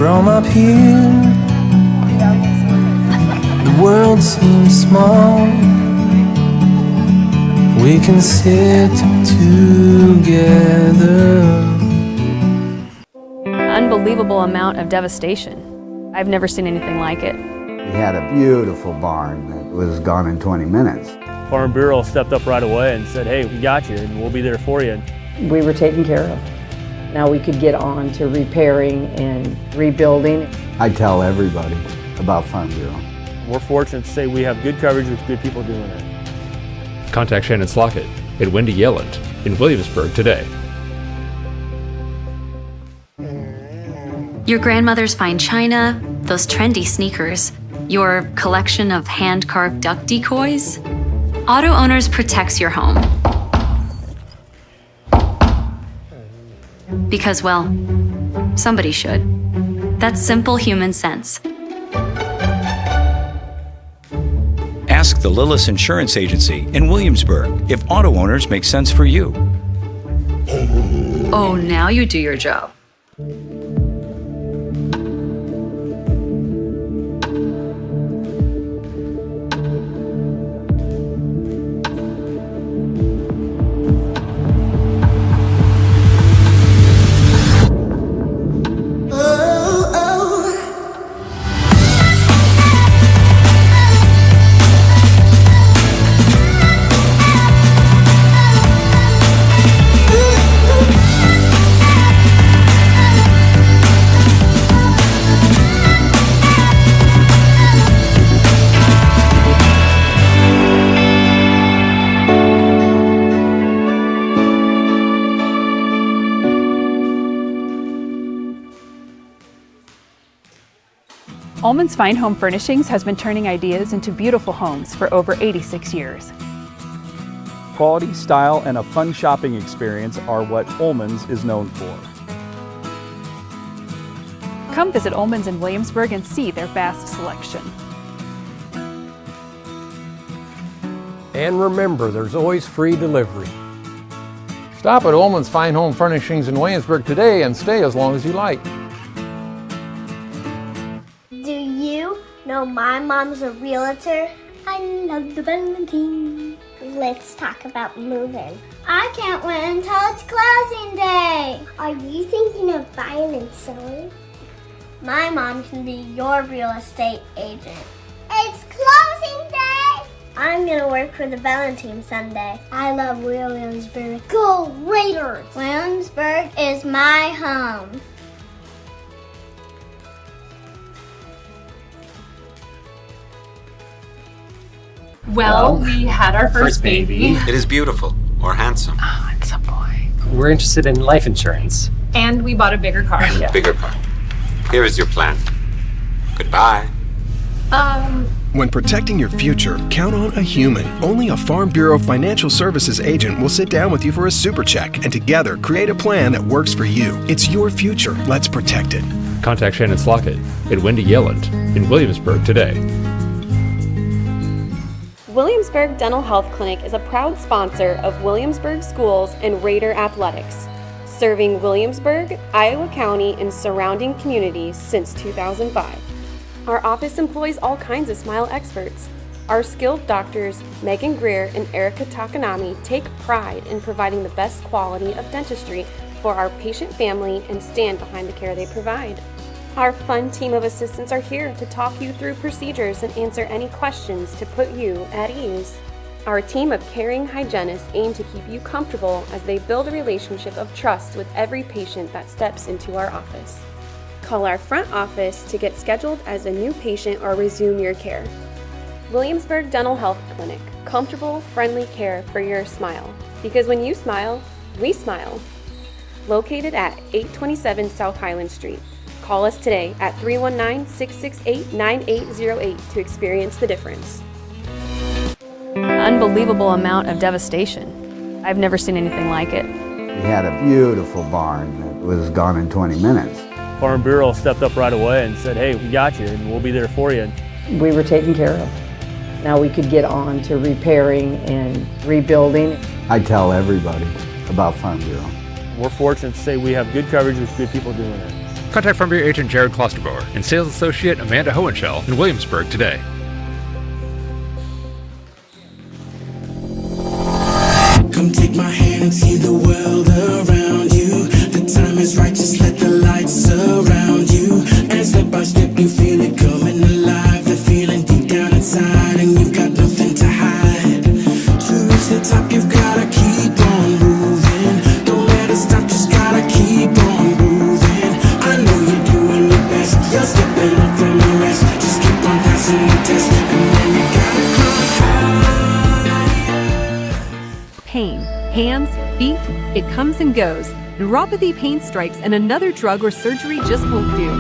From up here, the world seems small. We can sit together. Unbelievable amount of devastation. I've never seen anything like it. We had a beautiful barn that was gone in 20 minutes. Farm Bureau stepped up right away and said, hey, we got you and we'll be there for you. We were taken care of. Now we could get on to repairing and rebuilding. I tell everybody about Farm Bureau. We're fortunate to say we have good coverage with good people doing it. Contact Shannon Slockett and Wendy Yelland in Williamsburg today. Your grandmother's fine china, those trendy sneakers, your collection of hand-carved duck decoys. Auto Owners protects your home. Because, well, somebody should. That's simple human sense. Ask the Lillis Insurance Agency in Williamsburg if auto owners make sense for you. Oh, now you do your job. Ullman's Fine Home Furnishings has been turning ideas into beautiful homes for over 86 years. Quality, style, and a fun shopping experience are what Ullman's is known for. Come visit Ullman's in Williamsburg and see their vast selection. And remember, there's always free delivery. Stop at Ullman's Fine Home Furnishings in Williamsburg today and stay as long as you like. Do you know my mom's a realtor? I love the Valentine. Let's talk about moving. I can't wait until it's closing day. Are you thinking of buying and selling? My mom can be your real estate agent. It's closing day! I'm gonna work for the Valentine Sunday. I love Williamsburg. Go Raiders! Williamsburg is my home. Well, we had our first baby. It is beautiful or handsome. Oh, it's a boy. We're interested in life insurance. And we bought a bigger car. Yeah. Bigger car. Here is your plan. Goodbye. When protecting your future, count on a human. Only a Farm Bureau Financial Services agent will sit down with you for a super check and together create a plan that works for you. It's your future. Let's protect it. Contact Shannon Slockett and Wendy Yelland in Williamsburg today. Williamsburg Dental Health Clinic is a proud sponsor of Williamsburg Schools and Raider Athletics, serving Williamsburg, Iowa County, and surrounding communities since 2005. Our office employs all kinds of smile experts. Our skilled doctors, Megan Greer and Erica Takanami, take pride in providing the best quality of dentistry for our patient family and stand behind the care they provide. Our fun team of assistants are here to talk you through procedures and answer any questions to put you at ease. Our team of caring hygienists aim to keep you comfortable as they build a relationship of trust with every patient that steps into our office. Call our front office to get scheduled as a new patient or resume your care. Williamsburg Dental Health Clinic, comfortable, friendly care for your smile. Because when you smile, we smile. Located at 827 South Highland Street. Call us today at 319-668-9808 to experience the difference. Unbelievable amount of devastation. I've never seen anything like it. We had a beautiful barn that was gone in 20 minutes. Farm Bureau stepped up right away and said, hey, we got you and we'll be there for you. We were taken care of. Now we could get on to repairing and rebuilding. I tell everybody about Farm Bureau. We're fortunate to say we have good coverage with good people doing it. Contact Farm Bureau agent Jared Klosterbauer and sales associate Amanda Hohenschel in Williamsburg today. Come take my hand and see the world around you. The time is right, just let the lights surround you. And step by step you feel it coming alive. The feeling deep down inside and you've got nothing to hide. To reach the top you've gotta keep on moving. Don't let it stop, just gotta keep on moving. I know you're doing your best, you're stepping up from the rest. Just keep on passing the test and then you gotta climb high. Pain, hands, feet, it comes and goes. Neuropathy pain strikes and another drug or surgery just won't do.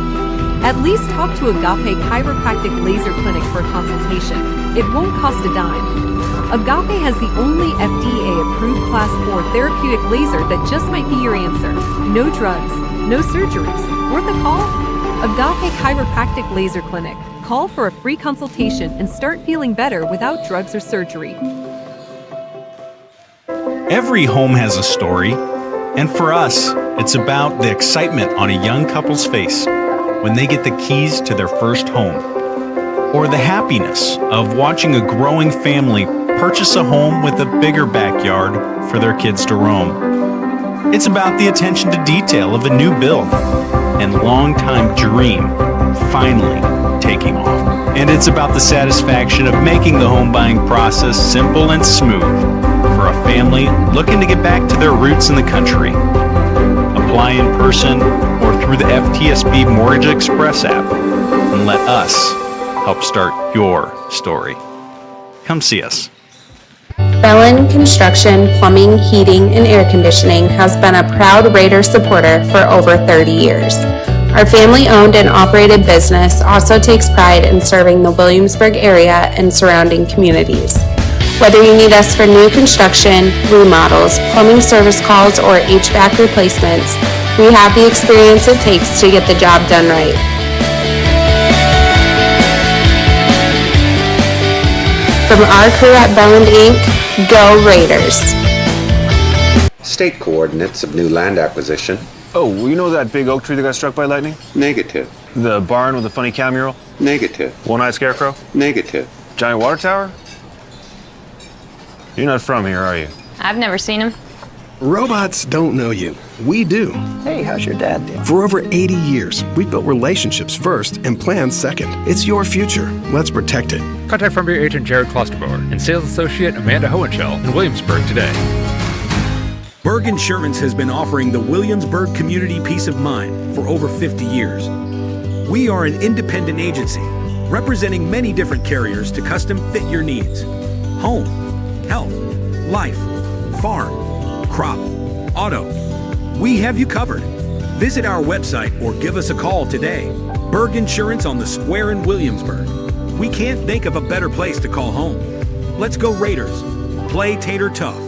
At least talk to Agape Chiropractic Laser Clinic for a consultation. It won't cost a dime. Agape has the only FDA-approved Class 4 therapeutic laser that just might be your answer. No drugs, no surgeries. Worth a call? Agape Chiropractic Laser Clinic. Call for a free consultation and start feeling better without drugs or surgery. Every home has a story, and for us, it's about the excitement on a young couple's face when they get the keys to their first home, or the happiness of watching a growing family purchase a home with a bigger backyard for their kids to roam. It's about the attention to detail of a new build and long-time dream finally taking off. And it's about the satisfaction of making the home buying process simple and smooth for a family looking to get back to their roots in the country. Apply in person or through the FTSB Mortgage Express app and let us help start your story. Come see us. Bellin Construction, Plumbing, Heating, and Air Conditioning has been a proud Raider supporter for over 30 years. Our family-owned and operated business also takes pride in serving the Williamsburg area and surrounding communities. Whether you need us for new construction, remodels, plumbing service calls, or HVAC replacements, we have the experience it takes to get the job done right. From our crew at Bellin Inc., go Raiders! State coordinates of new land acquisition. Oh, well, you know that big oak tree that got struck by lightning? Negative. The barn with the funny cow mural? Negative. One-eyed scarecrow? Negative. Giant water tower? You're not from here, are you? I've never seen him. Robots don't know you. We do. Hey, how's your dad doing? For over 80 years, we've built relationships first and plans second. It's your future. Let's protect it. Contact Farm Bureau agent Jared Klosterbauer and sales associate Amanda Hohenschel in Williamsburg today. Berg Insurance has been offering the Williamsburg community peace of mind for over 50 years. We are an independent agency representing many different carriers to custom fit your needs. Home, health, life, farm, crop, auto. We have you covered. Visit our website or give us a call today. Berg Insurance on the Square in Williamsburg. We can't think of a better place to call home. Let's go Raiders. Play Tater Tough.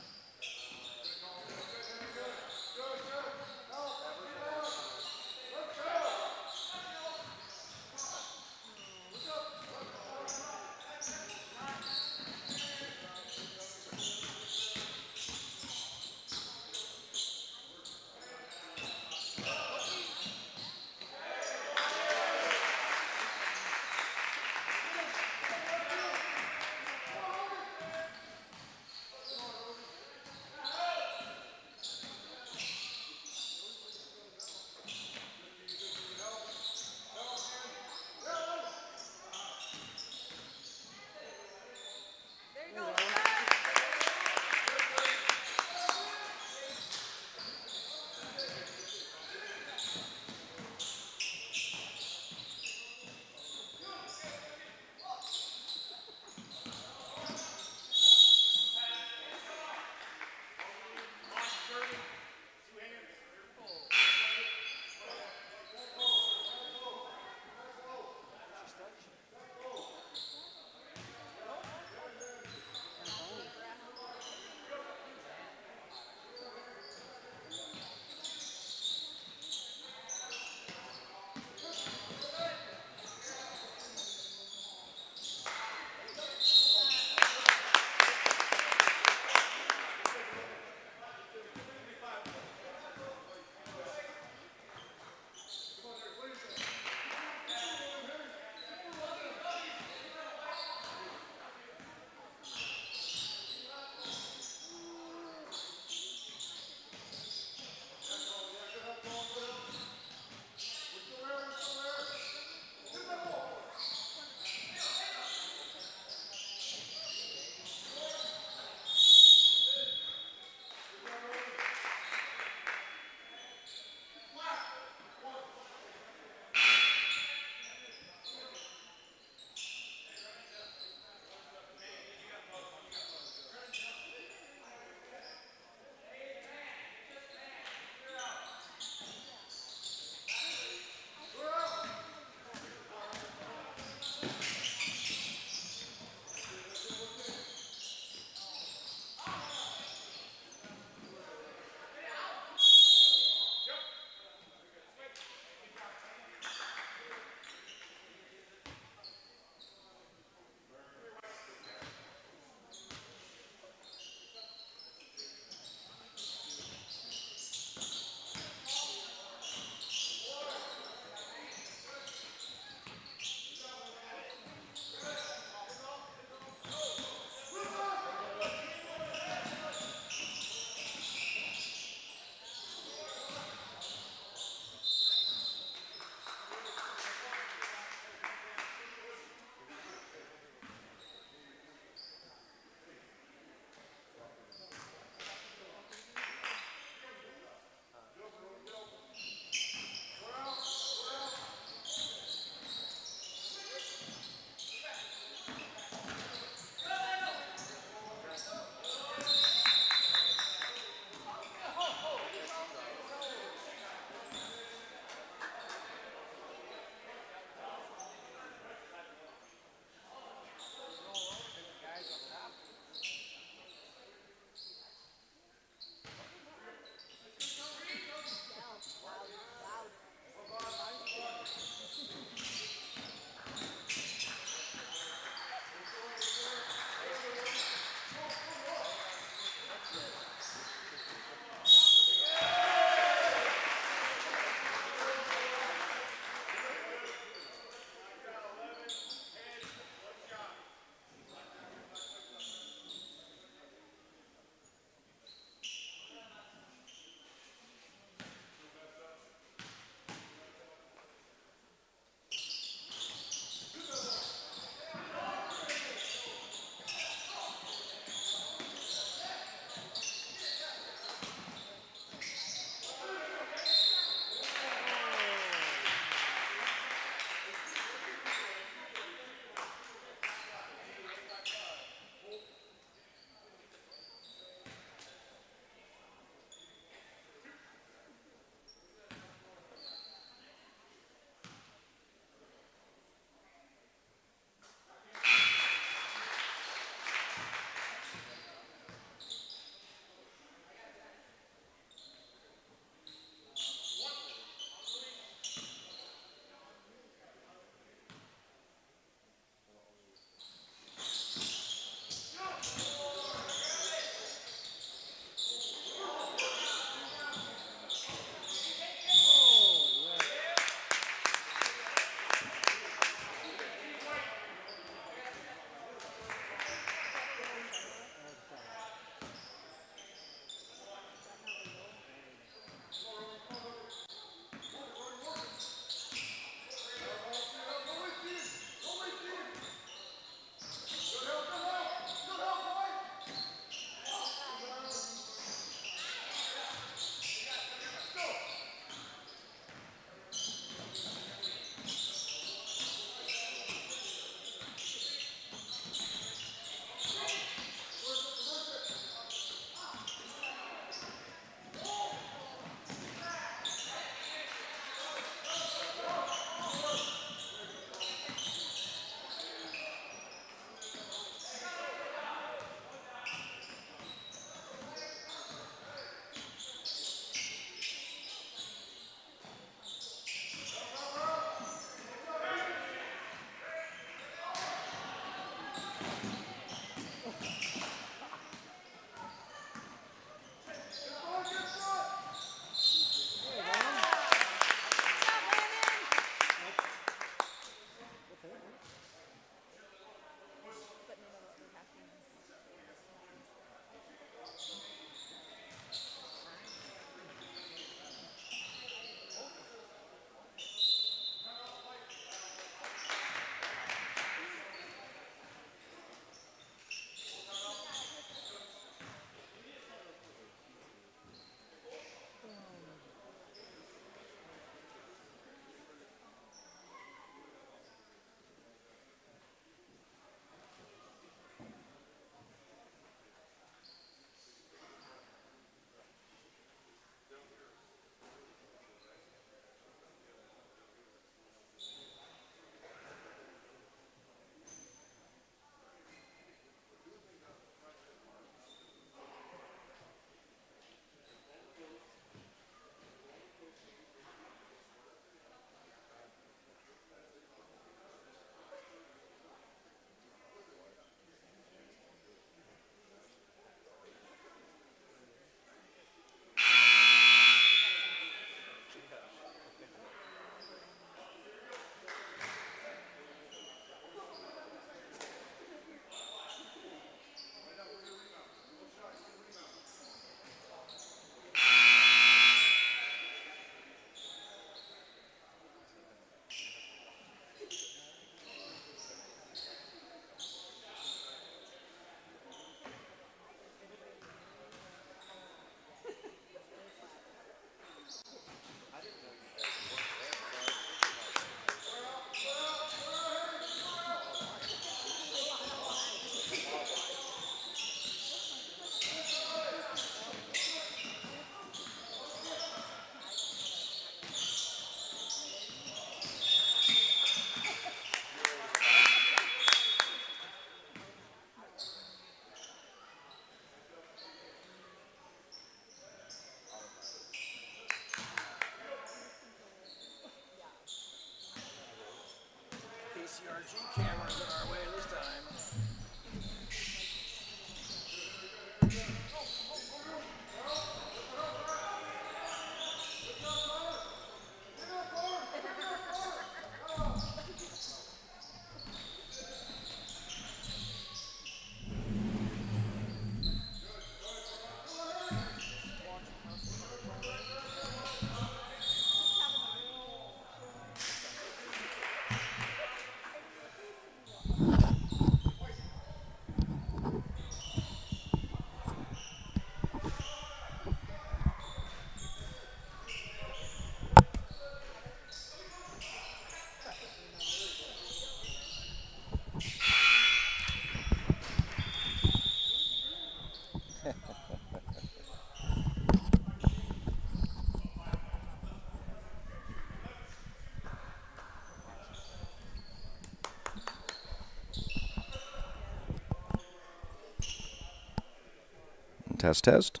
Test, test.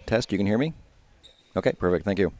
Test, you can hear me? Okay, perfect, thank you.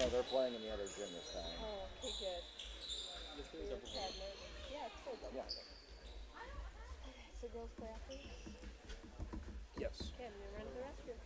No, they're playing in the other gym this time. Oh, okay, good. Yeah, it's still double. Yeah. Okay, so girls play after? Yes. Okay, I'm gonna run to the restroom.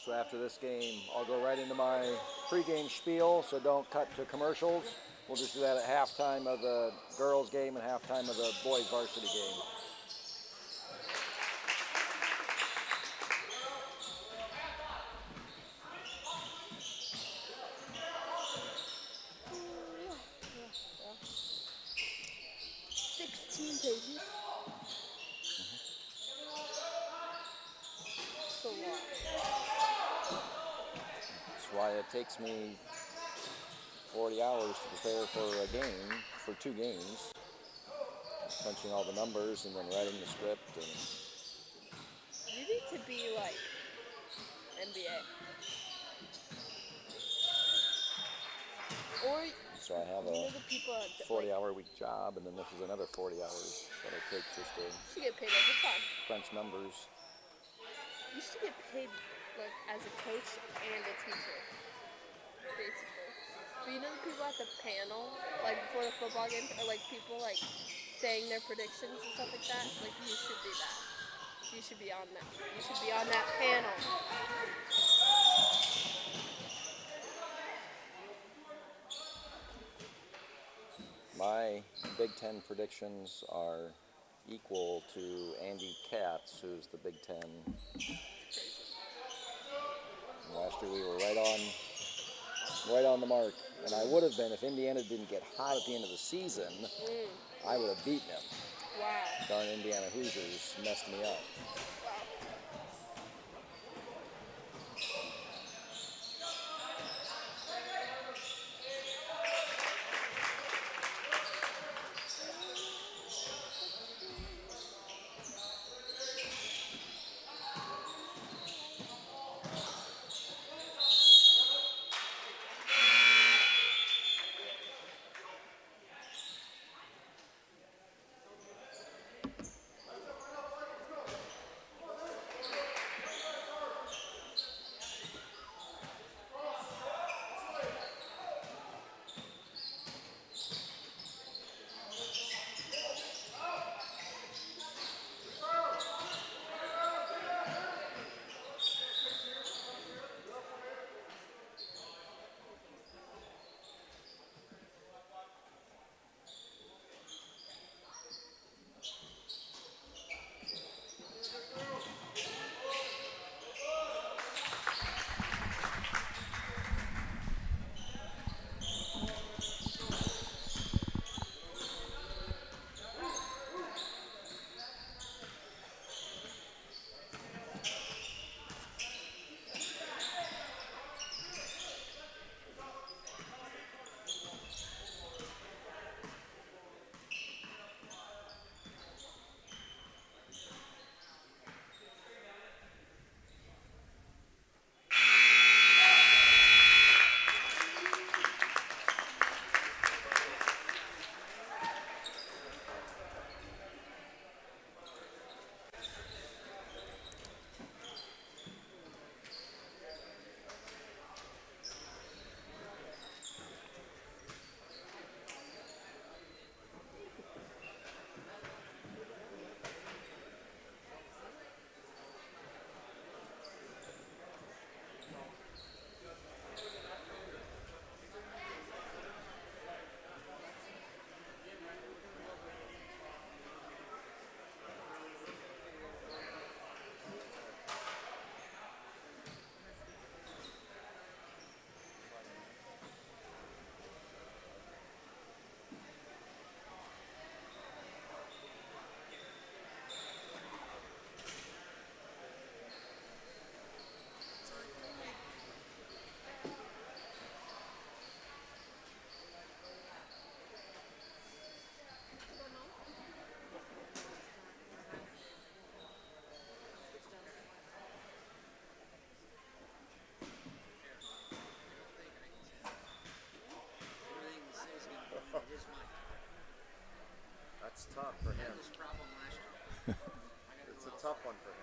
So after this game, I'll go right into my pregame spiel, so don't cut to commercials. We'll just do that at halftime of the girls' game and halftime of the boys' varsity game. Pages. So long. That's why it takes me 40 hours to prepare for a game, for 2 games. Punching all the numbers and then writing the script. And You need to be like NBA. Or so I have a 40-hour-week job, and then this is another 40 hours that it takes just to you should get paid overtime. crunch numbers. You should get paid like as a coach and a teacher, basically. But you know the people at the panel, like before the football game, or like people like saying their predictions and stuff like that? Like you should be that. You should be on that. You should be on that panel. My Big Ten predictions are equal to Andy Katz, who's the Big Ten. And last year we were right on the mark. And I would have been, if Indiana didn't get hot at the end of the season, I would have beaten him. Wow. Darn Indiana Hoosiers messed me up. That's tough for him. It's a tough one for him.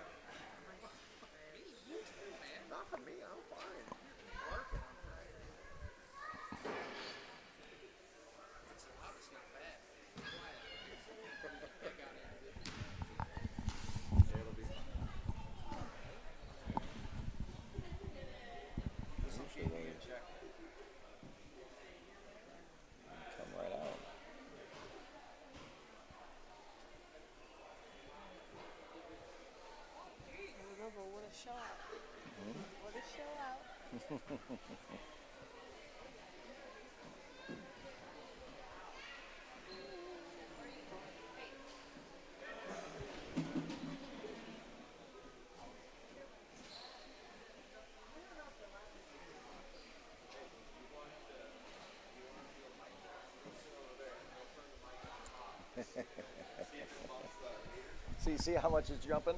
Not for me, I'm fine. What a show out. See how much it's jumping?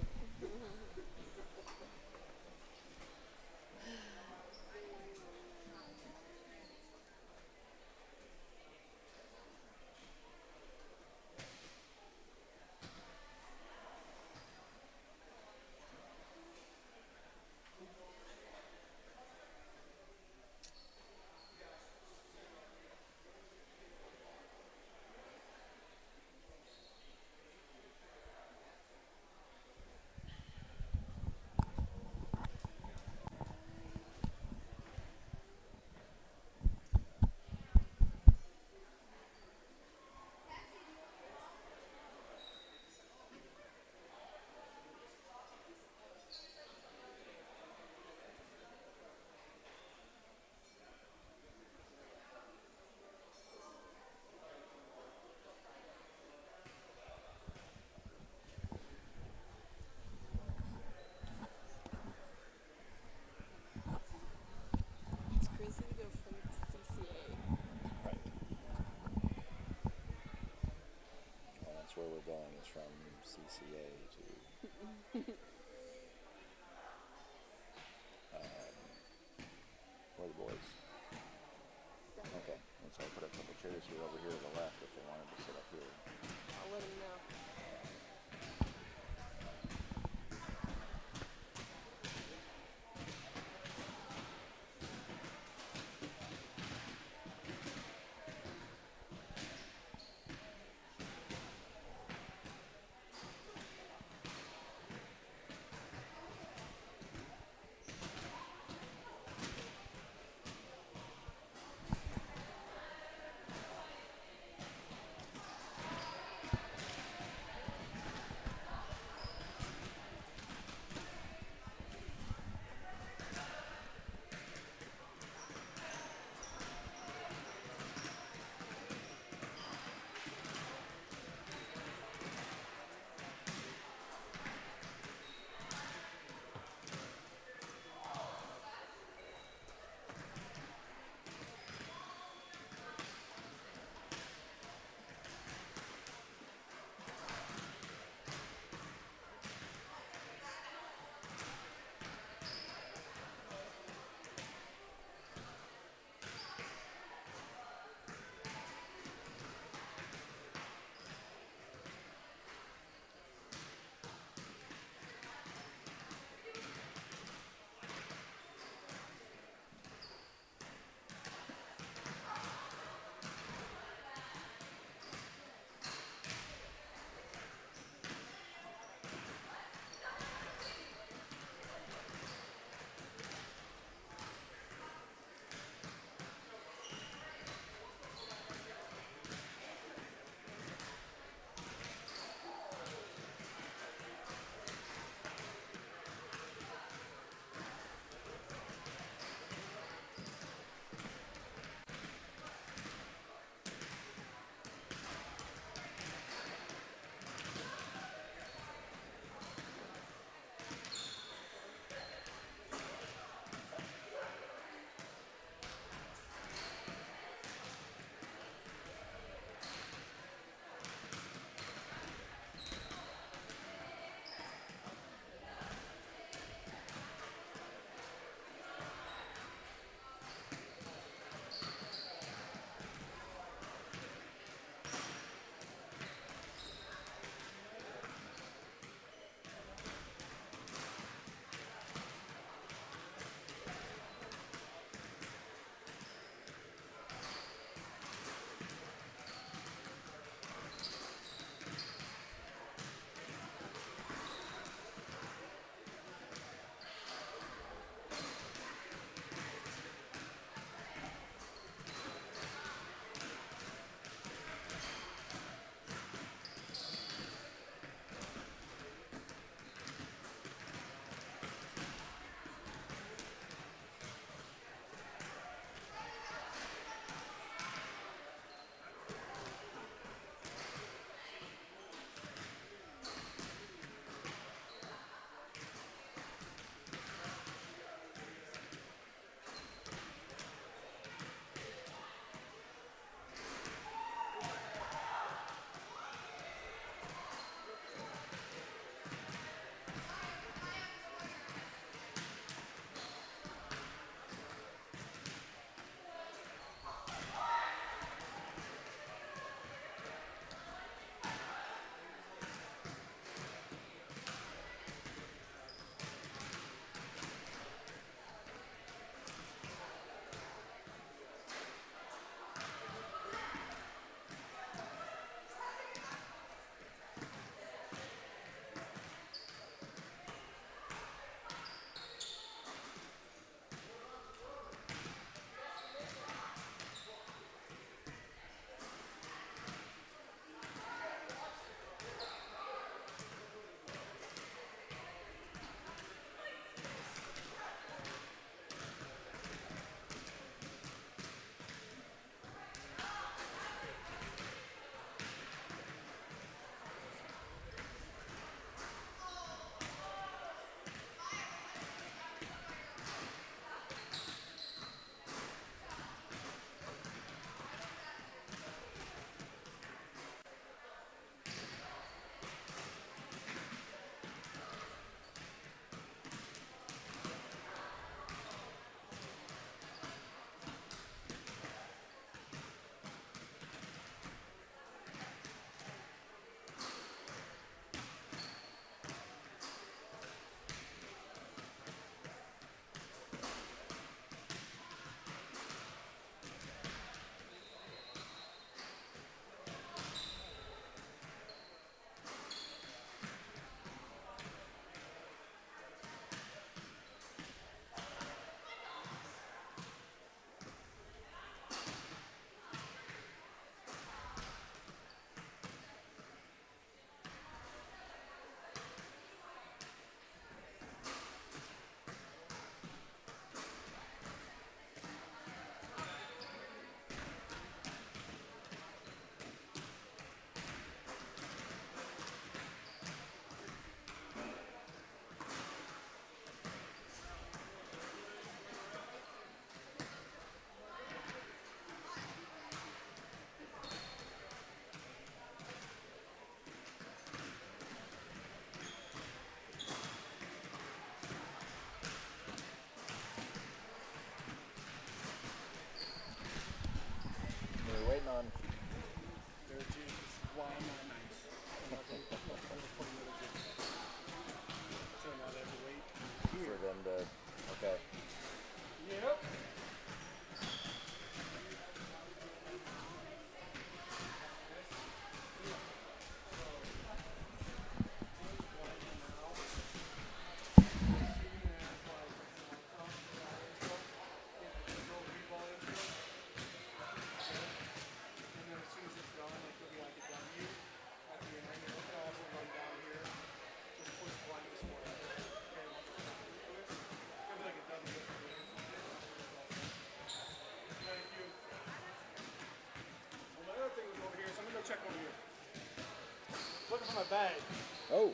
Oh,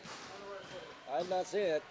I've not seen it.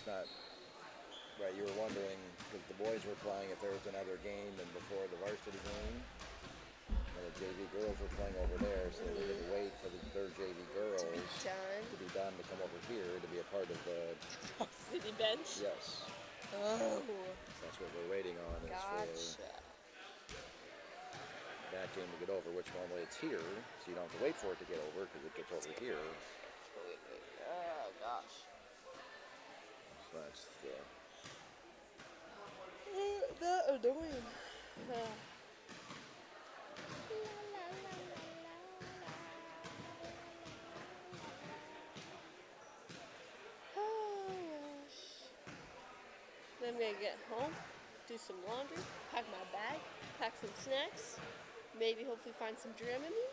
Not right. You were wondering because the boys were playing if there was another game than before the varsity game. And the JV girls were playing over there, so they didn't wait for their JV girls to be done to come over here to be a part of the city bench. Yes. Oh. That's what we're waiting on. Gotcha. Is for that game to get over, which normally it's here, so you don't have to wait for it to get over because it gets over here. Oh gosh. That's that annoying. Oh gosh. Then I'm gonna get home, do some laundry, pack my bag, pack some snacks, maybe hopefully find some Dramamine.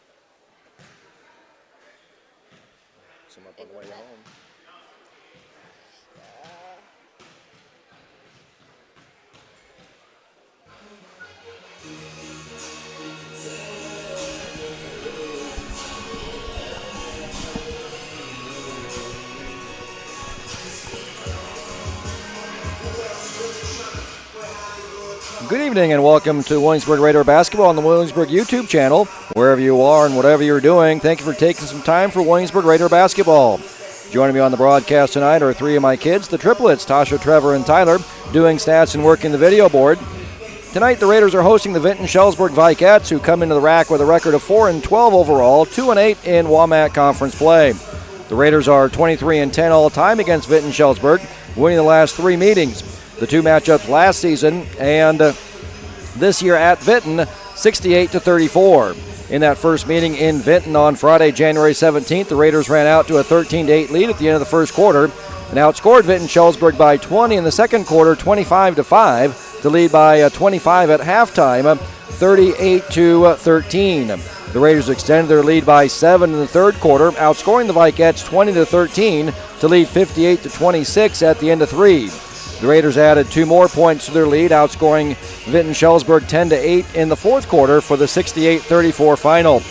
Some up on the way home. Good evening and welcome to Williamsburg Raider Basketball on the Williamsburg YouTube channel. Wherever you are and whatever you're doing, thank you for taking some time for Williamsburg Raider Basketball. Joining me on the broadcast tonight are three of my kids, the triplets, Tasha, Trevor, and Tyler, doing stats and working the video board. Tonight, the Raiders are hosting the Vinton-Shellsburg Vicats, who come into the rack with a record of 4-12 overall, 2-8 in WAMAC conference play. The Raiders are 23-10 all-time against Vinton-Shellsburg, winning the last three meetings. The two matchups last season and this year at Vinton, 68-34. In that first meeting in Vinton on Friday, January 17th, the Raiders ran out to a 13-8 lead at the end of the first quarter and outscored Vinton-Shellsburg by 20 in the second quarter, 25-5, to lead by 25 at halftime, 38-13. The Raiders extended their lead by 7 in the third quarter, outscoring the Vicats 20-13 to lead 58-26 at the end of three. The Raiders added 2 more points to their lead, outscoring Vinton-Shellsburg 10-8 in the fourth quarter for the 68-34 final.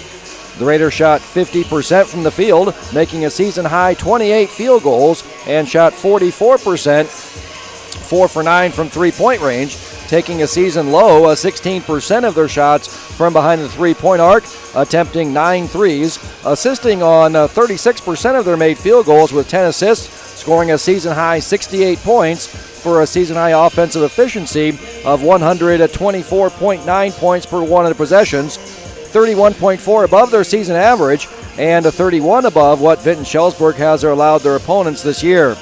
The Raiders shot 50% from the field, making a season-high 28 field goals, and shot 44%, 4 for 9 from three-point range, taking a season low 16% of their shots from behind the three-point arc, attempting 9 threes, assisting on 36% of their made field goals with 10 assists, scoring a season-high 68 points for a season-high offensive efficiency of 124.9 points per 100 possessions, 31.4 above their season average, and 31 above what Vinton-Shellsburg has allowed their opponents this year.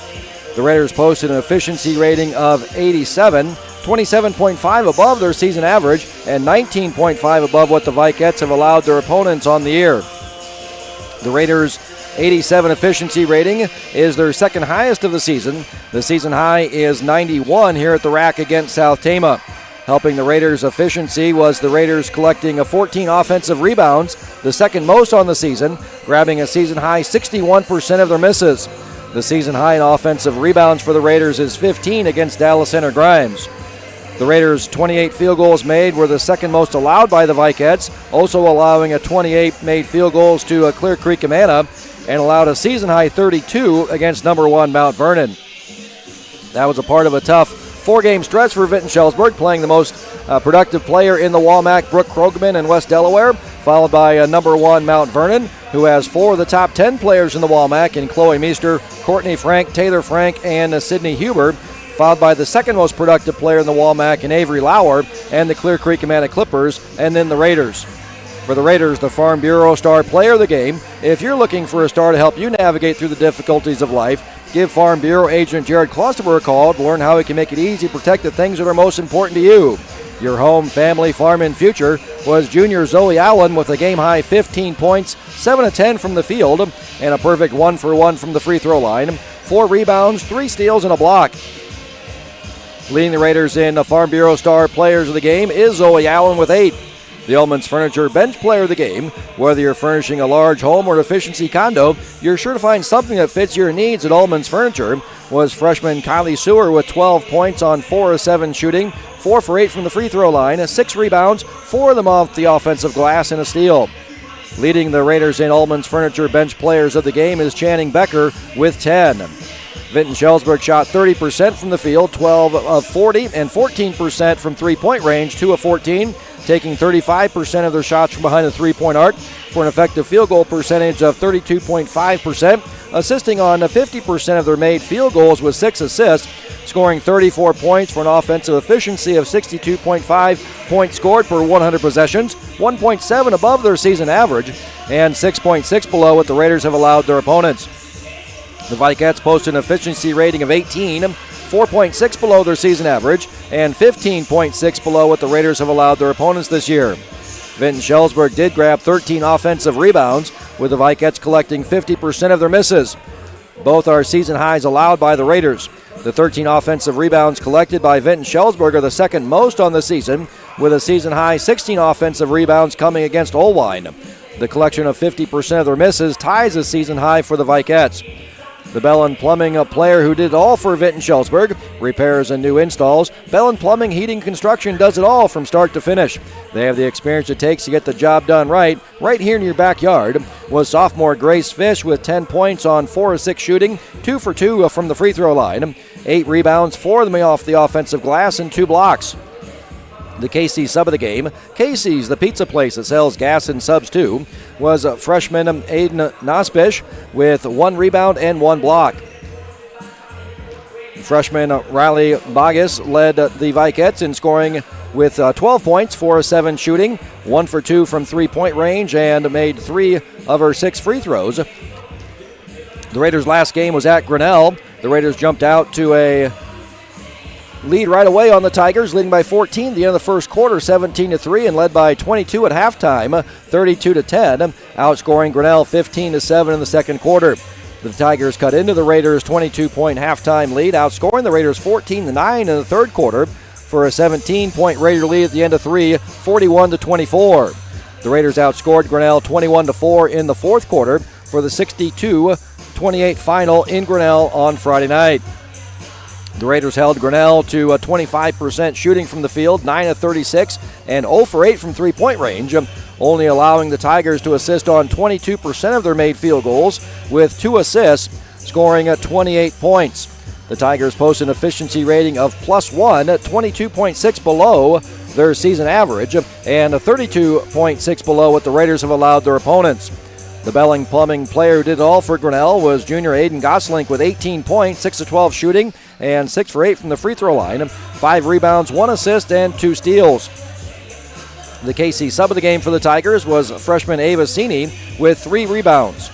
The Raiders posted an efficiency rating of 87, 27.5 above their season average, and 19.5 above what the Vikettes have allowed their opponents on the year. The Raiders' 87 efficiency rating is their second highest of the season. The season high is 91 here at the rack against South Tama. Helping the Raiders' efficiency was the Raiders collecting 14 offensive rebounds, the second most on the season, grabbing a season high 61% of their misses. The season high in offensive rebounds for the Raiders is 15 against Dallas Center Grimes. The Raiders' 28 field goals made were the second most allowed by the Vikettes, also allowing 28 made field goals to Clear Creek Amana, and allowed a season-high 32 against number 1 Mount Vernon. That was a part of a tough four-game stretch for Vinton-Shellsburg, playing the most productive player in the Walmack, Brooke Krogman in West Delaware, followed by number 1 Mount Vernon, who has 4 of the top 10 players in the Walmack in Chloe Meester, Courtney Frank, Taylor Frank, and Sydney Huber, followed by the second most productive player in the Walmack in Avery Lauer and the Clear Creek Amana Clippers, and then the Raiders. For the Raiders, the Farm Bureau star player of the game. If you're looking for a star to help you navigate through the difficulties of life, give Farm Bureau agent Jared Klosterber a call to learn how he can make it easy to protect the things that are most important to you. Your home, family, farm, and future was junior Zoe Allen with a game-high 15 points, 7 of 10 from the field, and a perfect 1-for-1 from the free throw line, 4 rebounds, 3 steals, and a block. Leading the Raiders in the Farm Bureau star players of the game is Zoe Allen with 8. The Ullman's Furniture bench player of the game. Whether you're furnishing a large home or an efficiency condo, you're sure to find something that fits your needs at Ullman's Furniture. Was freshman Kylie Sewer with 12 points on 4 of 7 shooting, 4 for 8 from the free throw line, 6 rebounds, 4 of them off the offensive glass, and a steal. Leading the Raiders in Ullman's Furniture bench players of the game is Channing Becker with 10. Vinton-Shellsburg shot 30% from the field, 12 of 40, and 14% from three-point range, 2 of 14, taking 35% of their shots from behind the three-point arc for an effective field goal percentage of 32.5%, assisting on 50% of their made field goals with 6 assists, scoring 34 points for an offensive efficiency of 62.5 points scored per 100 possessions, 1.7 above their season average, and 6.6 below what the Raiders have allowed their opponents. The Vikettes posted an efficiency rating of 18, 4.6 below their season average, and 15.6 below what the Raiders have allowed their opponents this year. Vinton-Shellsburg did grab 13 offensive rebounds, with the Vikettes collecting 50% of their misses. Both are season highs allowed by the Raiders. The 13 offensive rebounds collected by Vinton-Shellsburg are the second most on the season, with a season high 16 offensive rebounds coming against Olwine. The collection of 50% of their misses ties a season high for the Vikettes. The Bell & Plumbing, a player who did it all for Vinton-Shellsburg, repairs and new installs. Bell & Plumbing Heating Construction does it all from start to finish. They have the experience it takes to get the job done right here in your backyard. Was sophomore Grace Fish with 10 points on 4 of 6 shooting, 2 for 2 from the free throw line, 8 rebounds, 4 of them off the offensive glass, and 2 blocks. The KC sub of the game, Casey's, the pizza place that sells gas and subs too, was freshman Aiden Nospish with 1 rebound and 1 block. Freshman Riley Bogus led the Vikettes in scoring with 12 points, 4 of 7 shooting, 1 for 2 from three-point range, and made 3 of her 6 free throws. The Raiders' last game was at Grinnell. The Raiders jumped out to a lead right away on the Tigers, leading by 14 at the end of the first quarter, 17-3, and led by 22 at halftime, 32-10, outscoring Grinnell 15-7 in the second quarter. The Tigers cut into the Raiders' 22-point halftime lead, outscoring the Raiders 14-9 in the third quarter for a 17-point Raider lead at the end of 3, 41-24. The Raiders outscored Grinnell 21-4 in the fourth quarter for the 62-28 final in Grinnell on Friday night. The Raiders held Grinnell to a 25% shooting from the field, 9 of 36, and 0 for 8 from three-point range, only allowing the Tigers to assist on 22% of their made field goals, with 2 assists, scoring at 28 points. The Tigers post an efficiency rating of +1, 22.6 below their season average, and 32.6 below what the Raiders have allowed their opponents. The Bell & Plumbing player who did it all for Grinnell was junior Aiden Goslink with 18 points, 6 of 12 shooting, and 6 for 8 from the free throw line, 5 rebounds, 1 assist, and 2 steals. The KC sub of the game for the Tigers was freshman Ava Cini with 3 rebounds.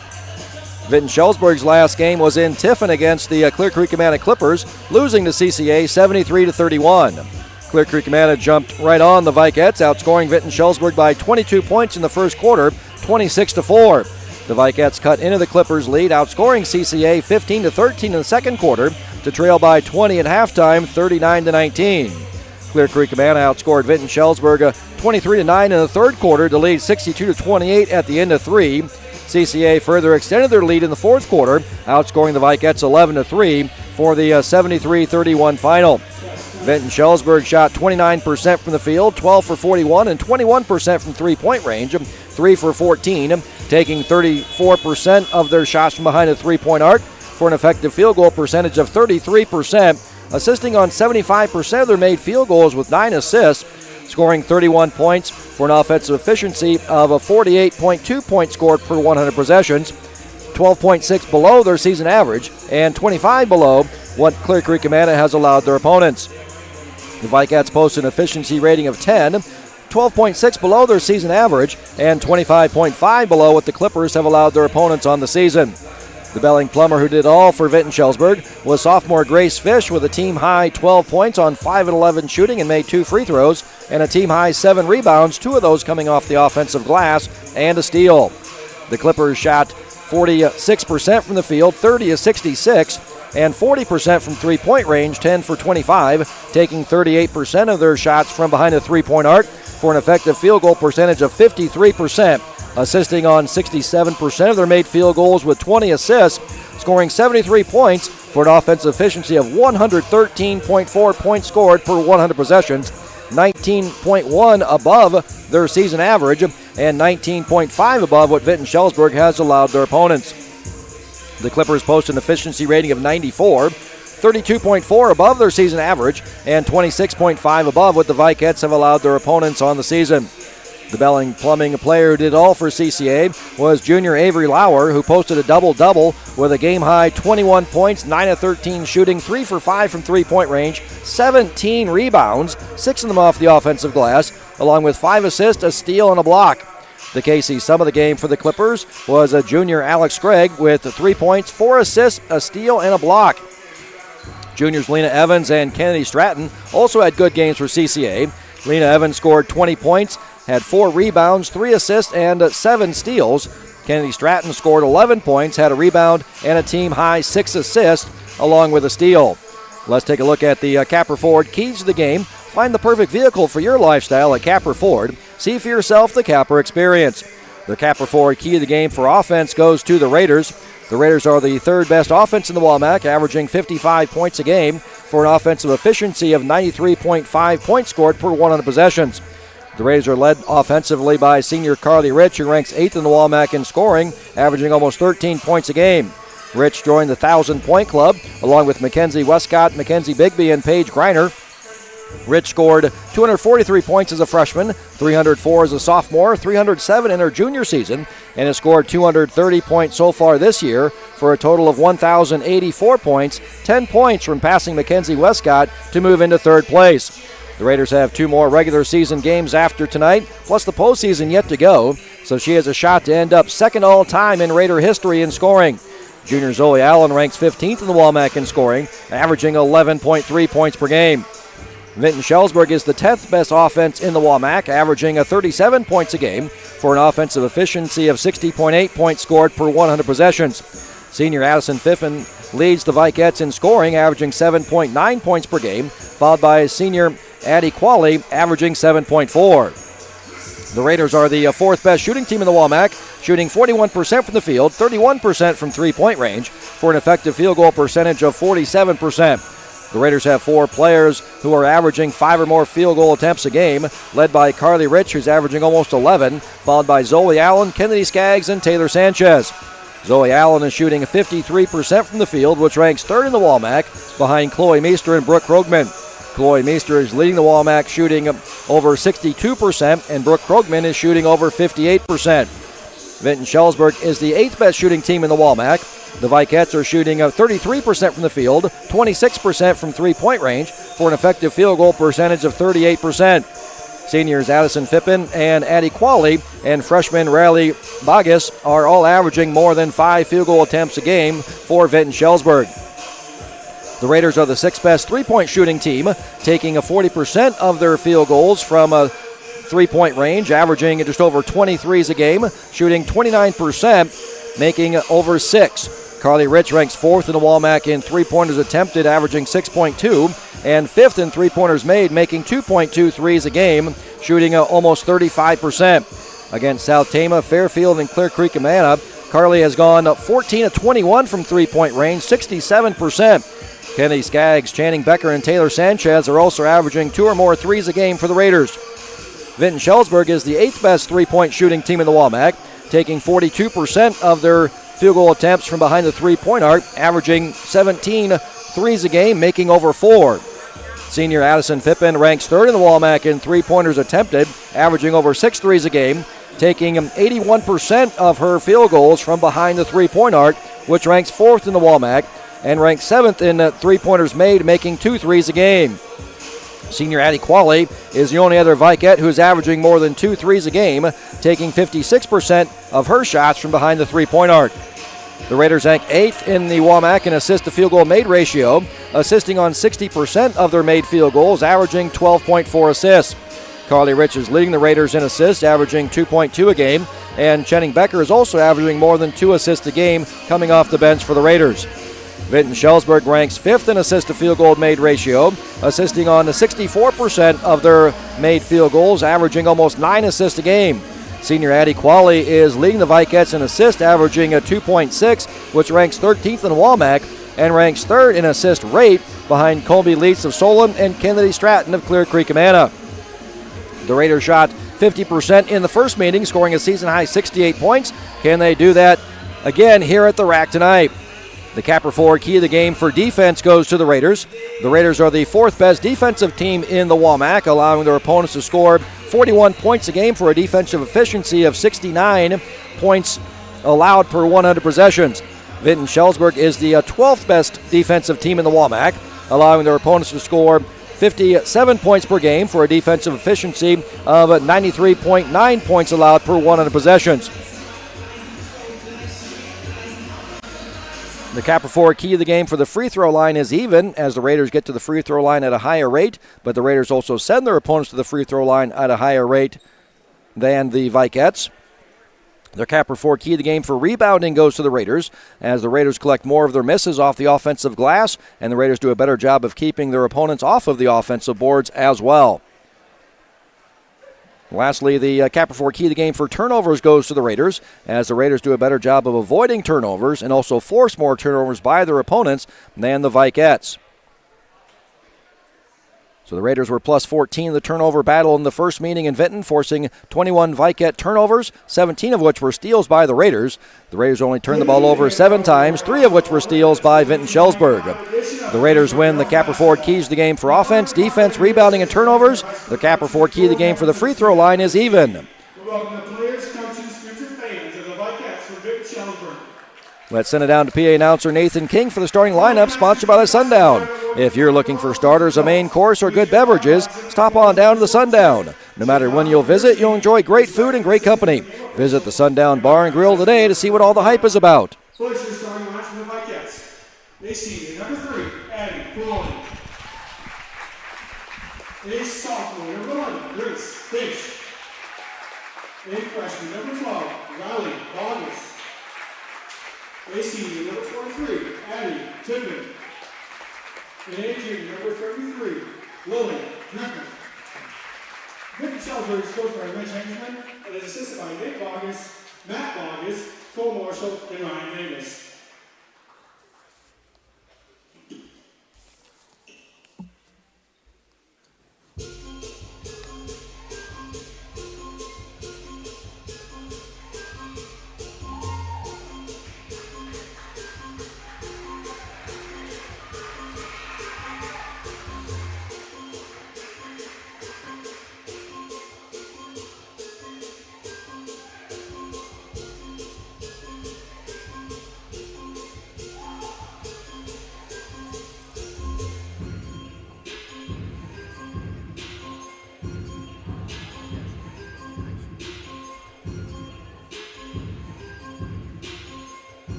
Vinton-Shellsburg's last game was in Tiffin against the Clear Creek Amana Clippers, losing to CCA 73-31. Clear Creek Amana jumped right on the Vikettes, outscoring Vinton-Shellsburg by 22 points in the first quarter, 26-4. The Vikettes cut into the Clippers' lead, outscoring CCA 15-13 in the second quarter to trail by 20 at halftime, 39-19. Clear Creek Amana outscored Vinton-Shellsburg 23-9 in the third quarter to lead 62-28 at the end of three. CCA further extended their lead in the fourth quarter, outscoring the Vikettes 11-3 for the 73-31 final. Vinton-Shellsburg shot 29% from the field, 12 for 41, and 21% from three-point range, 3 for 14, taking 34% of their shots from behind the three-point arc for an effective field goal percentage of 33%, assisting on 75% of their made field goals with 9 assists, scoring 31 points for an offensive efficiency of a 48.2 points scored per 100 possessions, 12.6 below their season average, and 25 below what Clear Creek Amana has allowed their opponents. The Vikettes post an efficiency rating of 10, 12.6 below their season average, and 25.5 below what the Clippers have allowed their opponents on the season. The Belling Plumber who did all for Vinton-Shellsburg was sophomore Grace Fish with a team-high 12 points on 5 of 11 shooting and made 2 free throws, and a team-high 7 rebounds, 2 of those coming off the offensive glass, and a steal. The Clippers shot 46% from the field, 30-66, and 40% from three-point range, 10 for 25, taking 38% of their shots from behind the three-point arc for an effective field goal percentage of 53%, assisting on 67% of their made field goals with 20 assists, scoring 73 points for an offensive efficiency of 113.4 points scored per 100 possessions, 19.1 above their season average, and 19.5 above what Vinton-Shellsburg has allowed their opponents. The Clippers post an efficiency rating of 94, 32.4 above their season average, and 26.5 above what the Vikettes have allowed their opponents on the season. The Belling Plumbing player who did all for CCA was junior Avery Lauer, who posted a double-double with a game-high 21 points, 9 of 13 shooting, 3 for 5 from three-point range, 17 rebounds, 6 of them off the offensive glass, along with 5 assists, a steal, and a block. The KC sum of the game for the Clippers was a junior Alex Gregg with 3 points, 4 assists, a steal, and a block. Juniors Lena Evans and Kennedy Stratton also had good games for CCA. Lena Evans scored 20 points, had 4 rebounds, 3 assists, and 7 steals. Kennedy Stratton scored 11 points, had a rebound, and a team-high 6 assists, along with a steal. Let's take a look at the Capper Ford keys to the game. Find the perfect vehicle for your lifestyle at Capper Ford. See for yourself the Capper experience. The Capper Ford key of the game for offense goes to the Raiders. The Raiders are the third best offense in the WAMAC, averaging 55 points a game for an offensive efficiency of 93.5 points scored per 100 possessions. The Raiders are led offensively by senior Carly Rich, who ranks 8th in the WAMAC in scoring, averaging almost 13 points a game. Rich joined the 1,000-point club, along with Mackenzie Westcott, Mackenzie Bigby, and Paige Greiner. Rich scored 243 points as a freshman, 304 as a sophomore, 307 in her junior season, and has scored 230 points so far this year for a total of 1,084 points, 10 points from passing Mackenzie Westcott to move into third place. The Raiders have 2 more regular season games after tonight, plus the postseason yet to go, so she has a shot to end up second all-time in Raider history in scoring. Junior Zoe Allen ranks 15th in the WAMAC in scoring, averaging 11.3 points per game. Vinton-Shellsburg is the 10th best offense in the WAMAC, averaging 37 points a game for an offensive efficiency of 60.8 points scored per 100 possessions. Senior Addison Fiffen leads the Vikettes in scoring, averaging 7.9 points per game, followed by senior Addie Qualley, averaging 7.4. The Raiders are the 4th best shooting team in the WAMAC, shooting 41% from the field, 31% from three-point range, for an effective field goal percentage of 47%. The Raiders have 4 players who are averaging 5 or more field goal attempts a game, led by Carly Rich, who's averaging almost 11, followed by Zoe Allen, Kennedy Skaggs, and Taylor Sanchez. Zoe Allen is shooting 53% from the field, which ranks 3rd in the WAMAC, behind Chloe Meester and Brooke Krogman. Chloe Meester is leading the WAMAC, shooting over 62%, and Brooke Krogman is shooting over 58%. Vinton-Shellsburg is the 8th best shooting team in the WAMAC. The Vikettes are shooting 33% from the field, 26% from three-point range, for an effective field goal percentage of 38%. Seniors Addison Fippen and Addie Qualley and freshman Riley Bogus are all averaging more than 5 field goal attempts a game for Vinton-Shellsburg. The Raiders are the 6th best three-point shooting team, taking 40% of their field goals from a three-point range, averaging just over 23s a game, shooting 29%, making over 6. Carly Rich ranks 4th in the WAMAC in three-pointers attempted, averaging 6.2, and 5th in three-pointers made, making 2.2 threes a game, shooting almost 35%. Against South Tama, Fairfield, and Clear Creek Amana, Carly has gone 14 of 21 from three-point range, 67%. Kennedy Skaggs, Channing Becker, and Taylor Sanchez are also averaging 2 or more threes a game for the Raiders. Vinton-Shellsburg is the 8th best three-point shooting team in the WAMAC, taking 42% of their field goal attempts from behind the three-point arc, averaging 17 threes a game, making over 4. Senior Addison Fippen ranks 3rd in the WAMAC in three-pointers attempted, averaging over 6 threes a game, taking 81% of her field goals from behind the three-point arc, which ranks 4th in the WAMAC, and ranks 7th in three-pointers made, making 2 threes a game. Senior Addie Qualley is the only other Vikette who is averaging more than 2 threes a game, taking 56% of her shots from behind the three-point arc. The Raiders rank 8th in the WAMAC in assist-to-field goal made ratio, assisting on 60% of their made field goals, averaging 12.4 assists. Carly Rich is leading the Raiders in assists, averaging 2.2 a game, and Channing Becker is also averaging more than 2 assists a game coming off the bench for the Raiders. Vinton-Shellsburg ranks 5th in assist-to-field goal made ratio, assisting on 64% of their made field goals, averaging almost 9 assists a game. Senior Addie Qualley is leading the Vikettes in assist, averaging a 2.6, which ranks 13th in WAMAC, and ranks 3rd in assist rate behind Colby Leitz of Solon and Kennedy Stratton of Clear Creek Amana. The Raiders shot 50% in the first meeting, scoring a season-high 68 points. Can they do that again here at the Rack tonight? The Capper Forward key of the game for defense goes to the Raiders. The Raiders are the 4th best defensive team in the WAMAC, allowing their opponents to score 41 points a game for a defensive efficiency of 69 points allowed per 100 possessions. Vinton-Shellsburg is the 12th best defensive team in the WAMAC, allowing their opponents to score 57 points per game for a defensive efficiency of 93.9 points allowed per 100 possessions. The Capper Forward key of the game for the free throw line is even, as the Raiders get to the free throw line at a higher rate, but the Raiders also send their opponents to the free throw line at a higher rate than the Vikettes. Their Capper Forward key of the game for rebounding goes to the Raiders, as the Raiders collect more of their misses off the offensive glass, and the Raiders do a better job of keeping their opponents off of the offensive boards as well. Lastly, the Capper Forward key of the game for turnovers goes to the Raiders, as the Raiders do a better job of avoiding turnovers and also force more turnovers by their opponents than the Vikettes. So the Raiders were plus 14 in the turnover battle in the first meeting in Vinton, forcing 21 Vikette turnovers, 17 of which were steals by the Raiders. The Raiders only turned the ball over 7 times, 3 of which were steals by Vinton-Shellsburg. The Raiders win the Capper Forward keys of the game for offense, defense, rebounding, and turnovers. The Capper Forward key of the game for the free throw line is even. Let's send it down to PA announcer Nathan King for the starting lineup, sponsored by the Sundown. If you're looking for starters, a main course, or good beverages, stop on down to the Sundown. No matter when you'll visit, you'll enjoy great food and great company. Visit the Sundown Bar and Grill today to see what all the hype is about. Push your starting lineup for the Vikettes. They see number 3, Addie Qualley. A sophomore, number 1, Grace Fish. A freshman, number 12, Riley Bogus. A senior, number 23, Addie Tippin. And a junior, number 33, Lily Griffin. Vinton-Shellsburg is coached by Rich Henchman and is assisted by Nick Bogus, Matt Bogus, Cole Marshall, and Ryan Davis.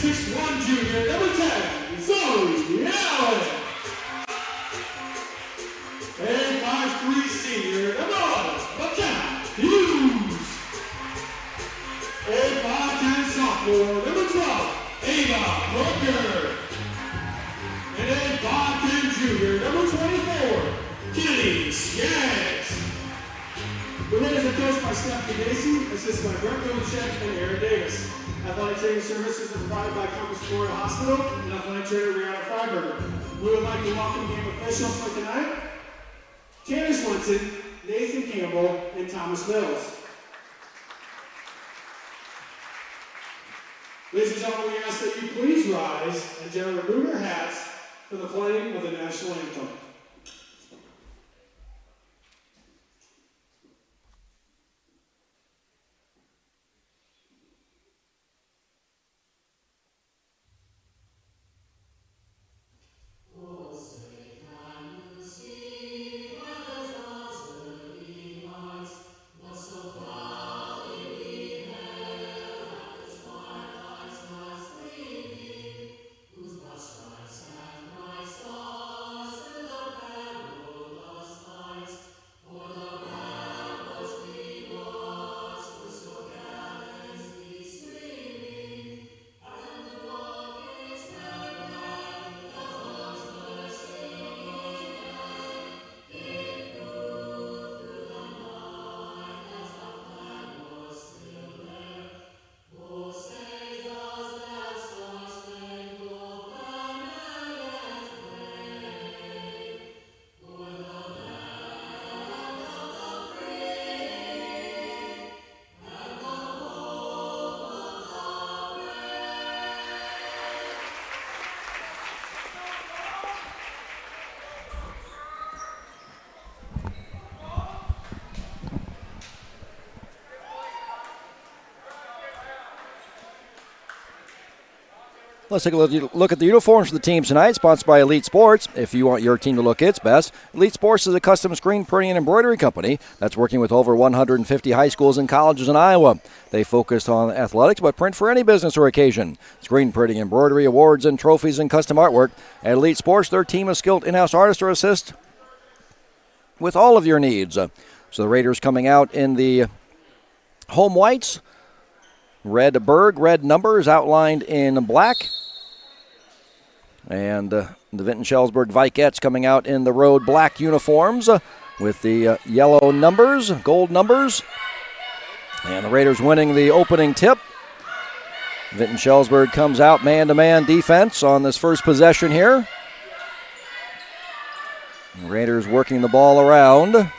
6'1" junior, number 10, Zoe Allen. And 5'3" senior, number 11, McKenna Hughes. And 5'10" sophomore, number 12, Ava Hooker. And then 5'10" junior, number 24, Kennedy Skaggs. The Raiders are coached by Stephanie Macy, assisted by Brett Belichick and Aaron Davis. Athletic training services are provided by Compass Florida Hospital and athletic trainer Brianna Freiberger. We would like to welcome game officials for tonight: Tanner Swenson, Nathan Campbell, and Thomas Mills. Ladies and gentlemen, we ask that you please rise and gently remove your hats for the playing of the national anthem. Let's take a look at the uniforms for the teams tonight, sponsored by Elite Sports. If you want your team to look its best, Elite Sports is a custom screen printing and embroidery company that's working with over 150 high schools and colleges in Iowa. They focus on athletics, but print for any business or occasion. Screen printing, embroidery, awards, and trophies, and custom artwork. At Elite Sports, their team of skilled in-house artists are assist with all of your needs. So the Raiders coming out in the home whites. Red Berg, red numbers outlined in black. And the Vinton-Shellsburg Vikettes coming out in the road black uniforms with the yellow numbers, gold numbers. And the Raiders winning the opening tip. Vinton-Shellsburg comes out man-to-man defense on this first possession here. The Raiders working the ball around.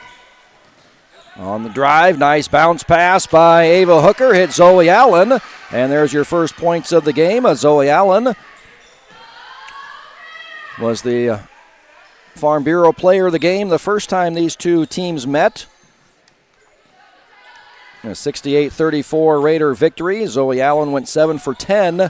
On the drive, nice bounce pass by Ava Hooker, hit Zoe Allen. And there's your first points of the game. Zoe Allen was the Farm Bureau player of the game the first time these two teams met. A 68-34 Raider victory. Zoe Allen went 7 for 10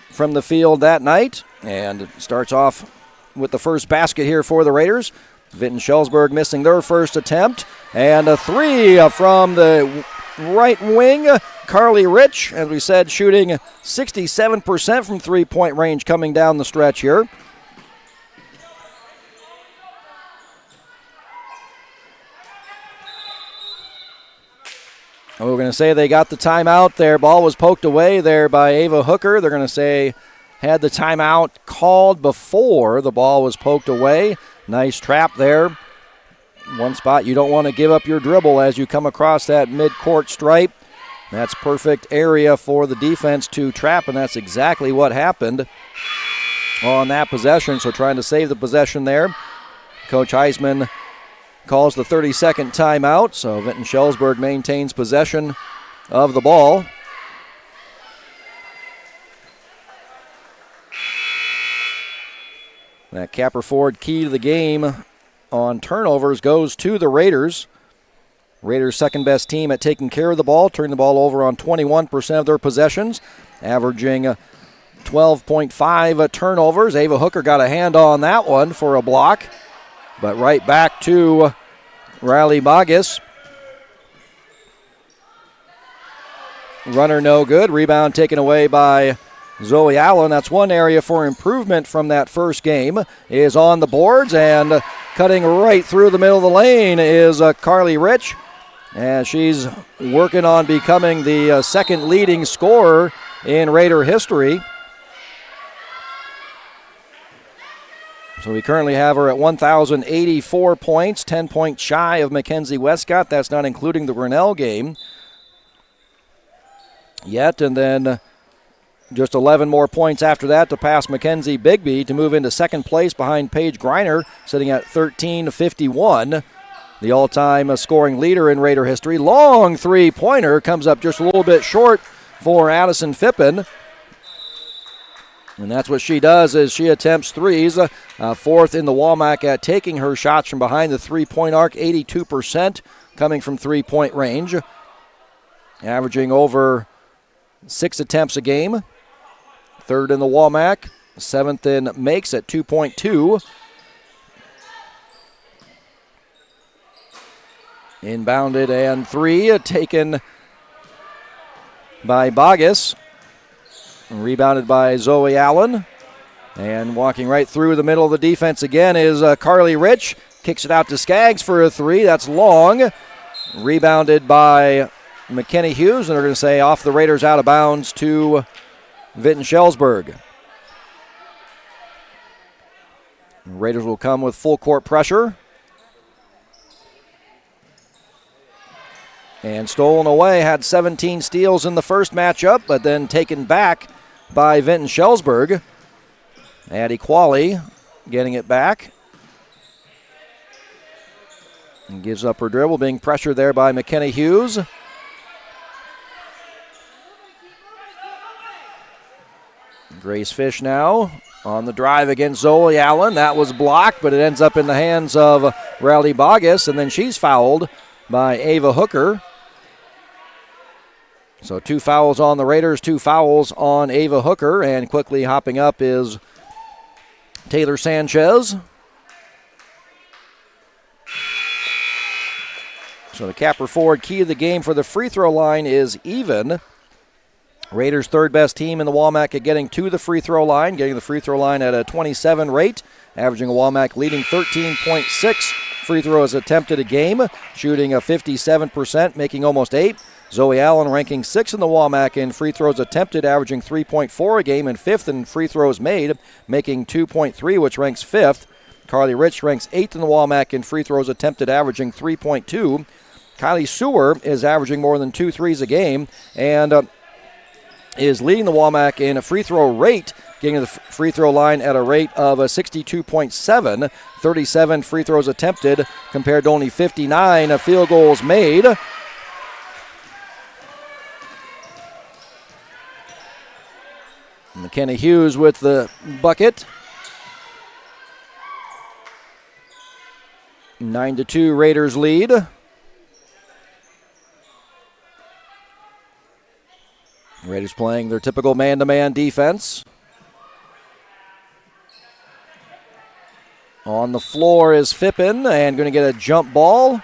from the field that night and starts off with the first basket here for the Raiders. Vinton-Shellsburg missing their first attempt. And a three from the right wing. Carly Rich, as we said, shooting 67% from three-point range coming down the stretch here. We're going to say they got the timeout there. Ball was poked away there by Ava Hooker. They're going to say had the timeout called before the ball was poked away. Nice trap there. One spot you don't want to give up your dribble as you come across that mid-court stripe. That's perfect area for the defense to trap, and that's exactly what happened on that possession. So trying to save the possession there. Coach Heisman calls the 30-second timeout, so Vinton-Shellsburg maintains possession of the ball. That Capper Ford key to the game on turnovers goes to the Raiders. Raiders' second-best team at taking care of the ball, turning the ball over on 21% of their possessions, averaging 12.5 turnovers. Ava Hooker got a hand on that one for a block. But right back to Riley Bogus. Runner no good. Rebound taken away by Zoe Allen, that's one area for improvement from that first game, is on the boards, and cutting right through the middle of the lane is Carly Rich, and she's working on becoming the second leading scorer in Raider history. So we currently have her at 1,084 points, 10 points shy of Mackenzie Westcott. That's not including the Grinnell game yet, and then just 11 more points after that to pass Mackenzie Bigby to move into second place behind Paige Greiner, sitting at 1351, the all-time scoring leader in Raider history. Long three-pointer comes up just a little bit short for Addison Phippen. And that's what she does, is she attempts threes. Fourth in the WAMAC at taking her shots from behind the three-point arc, 82% coming from three-point range. Averaging over 6 attempts a game. Third in the WAMAC, seventh in makes at 2.2. Inbounded and three taken by Bogus. Rebounded by Zoe Allen. And walking right through the middle of the defense again is Carly Rich. Kicks it out to Skaggs for a three. That's long. Rebounded by McKenny Hughes. And they're going to say off the Raiders, out of bounds to Vinton-Shellsburg. Raiders will come with full court pressure. And stolen away, had 17 steals in the first matchup, but then taken back by Vinton-Shellsburg. Addie Qualley getting it back. And gives up her dribble, being pressured there by McKenny Hughes. Grace Fish now on the drive against Zoe Allen. That was blocked, but it ends up in the hands of Riley Bogus, and then she's fouled by Ava Hooker. So 2 fouls on the Raiders, 2 fouls on Ava Hooker, and quickly hopping up is Taylor Sanchez. So the Capper Ford key of the game for the free throw line is even. Raiders' third best team in the WAMAC at getting to the free throw line, getting the free throw line at a 27 rate, averaging a WAMAC leading 13.6 free throws attempted a game, shooting a 57%, making almost 8. Zoe Allen ranking 6th in the WAMAC in free throws attempted, averaging 3.4 a game, and 5th in free throws made, making 2.3, which ranks 5th. Carly Rich ranks 8th in the WAMAC in free throws attempted, averaging 3.2. Kylie Sewer is averaging more than 2 threes a game, and is leading the WAMAC in a free throw rate, getting to the free throw line at a rate of 62.7, 37 free throws attempted compared to only 59 field goals made. McKenna Hughes with the bucket. 9-2 Raiders lead. Raiders playing their typical man-to-man defense. On the floor is Phippen, and going to get a jump ball.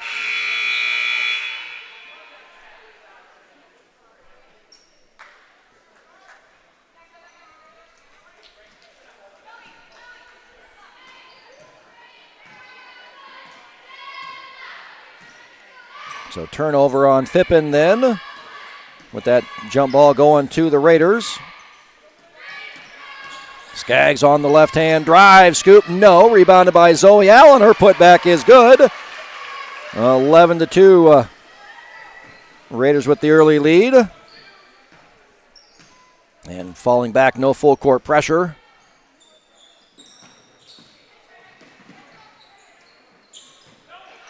So turnover on Phippen then, with that jump ball going to the Raiders. Skaggs on the left-hand drive, scoop, no. Rebounded by Zoe Allen. Her putback is good. 11-2. Raiders with the early lead. And falling back, no full court pressure.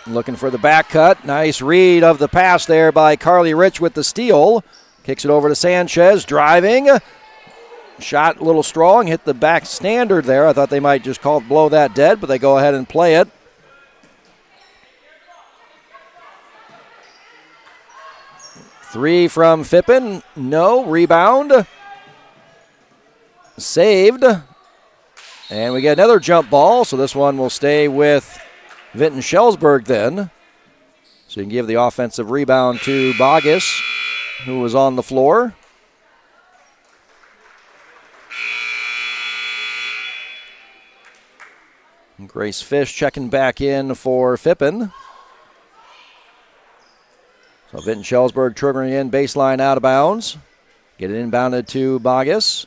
Looking for the back cut. Nice read of the pass there by Carly Rich with the steal. Kicks it over to Sanchez, driving. Shot a little strong, hit the back standard there. I thought they might just blow that dead, but they go ahead and play it. Three from Phippen, no. Rebound. Saved. And we get another jump ball, so this one will stay with Vinton-Shellsburg then. So you can give the offensive rebound to Bogus, who was on the floor. Grace Fish checking back in for Fippen. So Vinton-Shellsburg triggering in, baseline out of bounds. Get it inbounded to Bogus.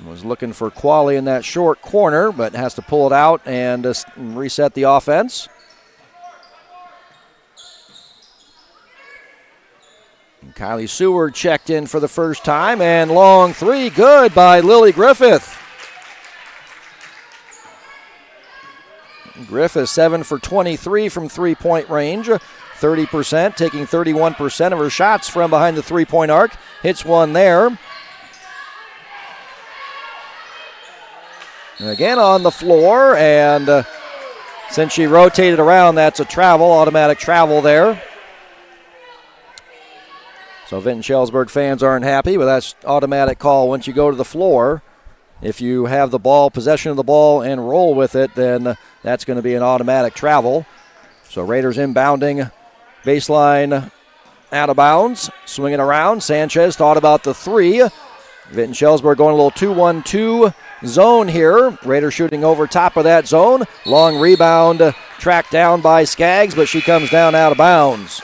Was looking for Qualley in that short corner, but has to pull it out and reset the offense. And Kylie Seward checked in for the first time, and long three, good by Lily Griffith. Griffith 7 for 23 from three-point range, 30%, taking 31% of her shots from behind the three-point arc. Hits one there. And again on the floor, and since she rotated around, that's a travel, automatic travel there. So Vinton-Shellsburg fans aren't happy, but that's automatic call once you go to the floor. If you have the ball, possession of the ball, and roll with it, then that's going to be an automatic travel. So Raiders inbounding, baseline out of bounds, swinging around. Sanchez thought about the three. Vinton-Shellsburg going a little 2-1-2 zone here. Raiders shooting over top of that zone. Long rebound tracked down by Skaggs, but she comes down out of bounds.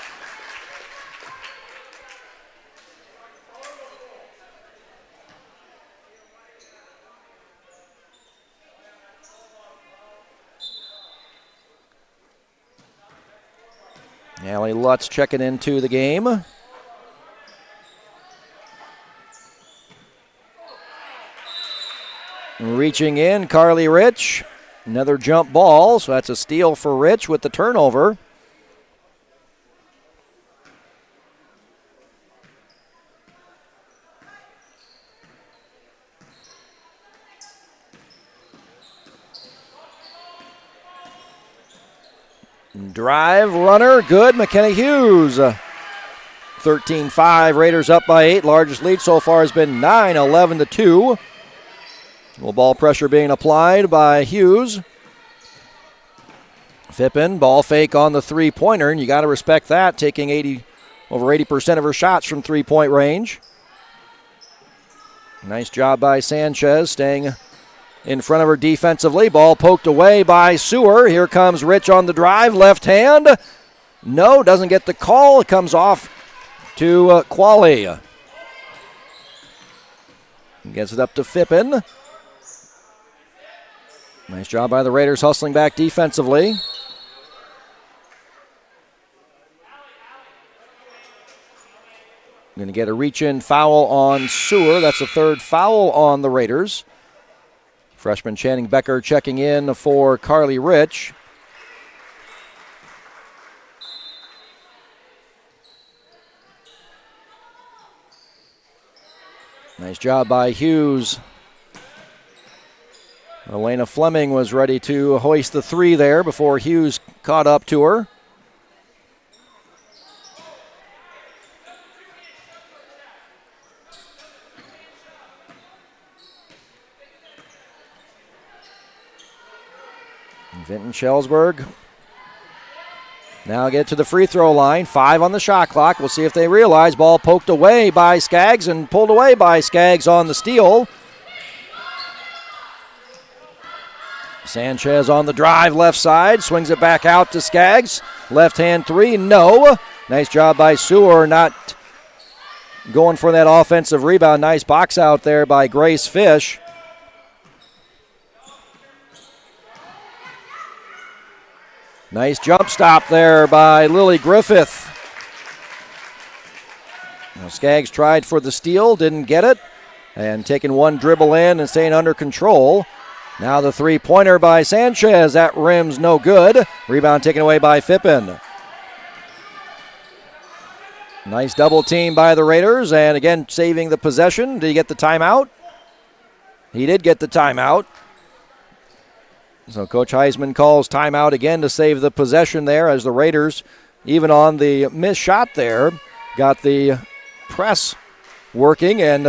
Allie Lutz checking into the game. Reaching in, Carly Rich. Another jump ball, so that's a steal for Rich with the turnover. Drive, runner, good. McKenna Hughes. 13-5, Raiders up by 8. Largest lead so far has been 9, 11-2. Little ball pressure being applied by Hughes. Fippen, ball fake on the three-pointer, and you got to respect that, taking over 80% of her shots from three-point range. Nice job by Sanchez, staying in front of her defensively. Ball poked away by Sewer. Here comes Rich on the drive, left hand. No, doesn't get the call. It comes off to Qualley. Gets it up to Fippen. Nice job by the Raiders hustling back defensively. Going to get a reach-in foul on Sewer. That's the third foul on the Raiders. Freshman Channing Becker checking in for Carly Rich. Nice job by Hughes. Elena Fleming was ready to hoist the three there before Hughes caught up to her. Vinton-Shellsburg now get to the free throw line. 5 on the shot clock. We'll see if they realize. Ball poked away by Skaggs and pulled away by Skaggs on the steal. Sanchez on the drive, left side, swings it back out to Skaggs. Left hand three, no. Nice job by Sewer, not going for that offensive rebound. Nice box out there by Grace Fish. Nice jump stop there by Lily Griffith. Now Skaggs tried for the steal, didn't get it, and taking one dribble in and staying under control. Now the three-pointer by Sanchez. That rim's no good. Rebound taken away by Fippen. Nice double team by the Raiders, and again saving the possession. Did he get the timeout? He did get the timeout. So Coach Heisman calls timeout again to save the possession there as the Raiders, even on the missed shot there, got the press working and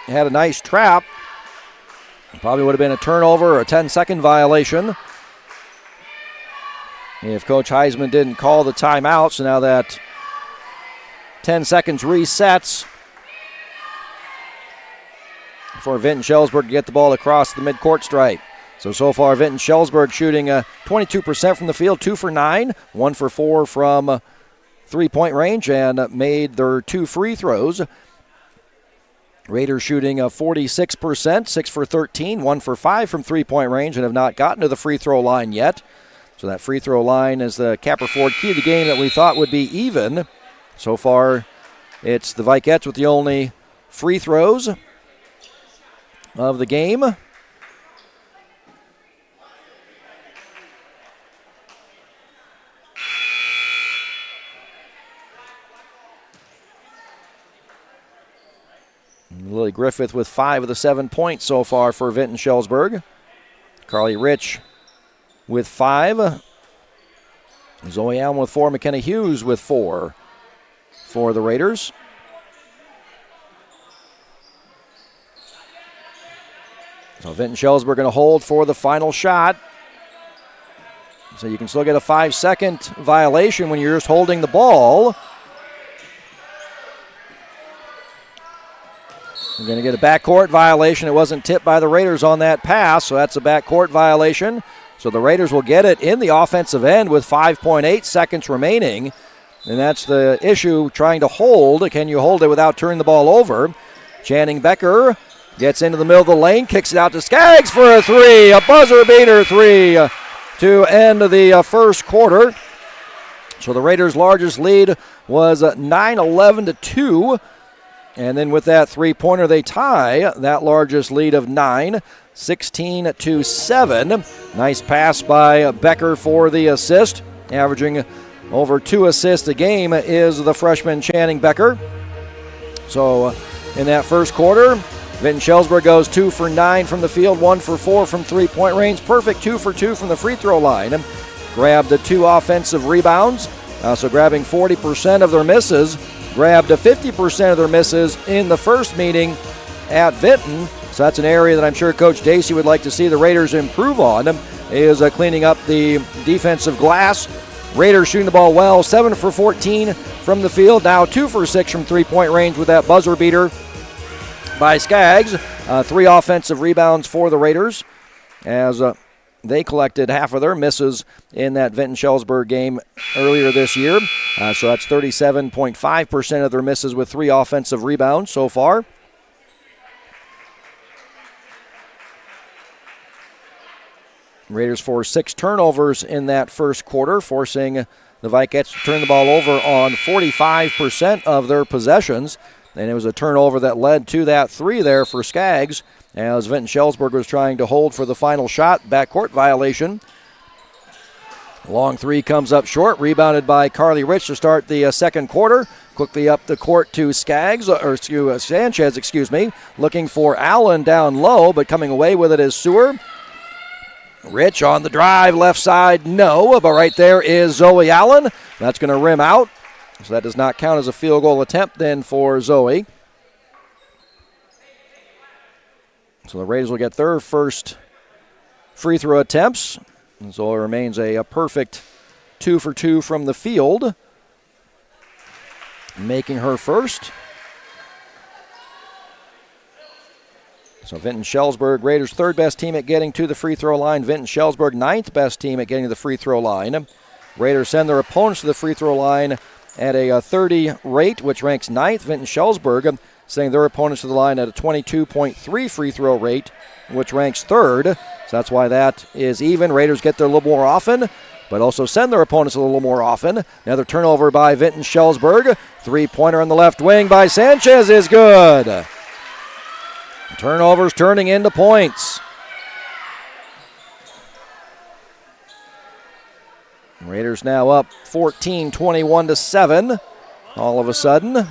had a nice trap. Probably would have been a turnover or a 10-second violation if Coach Heisman didn't call the timeout. So now that 10 seconds resets for Vinton-Shellsburg to get the ball across the midcourt stripe. So far, Vinton-Shellsburg shooting 22% from the field, 2 for 9, 1 for 4 from three-point range, and made their 2 free throws. Raiders shooting 46%, 6 for 13, 1 for 5 from three-point range, and have not gotten to the free throw line yet. So that free throw line is the Capperford key of the game that we thought would be even. So far, it's the Vikettes with the only free throws of the game. Lily Griffith with 5 of the 7 points so far for Vinton-Shellsburg. Carly Rich with 5. Zoe Allen with 4. McKenna Hughes with 4 for the Raiders. So Vinton-Shellsburg going to hold for the final shot. So you can still get a 5-second violation when you're just holding the ball. We're going to get a backcourt violation. It wasn't tipped by the Raiders on that pass, so that's a backcourt violation. So the Raiders will get it in the offensive end with 5.8 seconds remaining. And that's the issue, trying to hold. Can you hold it without turning the ball over? Channing Becker gets into the middle of the lane, kicks it out to Skaggs for a 3. A buzzer beater 3 to end the first quarter. So the Raiders' largest lead was 9-11-2. And then with that three-pointer, they tie that largest lead of 9, 16-7. Nice pass by Becker for the assist. Averaging over 2 assists a game is the freshman Channing Becker. So in that first quarter, Vinton-Shellsburg goes 2 for 9 from the field, 1 for 4 from three-point range. Perfect 2 for 2 from the free throw line. Grabbed the 2 offensive rebounds, so grabbing 40% of their misses. Grabbed 50% of their misses in the first meeting at Vinton. So that's an area that I'm sure Coach Dacey would like to see the Raiders improve on, is cleaning up the defensive glass. Raiders shooting the ball well, 7 for 14 from the field, now 2 for 6 from three-point range with that buzzer beater by Skaggs. 3 offensive rebounds for the Raiders as they collected half of their misses in that Vinton-Shellsburg game earlier this year. So that's 37.5% of their misses with 3 offensive rebounds so far. Raiders forced 6 turnovers in that first quarter, forcing the Vikettes to turn the ball over on 45% of their possessions. And it was a turnover that led to that 3 there for Skaggs, as Vinton-Shellsburg was trying to hold for the final shot. Backcourt violation. Long 3 comes up short, rebounded by Carly Rich to start the second quarter. Quickly up the court to Sanchez, looking for Allen down low, but coming away with it is Sewer. Rich on the drive, left side, no, but right there is Zoe Allen. That's going to rim out, so that does not count as a field goal attempt then for Zoe. So the Raiders will get their first free throw attempts. And so it remains a perfect 2 for 2 from the field, making her first. So Vinton-Shellsburg, Raiders' 3rd best team at getting to the free throw line. Vinton-Shellsburg, 9th best team at getting to the free throw line. Raiders send their opponents to the free throw line at a 30 rate, which ranks 9th. Vinton-Shellsburg sending their opponents to the line at a 22.3 free throw rate, which ranks 3rd. So that's why that is even. Raiders get there a little more often, but also send their opponents a little more often. Another turnover by Vinton-Shellsburg. 3-pointer on the left wing by Sanchez is good. Turnovers turning into points. Raiders now up 14, 21-7. All of a sudden.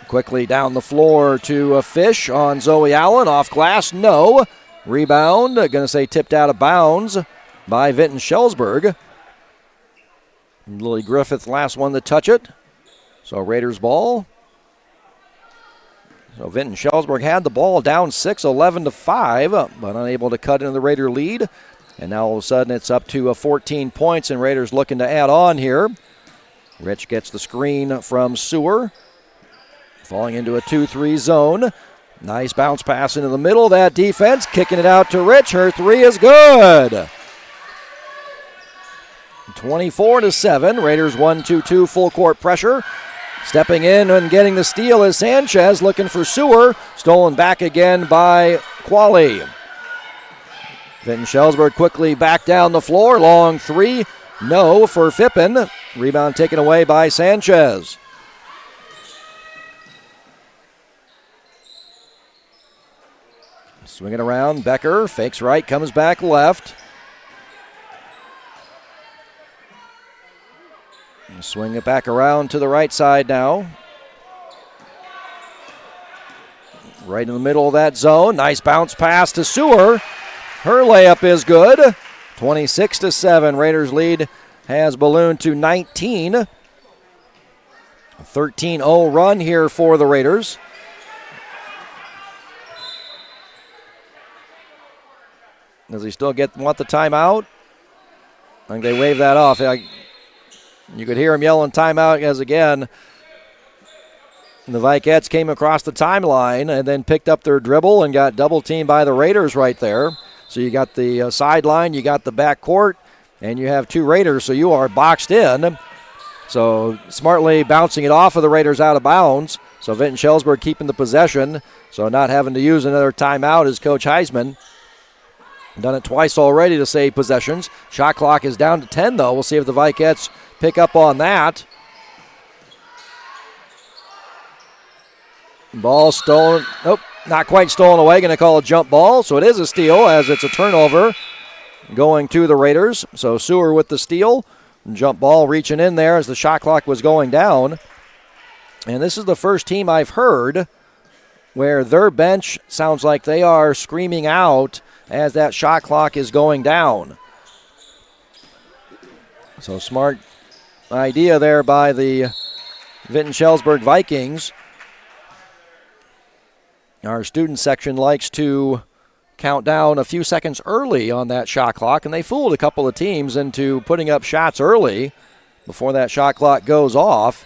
Quickly down the floor to Fish on Zoe Allen. Off glass, no. Rebound, going to say tipped out of bounds by Vinton-Shellsburg. Lily Griffith, last one to touch it. So Raiders ball. So Vinton-Shellsburg had the ball down 6, 11-5, but unable to cut into the Raider lead. And now all of a sudden it's up to 14 points, and Raiders looking to add on here. Rich gets the screen from Sewer. Falling into a 2-3 zone. Nice bounce pass into the middle of that defense, kicking it out to Rich. Her three is good. 24-7. Raiders 1-2-2 full court pressure. Stepping in and getting the steal is Sanchez, looking for Sewer. Stolen back again by Qualley. Vinton-Shellsburg quickly back down the floor. Long three. No for Fippen. Rebound taken away by Sanchez. Swing it around. Becker fakes right, comes back left. Swing it back around to the right side now. Right in the middle of that zone. Nice bounce pass to Sewer. Her layup is good. 26-7. Raiders lead has ballooned to 19. A 13-0 run here for the Raiders. Does he still want the timeout? I think they wave that off. You could hear him yelling timeout as again the Vikettes came across the timeline and then picked up their dribble and got double teamed by the Raiders right there. So you got the sideline, you got the back court, and you have two Raiders, so you are boxed in. So smartly bouncing it off of the Raiders out of bounds. So Vinton-Shellsburg keeping the possession, so not having to use another timeout is Coach Heisman. Done it twice already to save possessions. Shot clock is down to 10, though. We'll see if the Vikettes pick up on that. Ball stolen. Nope, not quite stolen away. Going to call a jump ball. So it is a steal as it's a turnover going to the Raiders. So Sewer with the steal. Jump ball reaching in there as the shot clock was going down. And this is the first team I've heard where their bench sounds like they are screaming out as that shot clock is going down. So smart idea there by the Vinton-Shellsburg Vikings. Our student section likes to count down a few seconds early on that shot clock, and they fooled a couple of teams into putting up shots early before that shot clock goes off.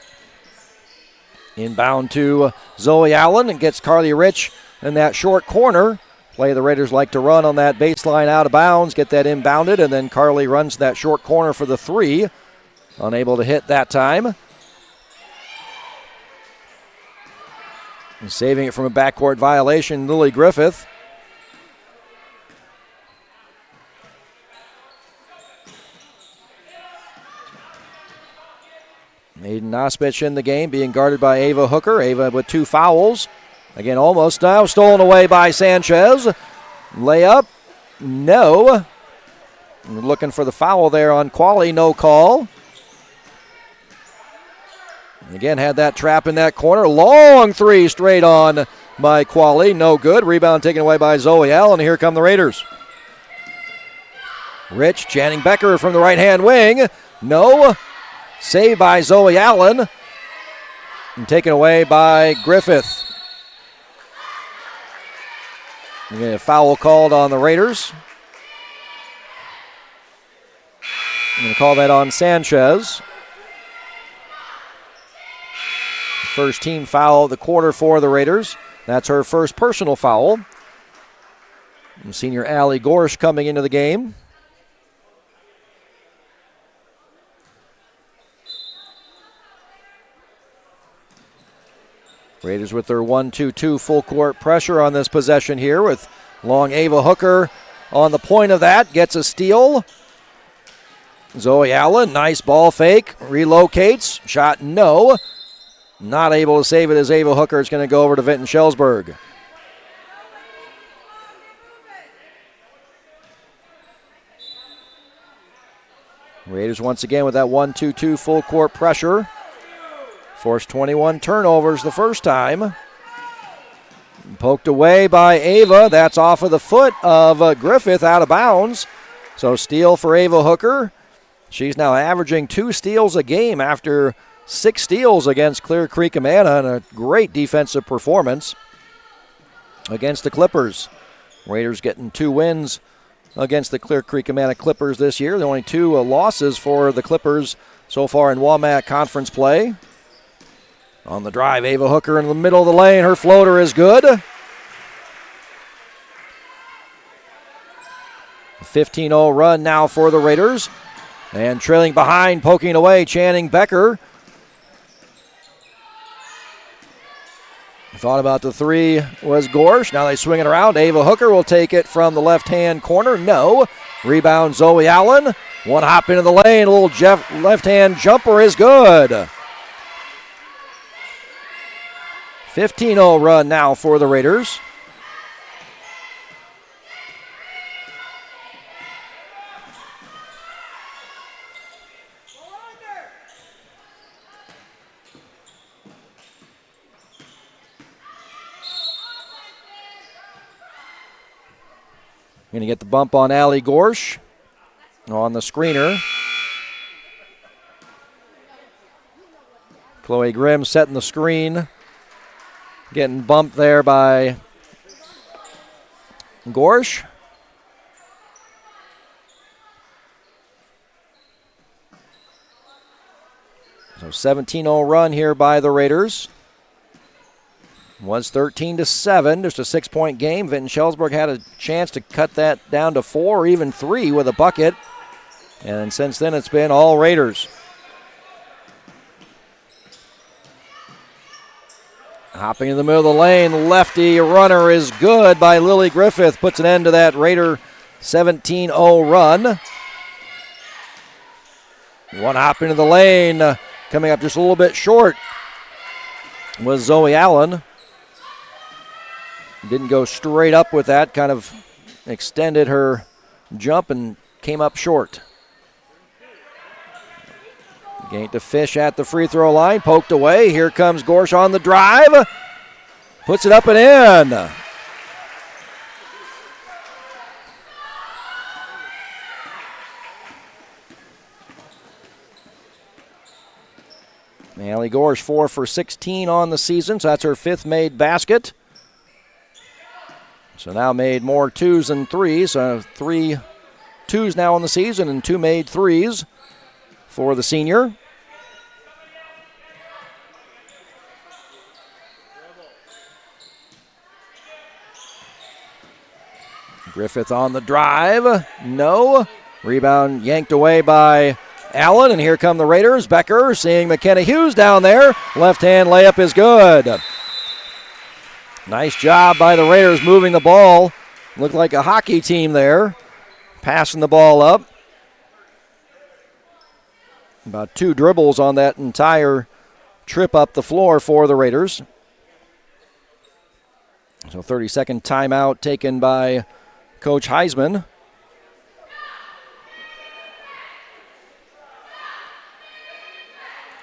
Inbound to Zoe Allen and gets Carly Rich in that short corner. Play the Raiders like to run on that baseline out of bounds, get that inbounded, and then Carly runs that short corner for the three. Unable to hit that time. And saving it from a backcourt violation, Lily Griffith. Aiden Ospich in the game, being guarded by Ava Hooker. Ava with two fouls. Again, almost now stolen away by Sanchez. Layup, no. Looking for the foul there on Qualley, no call. Again, had that trap in that corner. Long three straight on by Qualley, no good. Rebound taken away by Zoe Allen. Here come the Raiders. Rich, Channing Becker from the right-hand wing. No. Saved by Zoe Allen. And taken away by Griffith. Again, a foul called on the Raiders. I'm going to call that on Sanchez. First team foul of the quarter for the Raiders. That's her first personal foul. And senior Allie Gorsh coming into the game. Raiders with their 1-2-2 full court pressure on this possession here with long Ava Hooker on the point of that. Gets a steal. Zoe Allen, nice ball fake. Relocates. Shot no. Not able to save it as Ava Hooker is going to go over to Vinton-Shellsburg. Raiders once again with that 1-2-2 full court pressure. Forced 21 turnovers the first time. Poked away by Ava. That's off of the foot of Griffith out of bounds. So steal for Ava Hooker. She's now averaging 2 steals a game after 6 steals against Clear Creek Amana, and a great defensive performance against the Clippers. Raiders getting 2 wins against the Clear Creek Amana Clippers this year. The only 2 losses for the Clippers so far in WAMAC conference play. On the drive, Ava Hooker in the middle of the lane. Her floater is good. 15-0 run now for the Raiders. And trailing behind, poking away, Channing Becker. Thought about the three was Gorsh. Now they swing it around. Ava Hooker will take it from the left-hand corner. No. Rebound Zoe Allen. One hop into the lane. A little left-hand jumper is good. 15-0 run now for the Raiders. Going to get the bump on Allie Gorsh on the screener. Chloe Grimm setting the screen. Getting bumped there by Gorsh. So 17-0 run here by the Raiders. Was 13-7, just a 6-point game. Vinton-Shellsburg had a chance to cut that down to 4 or even 3 with a bucket. And since then it's been all Raiders. Hopping in the middle of the lane, lefty runner is good by Lily Griffith. Puts an end to that Raider 17-0 run. One hop into the lane, coming up just a little bit short was Zoe Allen. Didn't go straight up with that, kind of extended her jump and came up short. Gained to Fish at the free throw line, poked away. Here comes Gorsh on the drive. Puts it up and in. Allie Gorsh 4 for 16 on the season, so that's her 5th made basket. So now made more 2s and 3s, so 3 2s now on the season and 2 made 3s for the senior. Griffith on the drive, no. Rebound yanked away by Allen, and here come the Raiders. Becker seeing McKenna Hughes down there. Left-hand layup is good. Nice job by the Raiders moving the ball. Looked like a hockey team there. Passing the ball up. About 2 dribbles on that entire trip up the floor for the Raiders. So 30-second timeout taken by Coach Heisman.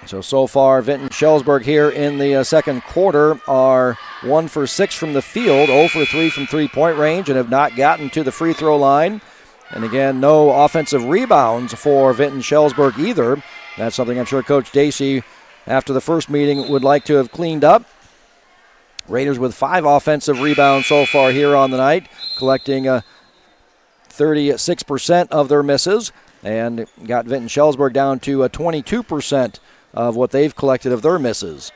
So far, Vinton-Shellsburg here in the second quarter are 1 for 6 from the field, 0 for 3 from three-point range, and have not gotten to the free throw line. And again, no offensive rebounds for Vinton-Shellsburg either. That's something I'm sure Coach Dacey, after the first meeting, would like to have cleaned up. Raiders with 5 offensive rebounds so far here on the night, collecting 36% of their misses, and got Vinton-Shellsburg down to 22% of what they've collected of their misses.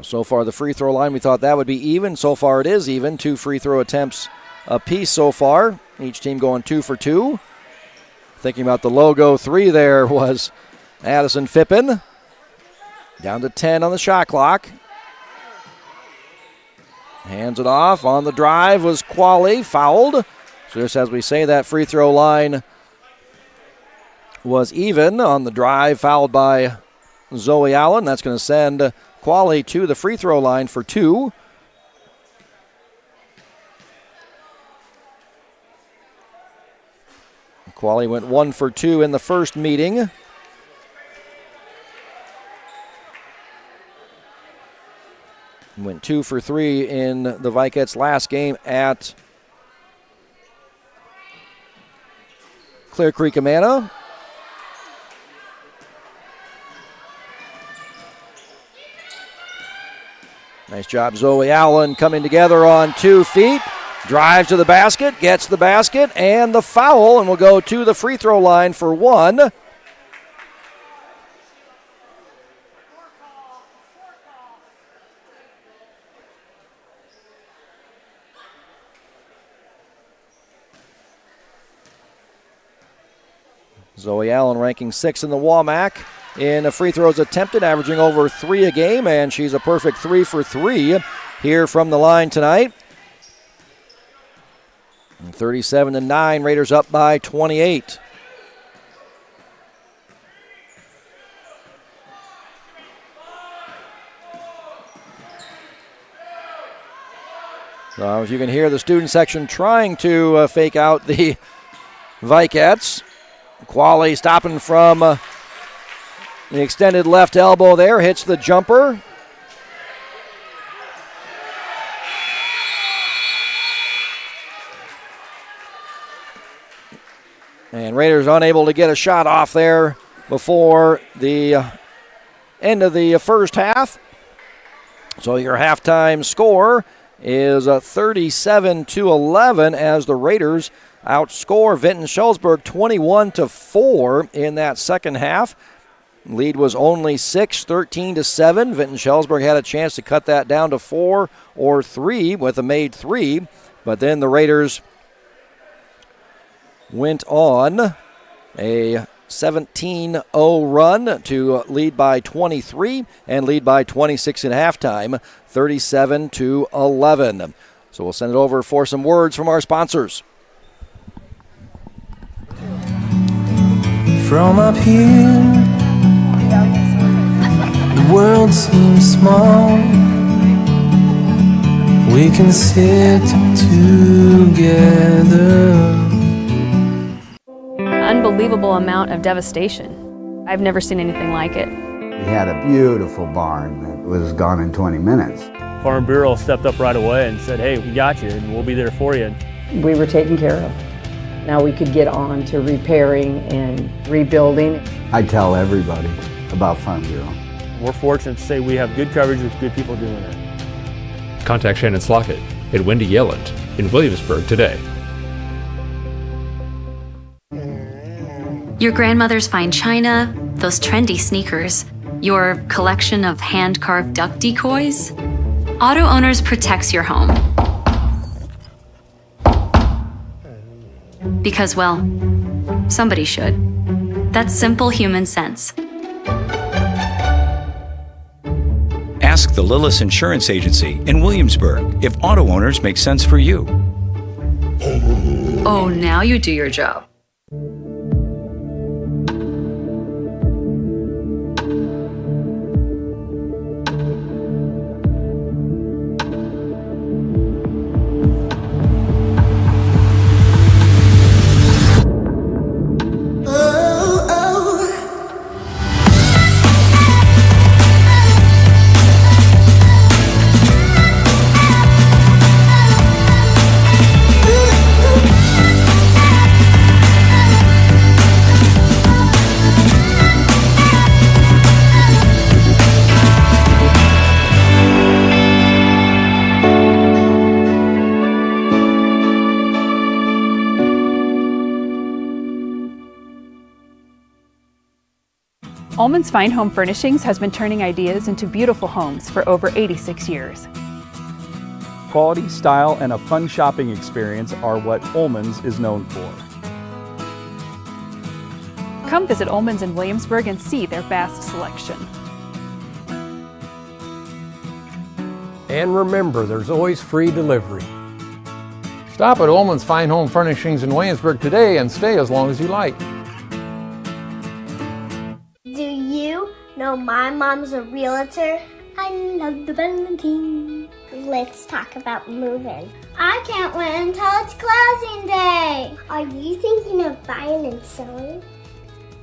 So far the free throw line, we thought that would be even. So far it is even. 2 free throw attempts apiece so far. Each team going 2 for 2. Thinking about the logo 3 there was Addison Fippen. Down to 10 on the shot clock. Hands it off. On the drive was Qualley, fouled. So just as we say, that free throw line was even. On the drive, fouled by Zoe Allen. That's going to send Qualley to the free throw line for 2. Qualley went 1 for 2 in the first meeting. Went 2 for 3 in the Vikets' last game at Clear Creek Amana. Nice job, Zoe Allen coming together on 2 feet. Drives to the basket, gets the basket, and the foul, and will go to the free throw line for 1. Zoe Allen ranking 6th in the WAMAC in free throws attempted, averaging over 3 a game, and she's a perfect 3 for 3 here from the line tonight. 37-9, Raiders up by 28. So as you can hear the student section trying to fake out the Vikets. Qualley stopping from the extended left elbow there, hits the jumper. And Raiders unable to get a shot off there before the end of the first half. So your halftime score is 37-11 as the Raiders outscore Vinton-Shellsburg 21-4 in that second half. Lead was only 6, 13-7. Vinton-Shellsburg had a chance to cut that down to 4 or 3 with a made 3, but then the Raiders went on a 17-0 run to lead by 23 and lead by 26 at halftime, 37-11. So we'll send it over for some words from our sponsors. From up here, the world seems small. We can sit together. Unbelievable amount of devastation. I've never seen anything like it. We had a beautiful barn that was gone in 20 minutes. Farm Bureau stepped up right away and said, hey, we got you and we'll be there for you. We were taken care of. Now we could get on to repairing and rebuilding. I tell everybody about Farm Bureau. We're fortunate to say we have good coverage with good people doing it. Contact Shannon Slockett at Wendy Yelland in Williamsburg today. Your grandmother's fine china, those trendy sneakers, your collection of hand-carved duck decoys. Auto Owners protects your home. Because, well, somebody should. That's simple human sense. Ask the Lillis Insurance Agency in Williamsburg if auto owners make sense for you. Oh, now you do your job. Ullman's Fine Home Furnishings has been turning ideas into beautiful homes for over 86 years. Quality, style, and a fun shopping experience are what Ullman's is known for. Come visit Ullman's in Williamsburg and see their vast selection. And remember, there's always free delivery. Stop at Ullman's Fine Home Furnishings in Williamsburg today and stay as long as you like. Do you know my mom's a realtor? I love the Valentine. Let's talk about moving. I can't wait until it's closing day. Are you thinking of buying and selling?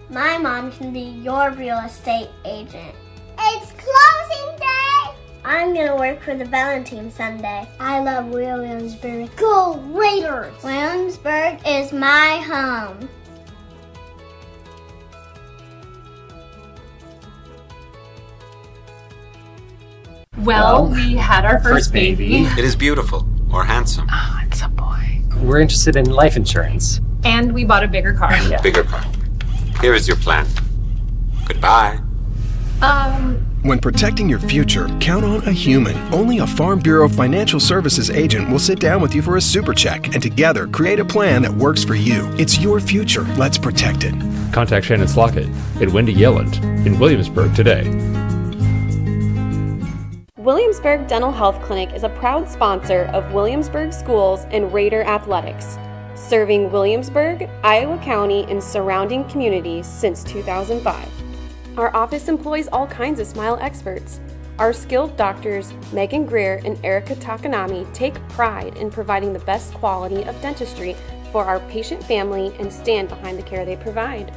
My mom can be your real estate agent. It's closing day! I'm gonna work for the Valentine Sunday. I love Williamsburg. Go Raiders! Williamsburg is my home. Well, we had our first baby. It is beautiful or handsome. Oh, it's a boy. We're interested in life insurance. And we bought a bigger car. Yeah. Bigger car. Here is your plan. Goodbye. When protecting your future, count on a human. Only a Farm Bureau Financial Services agent will sit down with you for a super check and together create a plan that works for you. It's your future. Let's protect it. Contact Shannon Slockett and Wendy Yelland in Williamsburg today. Williamsburg Dental Health Clinic is a proud sponsor of Williamsburg Schools and Raider Athletics, serving Williamsburg, Iowa County, and surrounding communities since 2005. Our office employs all kinds of smile experts. Our skilled doctors, Megan Greer and Erica Takanami, take pride in providing the best quality of dentistry for our patient family and stand behind the care they provide.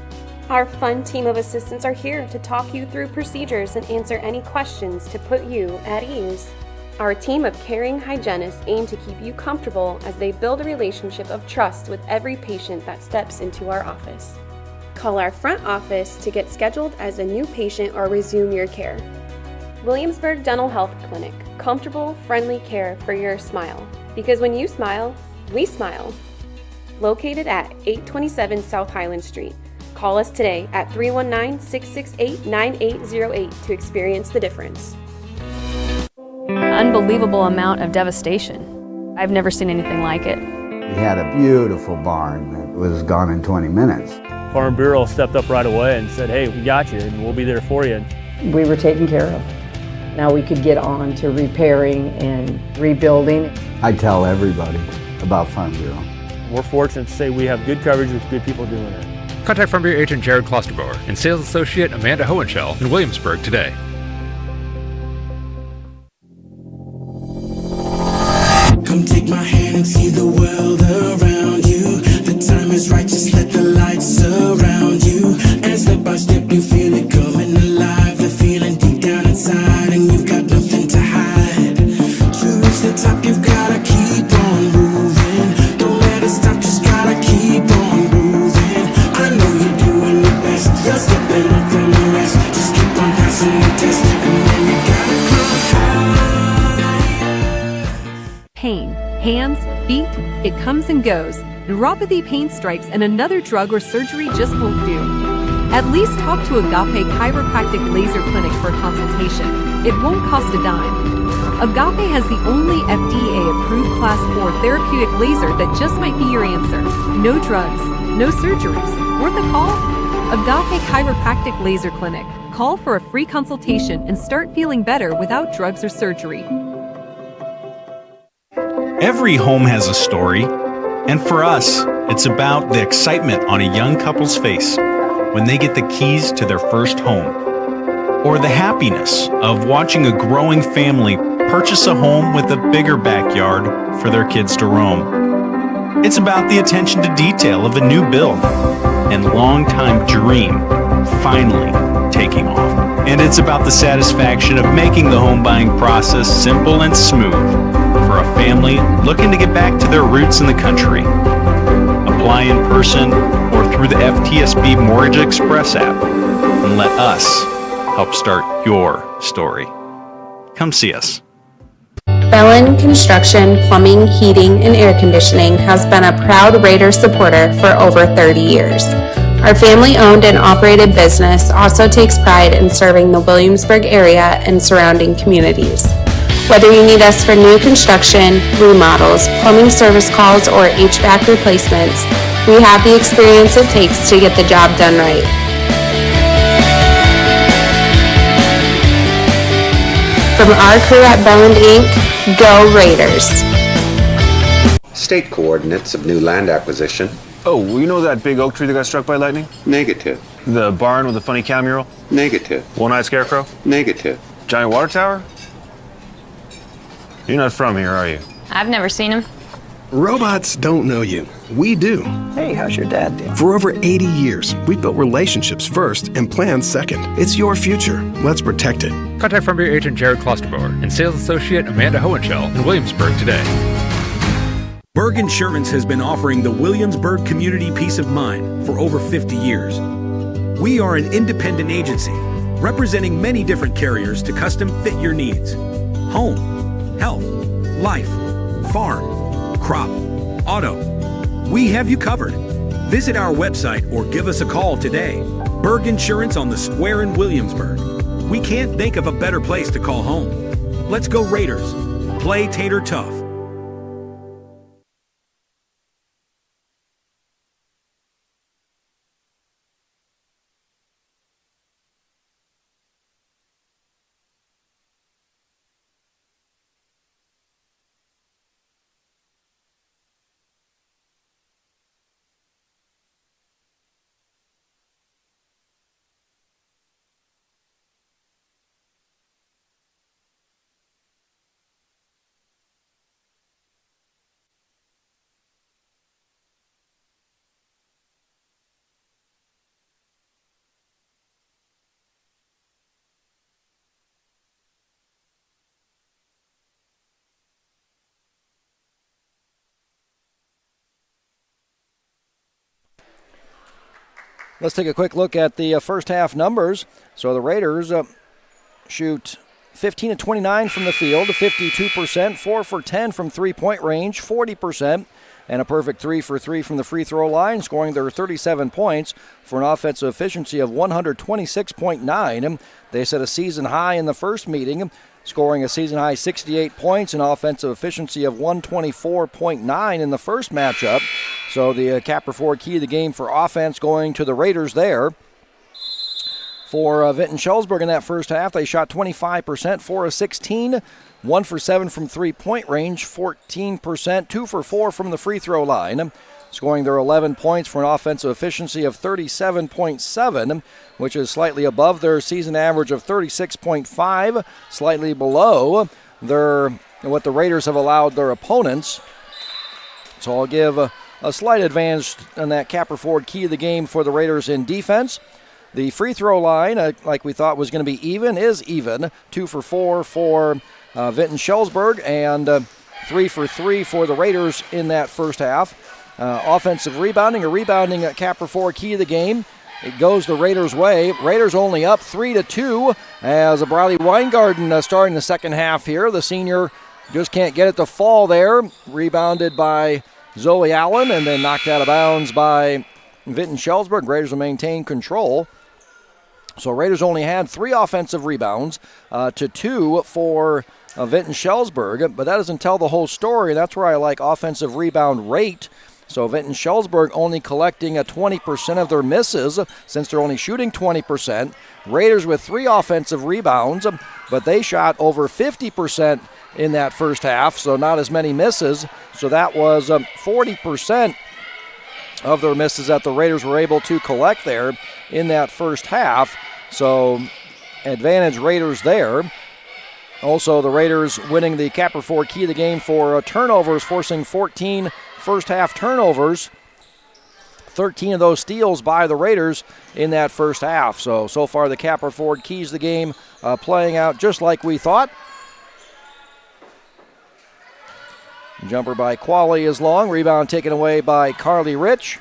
Our fun team of assistants are here to talk you through procedures and answer any questions to put you at ease. Our team of caring hygienists aim to keep you comfortable as they build a relationship of trust with every patient that steps into our office. Call our front office to get scheduled as a new patient or resume your care. Williamsburg Dental Health Clinic, comfortable, friendly care for your smile. Because when you smile, we smile. Located at 827 South Highland Street. Call us today at 319-668-9808 to experience the difference. Unbelievable amount of devastation. I've never seen anything like it. We had a beautiful barn that was gone in 20 minutes. Farm Bureau stepped up right away and said, hey, we got you and we'll be there for you. We were taken care of. Now we could get on to repairing and rebuilding. I tell everybody about Farm Bureau. We're fortunate to say we have good coverage with good people doing it. Contact Farm Bureau agent Jared Klosterbauer and sales associate Amanda Hohenschel in Williamsburg today. Come take my hand and see the world around you. The time is right, just let the light surround you. And step by step you feel it coming alive. The feeling deep down inside and you've got nothing to hide. To reach the top you've gotta keep on moving. Don't let it stop, just gotta keep on moving. I know you're doing your best, you're stepping up from the rest. Just keep on passing the test and then you gotta come high. Pain, hands, feet, it comes and goes. Neuropathy pain strikes and another drug or surgery just won't do. At least talk to Agape Chiropractic Laser Clinic for a consultation. It won't cost a dime. Agape has the only FDA-approved Class 4 therapeutic laser that just might be your answer. No drugs, no surgeries. Worth a call? Agape Chiropractic Laser Clinic. Call for a free consultation and start feeling better without drugs or surgery. Every home has a story, and for us, it's about the excitement on a young couple's face when they get the keys to their first home, or the happiness of watching a growing family purchase a home with a bigger backyard for their kids to roam. It's about the attention to detail of a new build and long-time dream finally taking off. And it's about the satisfaction of making the home buying process simple and smooth for a family looking to get back to their roots in the country. Apply in person or through the FTSB Mortgage Express app and let us help start your story. Come see us. Bellin Construction, Plumbing, Heating, and Air Conditioning has been a proud Raider supporter for over 30 years. Our family-owned and operated business also takes pride in serving the Williamsburg area and surrounding communities. Whether you need us for new construction, remodels, plumbing service calls, or HVAC replacements, we have the experience it takes to get the job done right. From our crew at Bellin Inc., go Raiders! State coordinates of new land acquisition. Oh, you know that big oak tree that got struck by lightning? Negative. The barn with the funny cow mural? Negative. One-eyed scarecrow? Negative. Giant water tower? You're not from here, are you? I've never seen him. Robots don't know you. We do. Hey, how's your dad doing? For over 80 years, we've built relationships first and plans second. It's your future. Let's protect it. Contact Farm Bureau agent Jared Klosterbauer and sales associate Amanda Hohenschel in Williamsburg today. Berg Insurance has been offering the Williamsburg community peace of mind for over 50 years. We are an independent agency representing many different carriers to custom fit your needs. Home, health, life, farm, crop, auto. We have you covered. Visit our website or give us a call today. Berg Insurance on the Square in Williamsburg. We can't think of a better place to call home. Let's go Raiders. Play Tater Tough. Let's take a quick look at the first half numbers. So the Raiders shoot 15 of 29 from the field, 52%, 4 for 10 from three-point range, 40%, and a perfect 3 for 3 from the free throw line, scoring their 37 points for an offensive efficiency of 126.9. They set a season high in the first meeting, scoring a season high 68 points, an offensive efficiency of 124.9 in the first matchup. So the Capper Ford key of the game for offense going to the Raiders there. For Vinton-Shellsburg in that first half, they shot 25%, 4 of 16, 1 for 7 from three-point range, 14%, 2 for 4 from the free throw line, scoring their 11 points for an offensive efficiency of 37.7, which is slightly above their season average of 36.5, slightly below what the Raiders have allowed their opponents. So I'll give a slight advantage on that Capper Ford key of the game for the Raiders in defense. The free throw line, like we thought was going to be even, is even. 2 for 4 for Vinton-Shellsburg and 3 for 3 for the Raiders in that first half. Offensive rebounding, a rebounding Capper Ford key of the game. It goes the Raiders' way. Raiders only up 3-2 as Bradley Weingarten starting the second half here. The senior just can't get it to fall there. Rebounded by Zoe Allen and then knocked out of bounds by Vinton-Shellsburg. Raiders will maintain control. So Raiders only had 3 offensive rebounds to 2 for Vinton-Shellsburg, but that doesn't tell the whole story. That's where I like offensive rebound rate. So Vinton-Shellsburg only collecting 20% of their misses since they're only shooting 20%. Raiders with 3 offensive rebounds, but they shot over 50% in that first half, so not as many misses. So that was 40% of their misses that the Raiders were able to collect there in that first half. So advantage Raiders there. Also, the Raiders winning the Capper Ford key of the game for turnovers, forcing 14 first half turnovers. 13 of those steals by the Raiders in that first half. So far the Capper Ford keys the game playing out just like we thought. Jumper by Qualley is long. Rebound taken away by Carly Rich.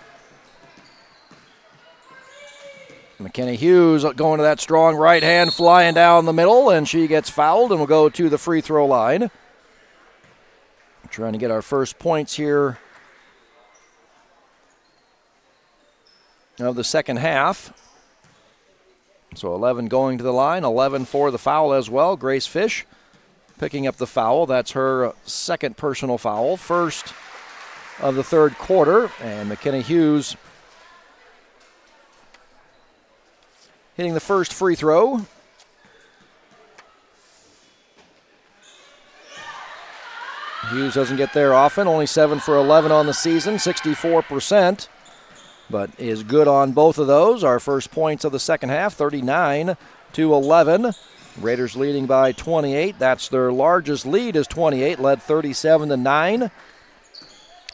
McKenna Hughes going to that strong right hand, flying down the middle, and she gets fouled and will go to the free throw line. Trying to get our first points here of the second half. So 11 going to the line, 11 for the foul as well. Grace Fish picking up the foul. That's her second personal foul, first of the third quarter. And McKenna Hughes hitting the first free throw. Hughes doesn't get there often, only 7 for 11 on the season, 64%, but is good on both of those. Our first points of the second half, 39-11. Raiders leading by 28. That's their largest lead, is 28, led 37-9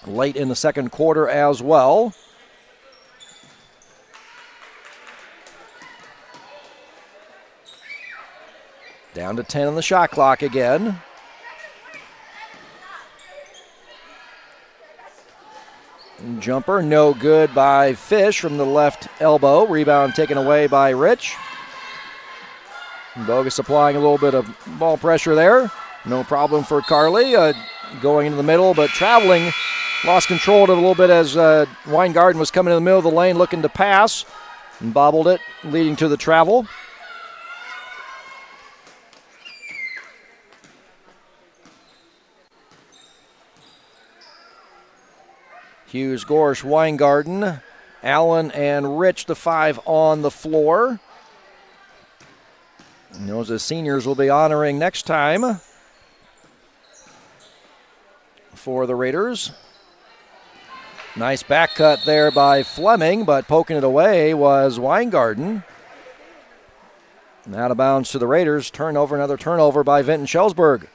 late in the second quarter as well. Down to 10 on the shot clock again. Jumper no good by Fish from the left elbow. Rebound taken away by Rich. Bogus applying a little bit of ball pressure there. No problem for Carly. Going into the middle, but traveling. Lost control of it a little bit as Weingarten was coming in the middle of the lane looking to pass. And bobbled it, leading to the travel. Hughes, Gorsh, Weingarten, Allen, and Rich, the 5 on the floor. And those the seniors will be honoring next time for the Raiders. Nice back cut there by Fleming, but poking it away was Weingarten. And out of bounds to the Raiders. Turnover, another turnover by Vinton-Shellsburg.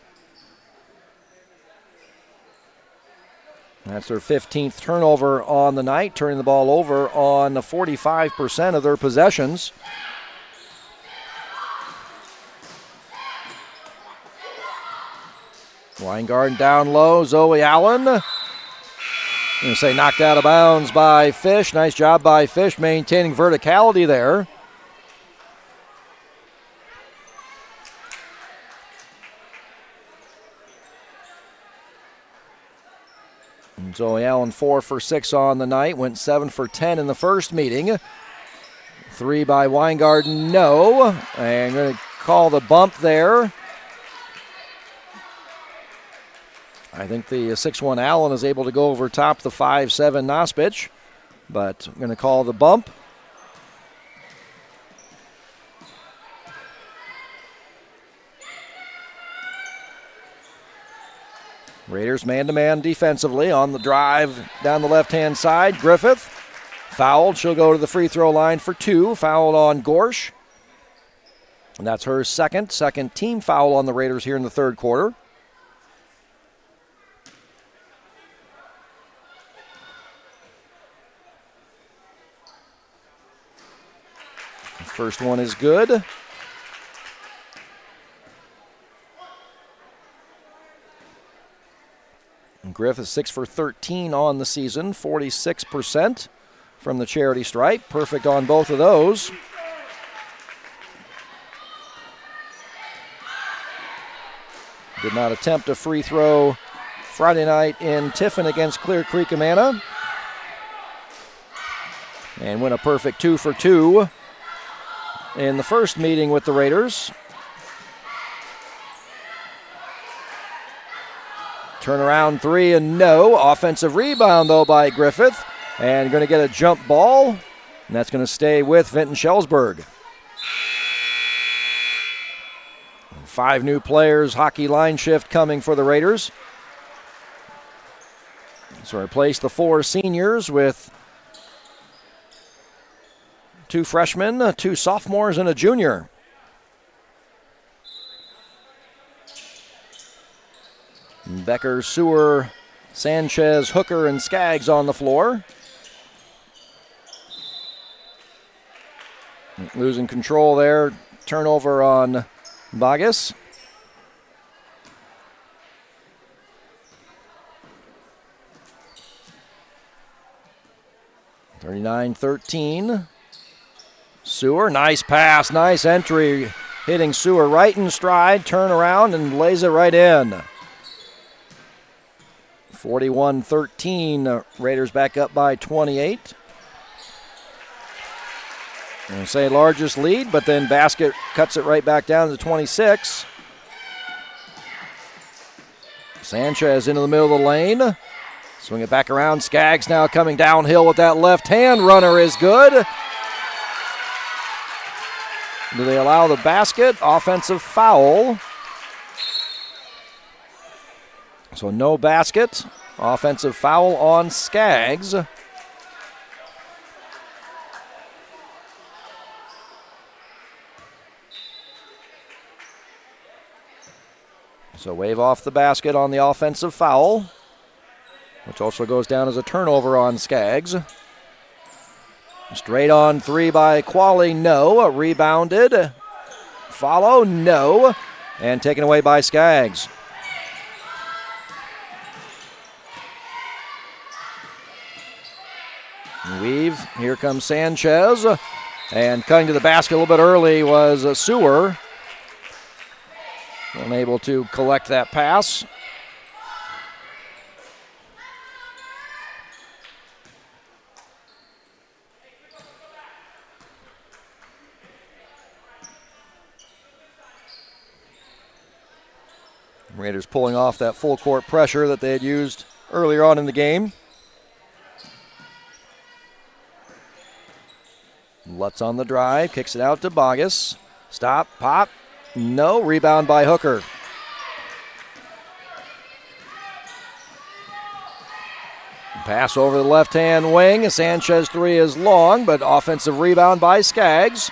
That's their 15th turnover on the night, turning the ball over on 45% of their possessions. Weingarten down low, Zoe Allen. I'm going to say knocked out of bounds by Fish. Nice job by Fish maintaining verticality there. And Zoe Allen 4 for 6 on the night. Went 7 for 10 in the first meeting. 3 by Weingarten, no. And going to call the bump there. I think the 6'1 Allen is able to go over top the 5'7 Nospich, but I'm going to call the bump. Raiders man-to-man defensively on the drive down the left-hand side. Griffith fouled. She'll go to the free throw line for 2. Fouled on Gorsh. And that's her second team foul on the Raiders here in the third quarter. First one is good. And Griff is 6 for 13 on the season, 46% from the charity stripe. Perfect on both of those. Did not attempt a free throw Friday night in Tiffin against Clear Creek Amana. And went a perfect 2 for 2 in the first meeting with the Raiders. Turnaround 3 and no. Offensive rebound though by Griffith. And going to get a jump ball. And that's going to stay with Vinton-Shellsburg. 5 new players, hockey line shift coming for the Raiders. So replace the 4 seniors with 2 freshmen, 2 sophomores, and a junior. Becker, Sewer, Sanchez, Hooker, and Skaggs on the floor. Losing control there. Turnover on Bogus. (39-13). Sewer, nice pass, nice entry. Hitting Sewer right in stride, turn around and lays it right in. 41-13, Raiders back up by 28. I'm going to say largest lead, but then Basket cuts it right back down to 26. Sanchez into the middle of the lane. Swing it back around. Skaggs now coming downhill with that left hand. Runner is good. Do they allow the basket? Offensive foul. So no basket. Offensive foul on Skaggs. So wave off the basket on the offensive foul, which also goes down as a turnover on Skaggs. Straight on 3 by Qualley, no. Rebounded. Follow, no. And taken away by Skaggs. Weave, here comes Sanchez. And cutting to the basket a little bit early was Sewer. Unable to collect that pass. Raiders pulling off that full court pressure that they had used earlier on in the game. Lutz on the drive, kicks it out to Bogus. Stop, pop. No, rebound by Hooker. Pass over the left-hand wing. Sanchez 3 is long, but offensive rebound by Skaggs.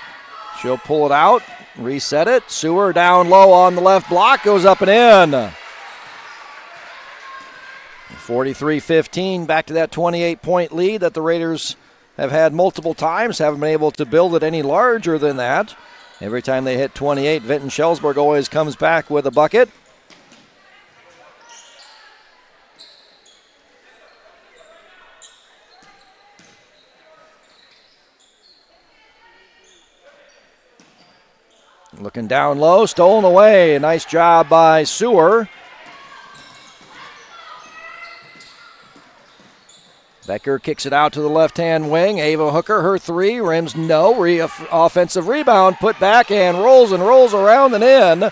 She'll pull it out, reset it. Sewer down low on the left block, goes up and in. 43-15, back to that 28-point lead that the Raiders have had multiple times. Haven't been able to build it any larger than that. Every time they hit 28, Vinton-Shellsburg always comes back with a bucket. Working down low, stolen away. A nice job by Sewer. Becker kicks it out to the left-hand wing. Ava Hooker, her three, rims no. Offensive rebound, put back and rolls around and in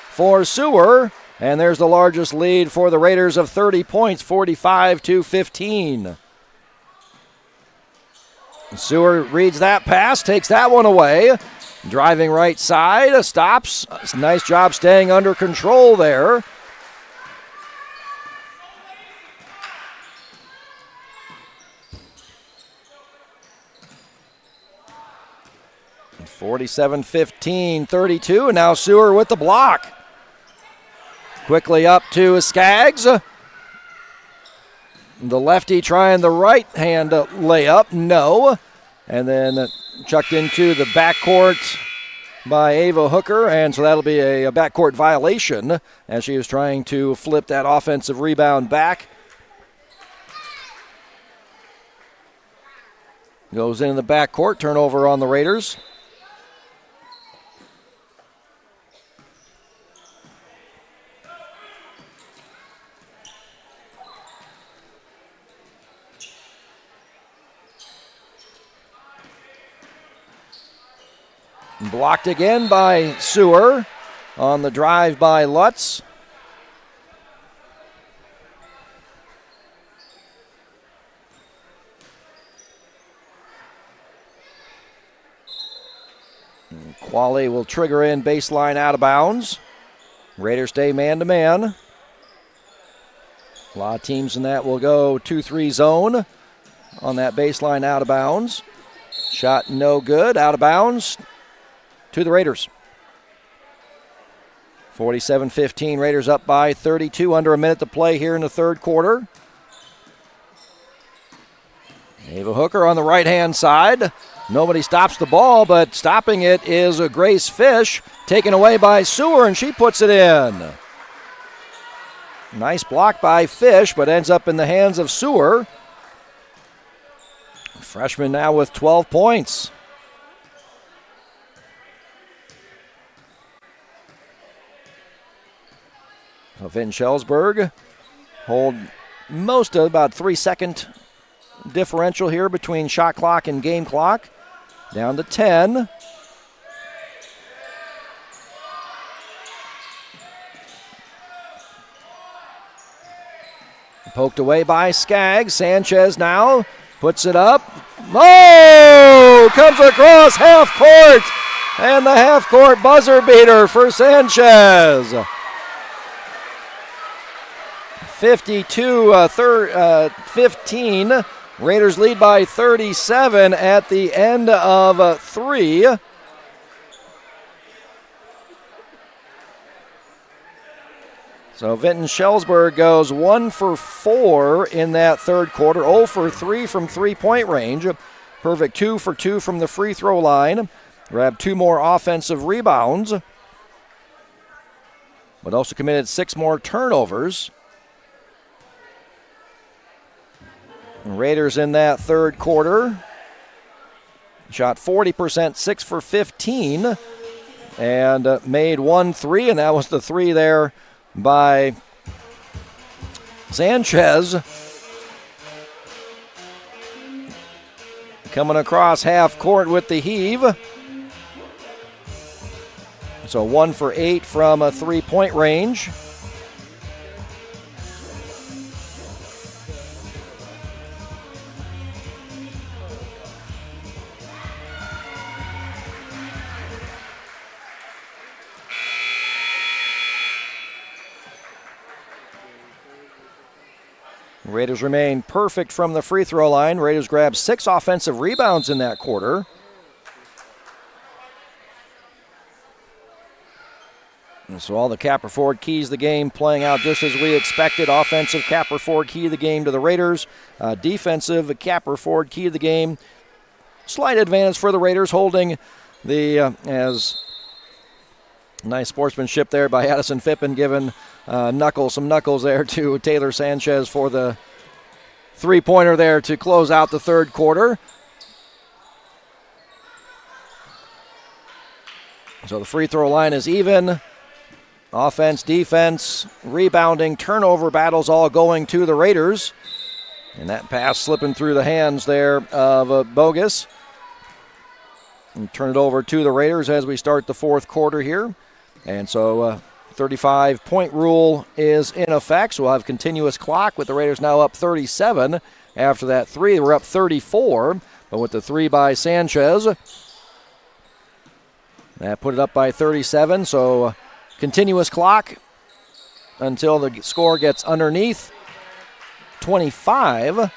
for Sewer. And there's the largest lead for the Raiders of 30 points, 45-15. Sewer reads that pass, takes that one away. Driving right side, stops. Nice job staying under control there. And 47-15, 32, and now Sewer with the block. Quickly up to Skaggs. The lefty trying the right-hand layup, no. And then chucked into the backcourt by Ava Hooker, and so that'll be a backcourt violation as she was trying to flip that offensive rebound back. Goes into the backcourt, turnover on the Raiders. Blocked again by Sewer on the drive by Lutz. Qualley will trigger in baseline out of bounds. Raiders stay man-to-man. A lot of teams in that will go 2-3 zone on that baseline out of bounds. Shot no good, out of bounds. To the Raiders. 47-15, Raiders up by 32, under a minute to play here in the third quarter. Ava Hooker on the right-hand side. Nobody stops the ball, but stopping it is a Grace Fish, taken away by Sewer, and she puts it in. Nice block by Fish, but ends up in the hands of Sewer. Freshman now with 12 points. So Vinton-Shellsburg hold most of about 3-second differential here between shot clock and game clock. Down to 10. Poked away by Skaggs. Sanchez now puts it up. Oh! Comes across half court. And the half court buzzer beater for Sanchez. 52-15. Raiders lead by 37 at the end of 3. So Vinton-Shellsburg goes 1 for 4 in that third quarter, 0 for 3 from three-point range. Perfect 2 for 2 from the free throw line. Grabbed 2 more offensive rebounds, but also committed 6 more turnovers. Raiders in that third quarter shot 40%, 6 for 15, and made 1 3, and that was the 3 there by Sanchez. Coming across half court with the heave. So 1 for 8 from a three-point range. Raiders remain perfect from the free throw line. Raiders grab 6 offensive rebounds in that quarter. And so all the Capper Ford keys the game playing out just as we expected. Offensive Capper Ford key the game to the Raiders. Defensive Capper Ford key the game. Slight advantage for the Raiders, holding the as nice sportsmanship there by Addison Fippen, giving some knuckles there to Taylor Sanchez for the three-pointer there to close out the third quarter. So the free throw line is even. Offense, defense, rebounding, turnover battles all going to the Raiders. And that pass slipping through the hands there of Bogus. And turn it over to the Raiders as we start the fourth quarter here. And so 35-point rule is in effect. So we'll have continuous clock with the Raiders now up 37. After that three, they were up 34. But with the three by Sanchez, that put it up by 37. So continuous clock until the score gets underneath 25.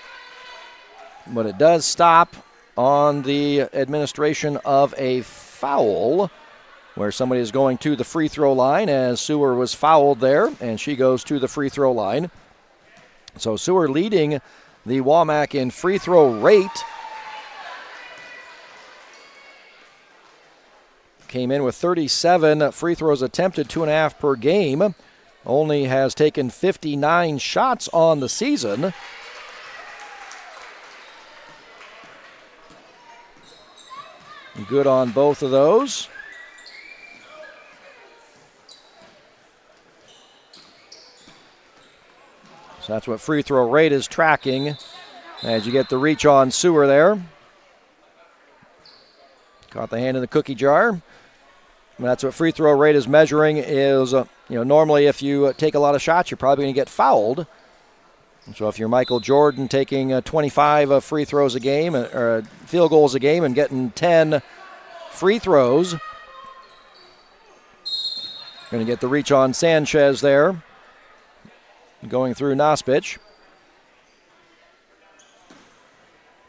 But it does stop on the administration of a foul where somebody is going to the free throw line as Seward was fouled there, and she goes to the free throw line. So Seward leading the WAMAC in free throw rate. Came in with 37 free throws attempted, 2.5 per game. Only has taken 59 shots on the season. Good on both of those. So that's what free throw rate is tracking as you get the reach on Seward there. Caught the hand in the cookie jar. That's what free throw rate is measuring is, normally if you take a lot of shots, you're probably going to get fouled. And so if you're Michael Jordan taking 25 free throws a game, or field goals a game, and getting 10 free throws, going to get the reach on Sanchez there, going through Nospich.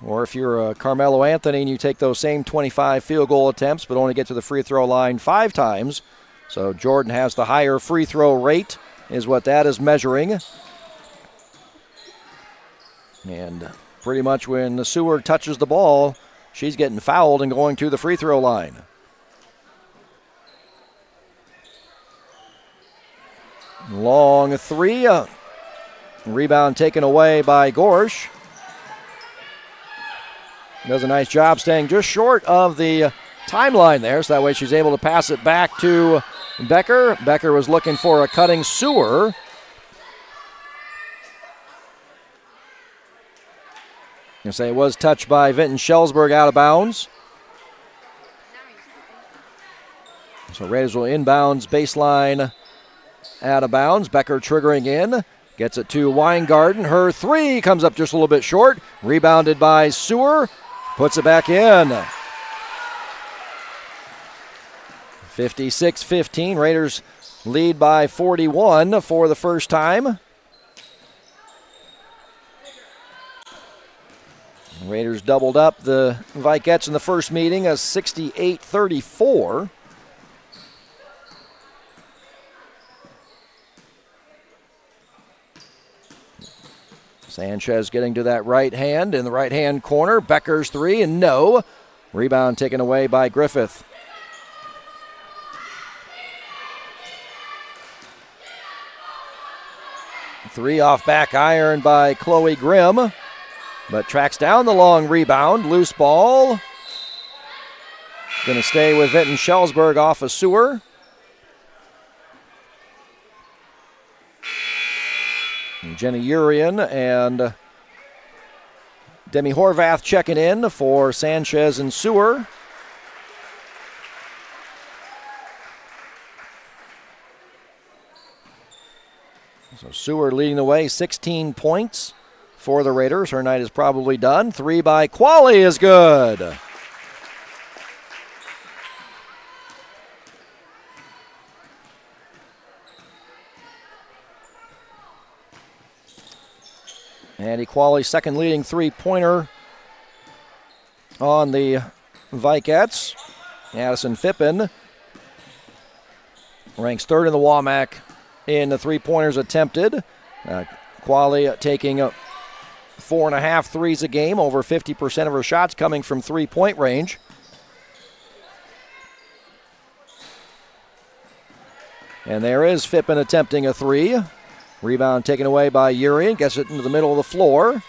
Or if you're Carmelo Anthony and you take those same 25 field goal attempts but only get to the free throw line 5 times. So Jordan has the higher free throw rate is what that is measuring. And pretty much when Seward touches the ball, she's getting fouled and going to the free throw line. Long three. Rebound taken away by Gorsh. Does a nice job staying just short of the timeline there, so that way she's able to pass it back to Becker. Becker was looking for a cutting Seward. You say it was touched by Vinton-Shellsburg out of bounds. So Raiders will inbounds baseline out of bounds. Becker triggering in. Gets it to Weingarten. Her three comes up just a little bit short. Rebounded by Seward. Puts it back in. 56-15. Raiders lead by 41 for the first time. Raiders doubled up the Vikettes in the first meeting, a 68-34. Sanchez getting to that right hand in the right-hand corner. Becker's three, and no. Rebound taken away by Griffith. Three off back iron by Chloe Grimm, but tracks down the long rebound. Loose ball. Going to stay with Vinton-Shellsburg off of Seward. Jenny Urian and Demi Horvath checking in for Sanchez and Seward. So Seward leading the way, 16 points for the Raiders. Her night is probably done. Three by Qualley is good. Andy Qualley, second leading three-pointer on the Vikettes. Addison Phippen ranks third in the WAMAC in the three-pointers attempted. Qualley taking 4.5 threes a game, over 50% of her shots coming from three-point range. And there is Phippen attempting a three. Rebound taken away by Urian, gets it into the middle of the floor.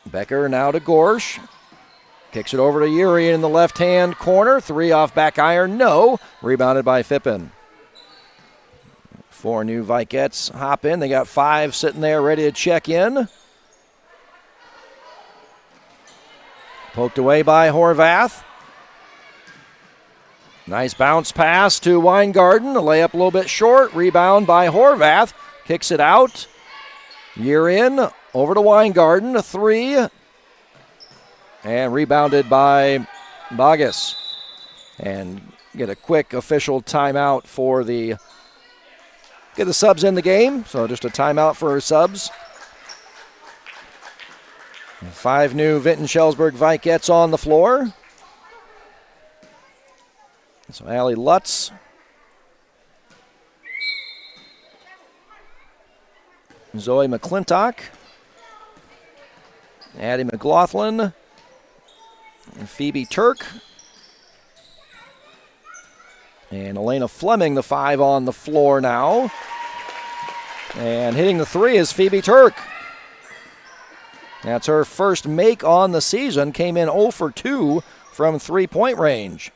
Becker now to Gorsh. Kicks it over to Uri in the left-hand corner. 3 off back iron, no. Rebounded by Phippen. 4 new Vikettes hop in. They got 5 sitting there ready to check in. Poked away by Horvath. Nice bounce pass to Weingarten. A layup a little bit short. Rebound by Horvath. Kicks it out. Year in. Over to Weingarten. A 3. And rebounded by Bogus. And get a quick official timeout for the... Get the subs in the game. So just a timeout for subs. 5 new Vinton-Shellsburg Vikettes on the floor. So Allie Lutz. Zoe McClintock. Addie McLaughlin. And Phoebe Turk. And Elena Fleming, the 5 on the floor now. And hitting the 3 is Phoebe Turk. That's her first make on the season. Came in 0 for 2 from 3-point range.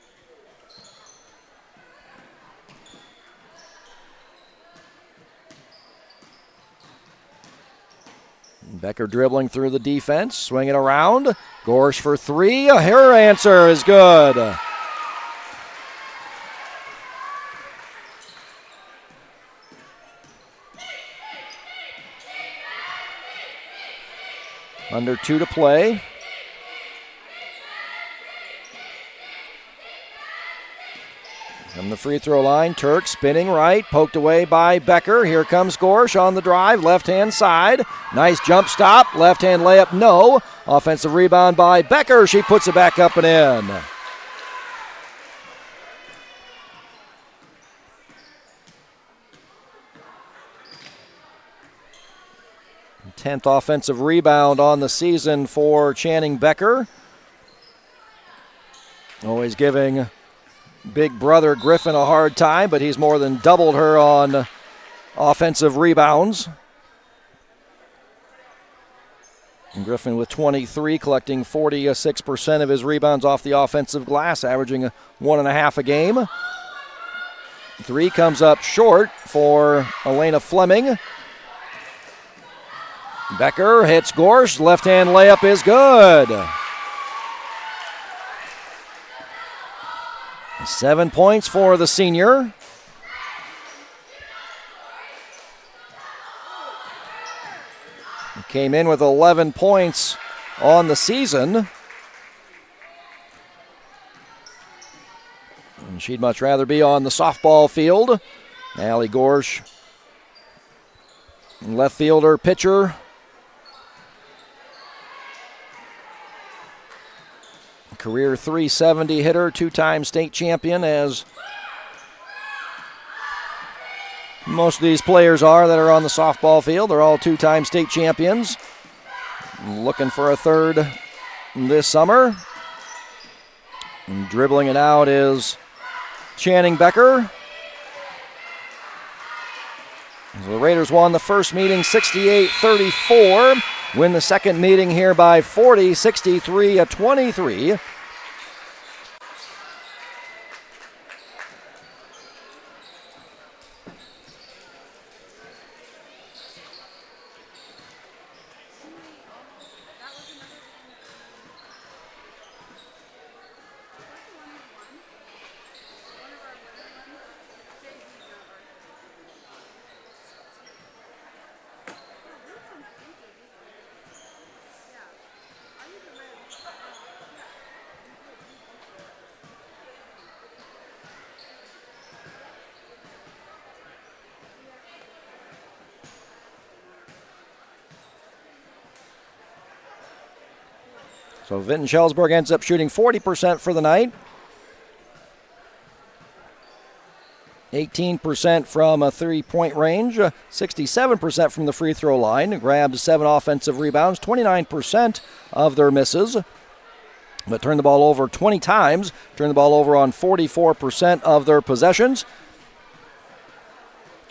Becker dribbling through the defense, swinging around. Gorsh for 3. Her answer is good. Under 2 to play. From the free throw line, Turk spinning right, poked away by Becker. Here comes Gorsh on the drive, left-hand side. Nice jump stop, left-hand layup, no. Offensive rebound by Becker. She puts it back up and in. Tenth offensive rebound on the season for Channing Becker. Always giving big brother Griffin a hard time, but he's more than doubled her on offensive rebounds. And Griffin with 23, collecting 46% of his rebounds off the offensive glass, averaging 1.5 a game. 3 comes up short for Elena Fleming. Becker hits Gorsh. Left-hand layup is good. 7 points for the senior. Came in with 11 points on the season. And she'd much rather be on the softball field. Allie Gorsh, left fielder, pitcher. Career .370 hitter, 2-time state champion, as most of these players are that are on the softball field. They're all 2-time state champions. Looking for a third this summer. And dribbling it out is Channing Becker. So the Raiders won the first meeting 68-34. Win the second meeting here by 40, 63-23. So Vinton-Shellsburg ends up shooting 40% for the night. 18% from a 3-point range, 67% from the free throw line. Grabbed 7 offensive rebounds, 29% of their misses. But turned the ball over 20 times, turned the ball over on 44% of their possessions.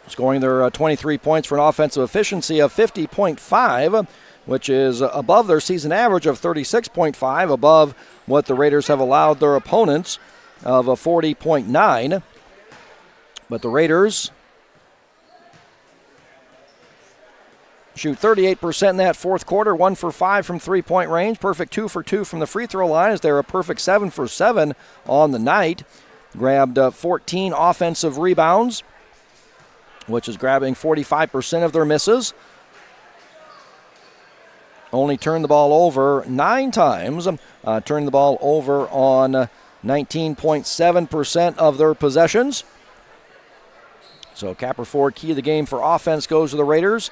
Scoring their 23 points for an offensive efficiency of 50.5. which is above their season average of 36.5, above what the Raiders have allowed their opponents of a 40.9. But the Raiders shoot 38% in that fourth quarter, 1 for 5 from three-point range, perfect 2 for 2 from the free throw line as they're a perfect 7 for 7 on the night. Grabbed 14 offensive rebounds, which is grabbing 45% of their misses. Only turned the ball over 9 times, turned the ball over on 19.7% of their possessions. So Capper Ford, key of the game for offense, goes to the Raiders,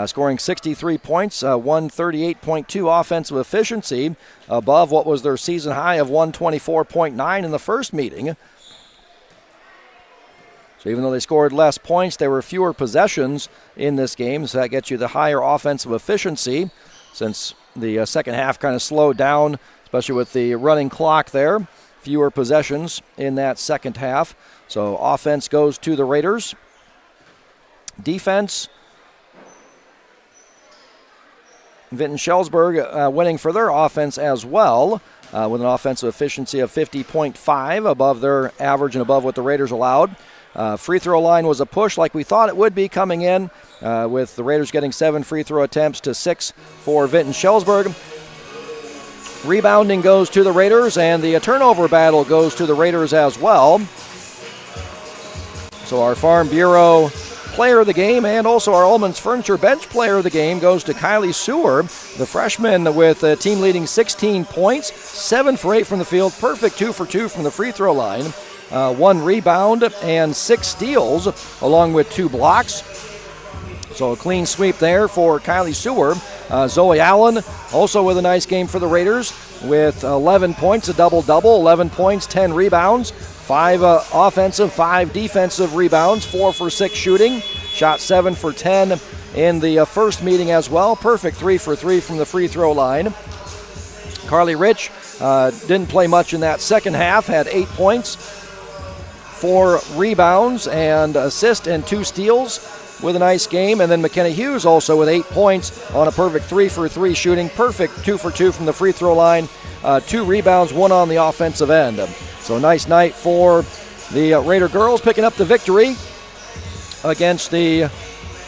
scoring 63 points, 138.2 offensive efficiency, above what was their season high of 124.9 in the first meeting. So even though they scored less points, there were fewer possessions in this game, so that gets you the higher offensive efficiency since the second half kind of slowed down, especially with the running clock there. Fewer possessions in that second half. So offense goes to the Raiders. Defense, Vinton-Shellsburg winning for their offense as well, with an offensive efficiency of 50.5, above their average and above what the Raiders allowed. Free throw line was a push like we thought it would be coming in, with the Raiders getting 7 free throw attempts to 6 for Vinton-Shellsburg. Rebounding goes to the Raiders, and the turnover battle goes to the Raiders as well. So our Farm Bureau player of the game and also our Ullman's Furniture bench player of the game goes to Kylie Sewer, the freshman, with a team-leading 16 points, 7 for 8 from the field, perfect 2 for 2 from the free throw line, 1 rebound and 6 steals, along with 2 blocks. So a clean sweep there for Kylie Sewer. Zoe Allen also with a nice game for the Raiders with 11 points, a double-double, 11 points, 10 rebounds, 5 offensive, 5 defensive rebounds, 4 for 6 shooting, shot 7 for 10 in the first meeting as well. Perfect 3 for 3 from the free throw line. Carly Rich didn't play much in that second half, had 8 points, 4 rebounds and assist and 2 steals with a nice game. And then McKenna Hughes also with 8 points on a perfect 3 for 3 shooting, perfect 2 for 2 from the free throw line, 2 rebounds, 1 on the offensive end. So a nice night for the Raider girls, picking up the victory against the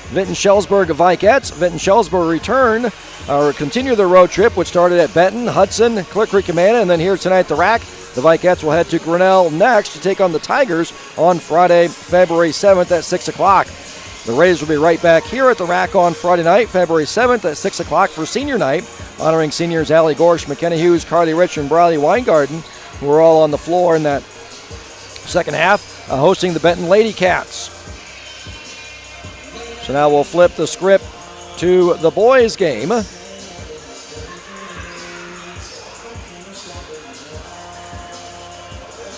Vinton-Shellsburg Vikettes. Vinton-Shellsburg continue their road trip, which started at Benton, Hudson, Clear Creek, Amana, and then here tonight at the Rack. The Vikettes will head to Grinnell next to take on the Tigers on Friday, February 7th at 6 o'clock. The Raiders will be right back here at the Rack on Friday night, February 7th at 6 o'clock for senior night, honoring seniors Allie Gorsh, McKenna Hughes, Carly Rich, and Briley Weingarten, who are all on the floor in that second half, hosting the Benton Lady Cats. So now we'll flip the script to the boys' game.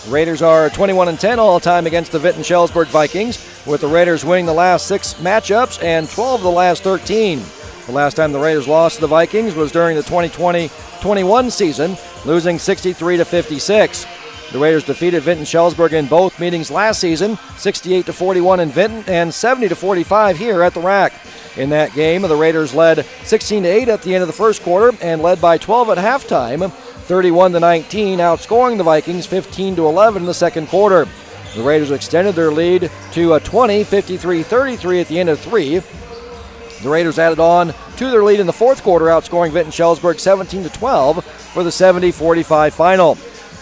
Raiders are 21-10 all-time against the Vinton-Shellsburg Vikings, with the Raiders winning the last 6 matchups and 12 of the last 13. The last time the Raiders lost to the Vikings was during the 2020-21 season, losing 63-56. The Raiders defeated Vinton-Shellsburg in both meetings last season, 68-41 in Vinton and 70-45 here at the Rack. In that game, the Raiders led 16-8 at the end of the first quarter and led by 12 at halftime, 31-19, outscoring the Vikings 15-11 in the second quarter. The Raiders extended their lead to a 53-33 at the end of 3. The Raiders added on to their lead in the fourth quarter, outscoring Vinton-Shellsburg 17-12 for the 70-45 final.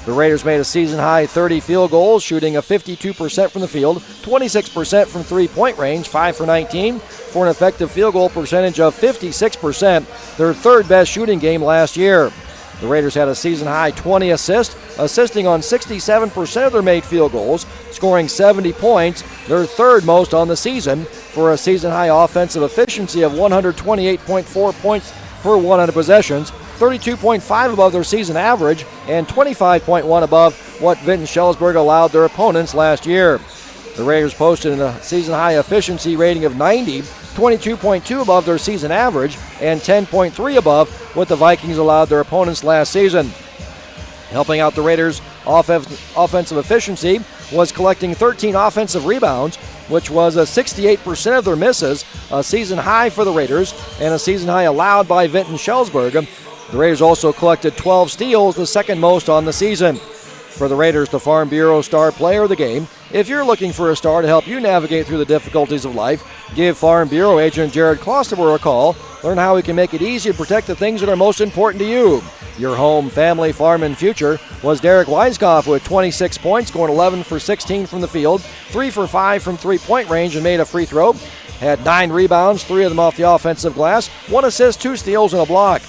The Raiders made a season-high 30 field goals, shooting a 52% from the field, 26% from three-point range, 5 for 19, for an effective field goal percentage of 56%, their third-best shooting game last year. The Raiders had a season-high 20 assists, assisting on 67% of their made field goals, scoring 70 points, their third most on the season, for a season-high offensive efficiency of 128.4 points per 100 possessions, 32.5 above their season average, and 25.1 above what Vinton-Shellsburg allowed their opponents last year. The Raiders posted a season-high efficiency rating of 90, 22.2 above their season average, and 10.3 above what the Vikings allowed their opponents last season. Helping out the Raiders' offensive efficiency was collecting 13 offensive rebounds, which was 68% of their misses, a season high for the Raiders and a season high allowed by Vinton-Shellsburg. The Raiders also collected 12 steals, the second most on the season. For the Raiders, the Farm Bureau Star Player of the Game. If you're looking for a star to help you navigate through the difficulties of life, give Farm Bureau agent Jared Klosterber a call. Learn how he can make it easy to protect the things that are most important to you. Your home, family, farm, and future was Derek Weiskopf with 26 points, going 11 for 16 from the field, 3 for 5 from three-point range and made a free throw. Had 9 rebounds, 3 of them off the offensive glass, 1 assist, 2 steals, and a block.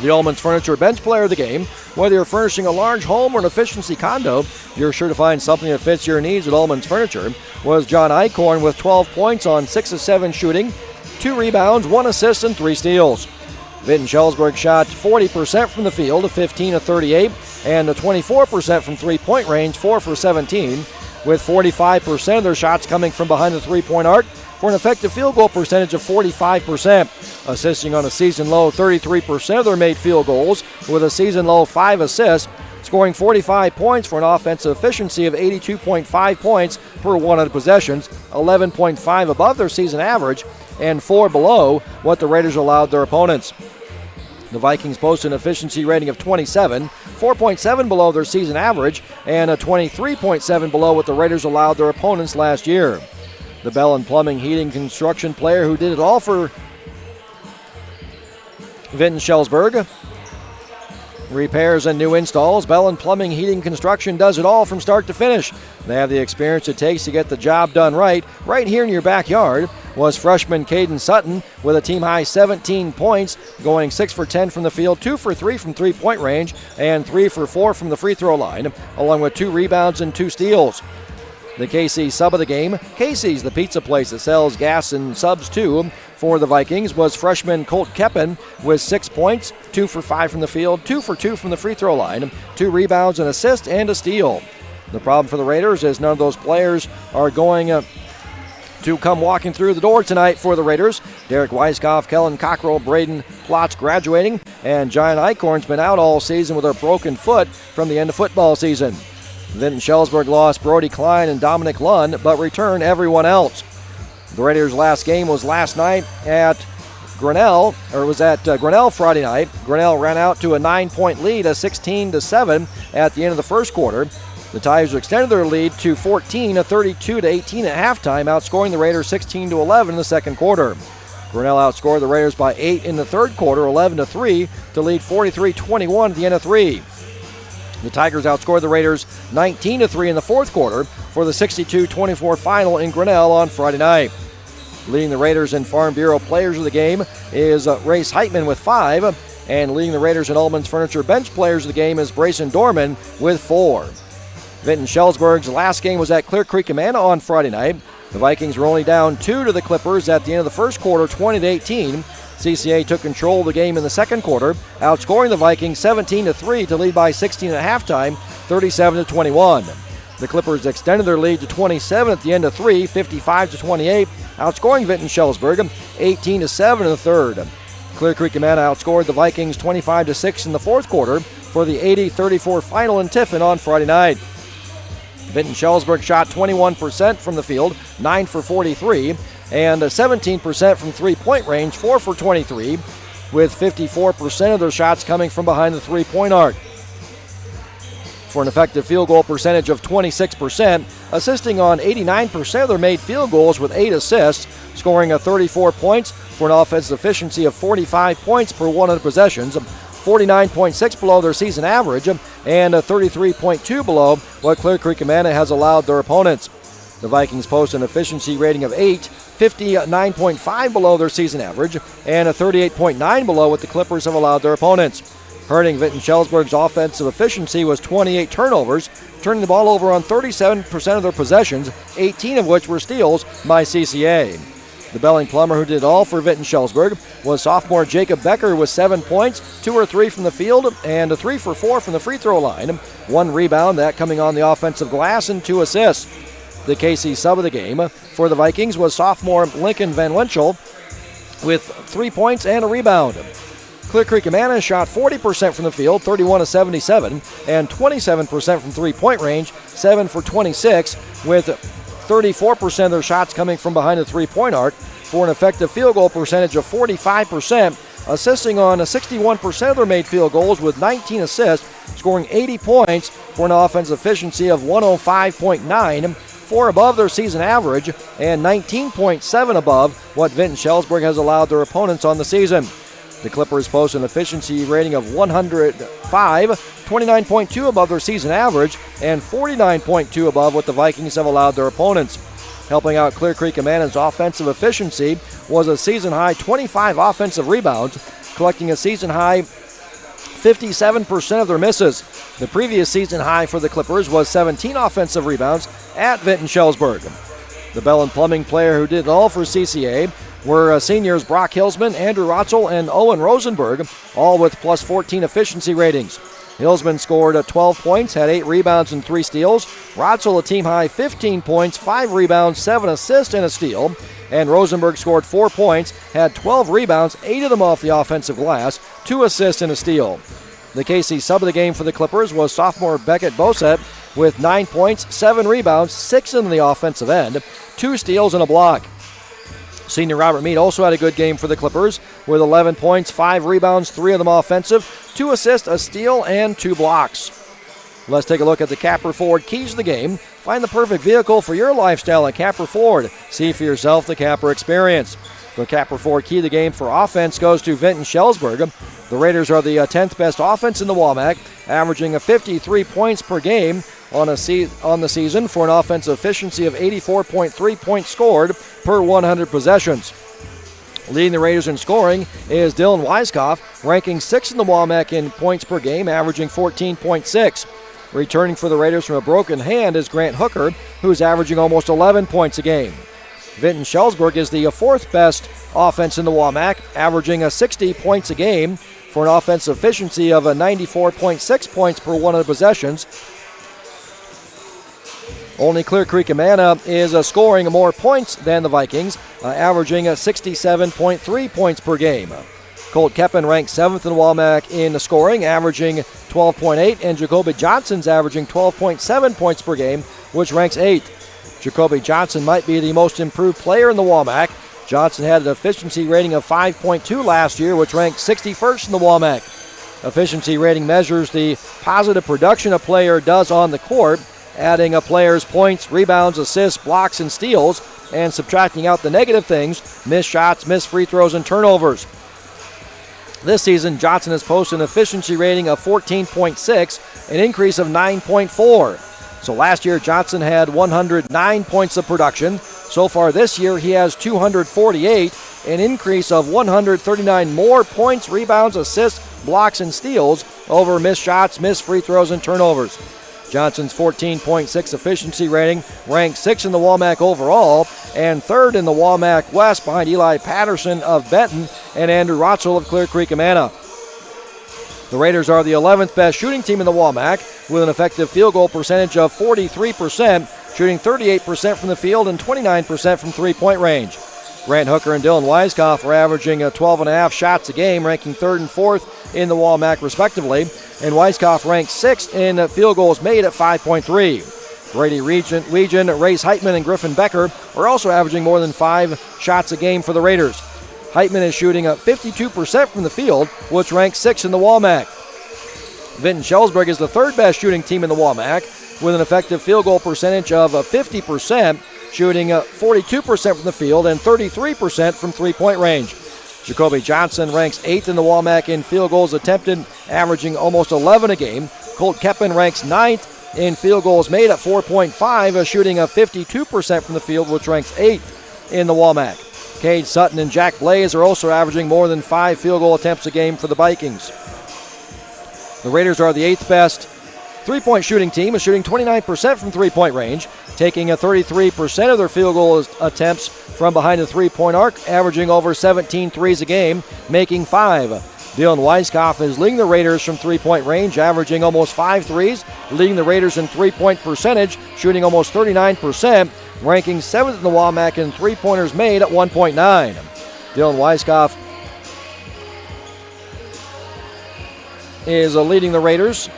The Ullman's Furniture Bench Player of the Game. Whether you're furnishing a large home or an efficiency condo, you're sure to find something that fits your needs at Ullman's Furniture. Was John Eichhorn with 12 points on 6 of 7 shooting, 2 rebounds, 1 assist, and 3 steals. Vinton-Shellsburg shot 40% from the field, 15 of 38, and 24% from three-point range, 4 for 17, with 45% of their shots coming from behind the three-point arc, for an effective field goal percentage of 45%, assisting on a season-low 33% of their made field goals, with a season-low 5 assists, scoring 45 points for an offensive efficiency of 82.5 points per 100 possessions, 11.5 above their season average, and 4 below what the Raiders allowed their opponents. The Vikings posted an efficiency rating of 27, 4.7 below their season average, and a 23.7 below what the Raiders allowed their opponents last year. The Bell and Plumbing Heating Construction player who did it all for Vinton-Shellsburg. Repairs and new installs. Bell and Plumbing Heating Construction does it all from start to finish. They have the experience it takes to get the job done right here in your backyard. Was freshman Caden Sutton with a team-high 17 points, going 6 for 10 from the field, 2 for 3 from three-point range, and 3 for 4 from the free throw line, along with 2 rebounds and 2 steals. The KC sub of the game, Casey's, the pizza place that sells gas and subs too, for the Vikings, was freshman Colt Keppen with 6 points, 2 for 5 from the field, 2 for 2 from the free throw line, 2 rebounds, an assist, and a steal. The problem for the Raiders is none of those players are going to come walking through the door tonight for the Raiders. Derek Weiskopf, Kellen Cockrell, Braden Plotz graduating, and John Eichhorn's been out all season with a broken foot from the end of football season. Vinton-Shellsburg lost Brody Klein and Dominic Lund, but returned everyone else. The Raiders' last game was last night at Grinnell Friday night. Grinnell ran out to a 9-point lead, a 16-7 at the end of the first quarter. The Tigers extended their lead to 14, a 32-18 at halftime, outscoring the Raiders 16-11 in the second quarter. Grinnell outscored the Raiders by 8 in the third quarter, 11-3, to lead 43-21 at the end of 3. The Tigers outscored the Raiders 19-3 in the fourth quarter for the 62-24 final in Grinnell on Friday night. Leading the Raiders in Farm Bureau Players of the Game is Race Heitman with 5, and leading the Raiders in Ullman's Furniture Bench Players of the Game is Brayson Dorman with 4. Vinton-Shellsburg's last game was at Clear Creek Amana on Friday night. The Vikings were only down 2 to the Clippers at the end of the first quarter, 20-18. CCA took control of the game in the second quarter, outscoring the Vikings 17-3 to lead by 16 at halftime, 37-21. The Clippers extended their lead to 27 at the end of 3, 55-28, outscoring Vinton-Shellsburg 18-7 in the third. Clear Creek Amana outscored the Vikings 25-6 in the fourth quarter for the 80-34 final in Tiffin on Friday night. Vinton-Shellsburg shot 21% from the field, 9 for 43, and 17% from three-point range, 4 for 23, with 54% of their shots coming from behind the three-point arc. For an effective field goal percentage of 26%, assisting on 89% of their made field goals with 8 assists, scoring 34 points for an offensive efficiency of 45 points per 100 possessions, 49.6 below their season average, and 33.2 below what Clear Creek Amana has allowed their opponents. The Vikings post an efficiency rating of 8, 59.5 below their season average, and 38.9 below what the Clippers have allowed their opponents. Hurting Vinton-Shellsburg's offensive efficiency was 28 turnovers, turning the ball over on 37% of their possessions, 18 of which were steals by CCA. The Belling Plumber who did it all for Vinton-Shellsburg was sophomore Jacob Becker with 7 points, 2 or 3 from the field, and 3 for 4 from the free throw line. 1 rebound, that coming on the offensive glass, and 2 assists. The KC sub of the game for the Vikings was sophomore Lincoln Van Winchell with 3 points and a rebound. Clear Creek Amana shot 40% from the field, 31-77, and 27% from three-point range, 7 for 26, with 34% of their shots coming from behind the three-point arc for an effective field goal percentage of 45%, assisting on 61% of their made field goals with 19 assists, scoring 80 points for an offensive efficiency of 105.9, 4 above their season average, and 19.7 above what Vinton-Shellsburg has allowed their opponents on the season. The Clippers post an efficiency rating of 105, 29.2 above their season average, and 49.2 above what the Vikings have allowed their opponents. Helping out Clear Creek Amana's offensive efficiency was a season-high 25 offensive rebounds, collecting a season-high 57% of their misses. The previous season high for the Clippers was 17 offensive rebounds at Vinton-Shellsburg. The Bell and Plumbing player who did it all for CCA were seniors Brock Hilsman, Andrew Rotzel, and Owen Rosenberg, all with plus 14 efficiency ratings. Hilsman scored 12 points, had 8 rebounds and 3 steals. Rotzel a team-high 15 points, 5 rebounds, 7 assists, and a steal. And Rosenberg scored 4 points, had 12 rebounds, 8 of them off the offensive glass, 2 assists, and a steal. The KC sub of the game for the Clippers was sophomore Beckett Bosset with 9 points, 7 rebounds, 6 in the offensive end, 2 steals, and a block. Senior Robert Mead also had a good game for the Clippers with 11 points, 5 rebounds, 3 of them offensive, 2 assists, a steal, and 2 blocks. Let's take a look at the Capper Ford keys of the game. Find the perfect vehicle for your lifestyle at Capper Ford. See for yourself the Capper experience. The Capper Ford key of the game for offense goes to Vinton-Shellsburg. The Raiders are the 10th best offense in the WAMAC, averaging 53 points per game on the season for an offensive efficiency of 84.3 points scored per 100 possessions. Leading the Raiders in scoring is Dylan Weiskopf, ranking 6th in the WAMAC in points per game, averaging 14.6. Returning for the Raiders from a broken hand is Grant Hooker, who's averaging almost 11 points a game. Vinton-Shellsburg is the 4th best offense in the WAMAC, averaging 60 points a game for an offensive efficiency of 94.6 points per 100 possessions. Only Clear Creek Amana is scoring more points than the Vikings, averaging 67.3 points per game. Colt Keppen ranks 7th in the WAMAC in scoring, averaging 12.8, and Jacoby Johnson's averaging 12.7 points per game, which ranks 8th. Jacoby Johnson might be the most improved player in the WAMAC. Johnson had an efficiency rating of 5.2 last year, which ranked 61st in the WAMAC. Efficiency rating measures the positive production a player does on the court, adding a player's points, rebounds, assists, blocks, and steals, and subtracting out the negative things, missed shots, missed free throws, and turnovers. This season, Johnson has posted an efficiency rating of 14.6, an increase of 9.4. So last year, Johnson had 109 points of production. So far this year, he has 248, an increase of 139 more points, rebounds, assists, blocks, and steals over missed shots, missed free throws, and turnovers. Johnson's 14.6 efficiency rating ranks 6th in the WAMAC overall and 3rd in the WAMAC West behind Eli Patterson of Benton and Andrew Rotzel of Clear Creek Amana. The Raiders are the 11th best shooting team in the WAMAC with an effective field goal percentage of 43%, shooting 38% from the field and 29% from three-point range. Grant Hooker and Dylan Weiskopf are averaging 12.5 shots a game, ranking 3rd and 4th in the WAMAC respectively, and Weiskopf ranks 6th in field goals made at 5.3. Brady Weegen, Race Heitman, and Griffin Becker are also averaging more than 5 shots a game for the Raiders. Heitman is shooting 52% from the field, which ranks 6th in the WAMAC. Vinton-Shellsburg is the 3rd best shooting team in the WAMAC with an effective field goal percentage of 50%, shooting 42% from the field and 33% from three-point range. Jacoby Johnson ranks 8th in the WAMAC in field goals attempted, averaging almost 11 a game. Colt Keppen ranks 9th in field goals made at 4.5, shooting 52% from the field, which ranks 8th in the WAMAC. Cade Sutton and Jack Blaze are also averaging more than 5 field goal attempts a game for the Vikings. The Raiders are the 8th best three-point shooting team, is shooting 29% from three-point range, taking 33% of their field goal attempts from behind the three-point arc, averaging over 17 threes a game, making 5. Dylan Weiskopf is leading the Raiders from three-point range, averaging almost 5 threes, leading the Raiders in three-point percentage, shooting almost 39%, ranking 7th in the WAMAC in three-pointers made at 1.9. Dylan Weiskopf is leading the Raiders.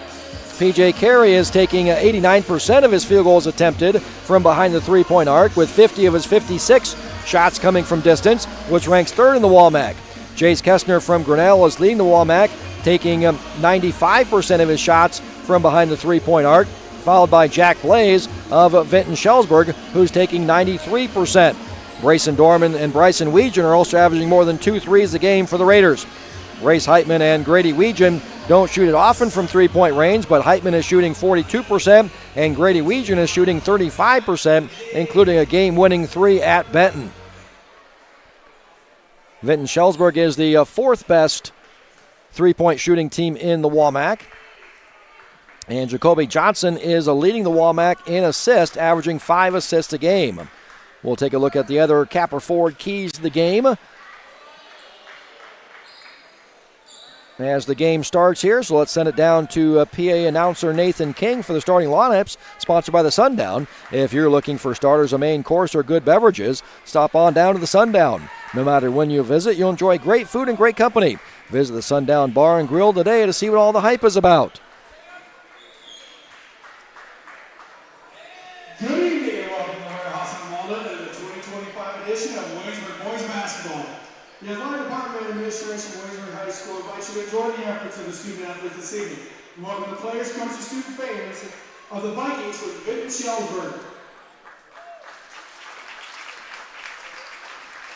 P.J. Carey is taking 89% of his field goals attempted from behind the three-point arc, with 50 of his 56 shots coming from distance, which ranks third in the WAMAC. Jace Kestner from Grinnell is leading the WAMAC, taking 95% of his shots from behind the three-point arc, followed by Jack Blaze of Vinton-Shellsburg, who's taking 93%. Brayson Dorman and Bryson Weegan are also averaging more than 2 threes a game for the Raiders. Race Heitman and Grady Weegan don't shoot it often from three-point range, but Heitman is shooting 42% and Grady Weegan is shooting 35%, including a game-winning 3 at Benton. Vinton-Shellsburg is the fourth best three-point shooting team in the WAMAC. And Jacoby Johnson is leading the WAMAC in assists, averaging 5 assists a game. We'll take a look at the other Capper Ford keys to the game as the game starts here. So let's send it down to PA announcer Nathan King for the starting lineups, sponsored by the Sundown. If you're looking for starters, a main course, or good beverages, stop on down to the Sundown. No matter when you visit, you'll enjoy great food and great company. Visit the Sundown Bar and Grill today to see what all the hype is about. Good evening and welcome to the Warehouse in Walnut and the 2025 edition of Williamsburg Boys Basketball. The Athletic Department and Administration of Williamsburg High School invites you to join the efforts of the student athletes this evening. We welcome the players, coaches, student fans of the Vikings with Vinton-Shellsburg.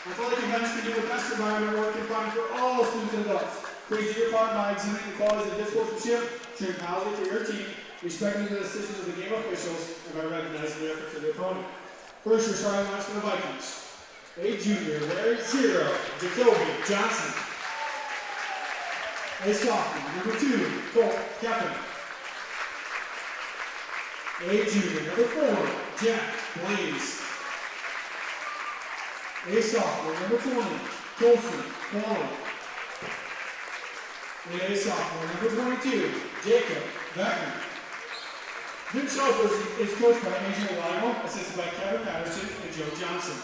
Athletic events can be the best environment work and fun for all students and adults. Please do your part by exhibiting the qualities of good sportsmanship, train positively for your team, respecting the decisions of the game officials, and by recognizing the efforts of the opponent. First, your starting lineups for the Vikings. A junior, Larry 0, Jacoby Johnson. A sophomore, number 2, Colt Kepin. A junior, number 4, Jack Blaze. A sophomore, number 20, Colson Paul. A sophomore, number 22, Jacob Beckman. Vinton-Shellsburg is coached by Angel Lionel, assisted by Kevin Patterson and Joe Johnson.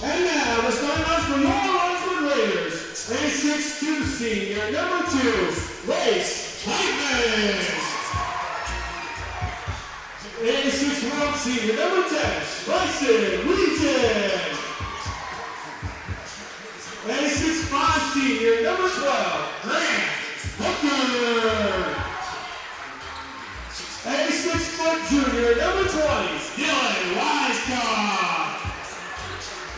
And now, the starting lineups for your Williamsburg Raiders. A 6'2" senior, number 2, Race Heitman. A 6'1" senior, number 10, Bryson Weegan. A 6'5" senior, number 12, Grant Hooker. A 6' junior, number 20, Dylan Weiscock.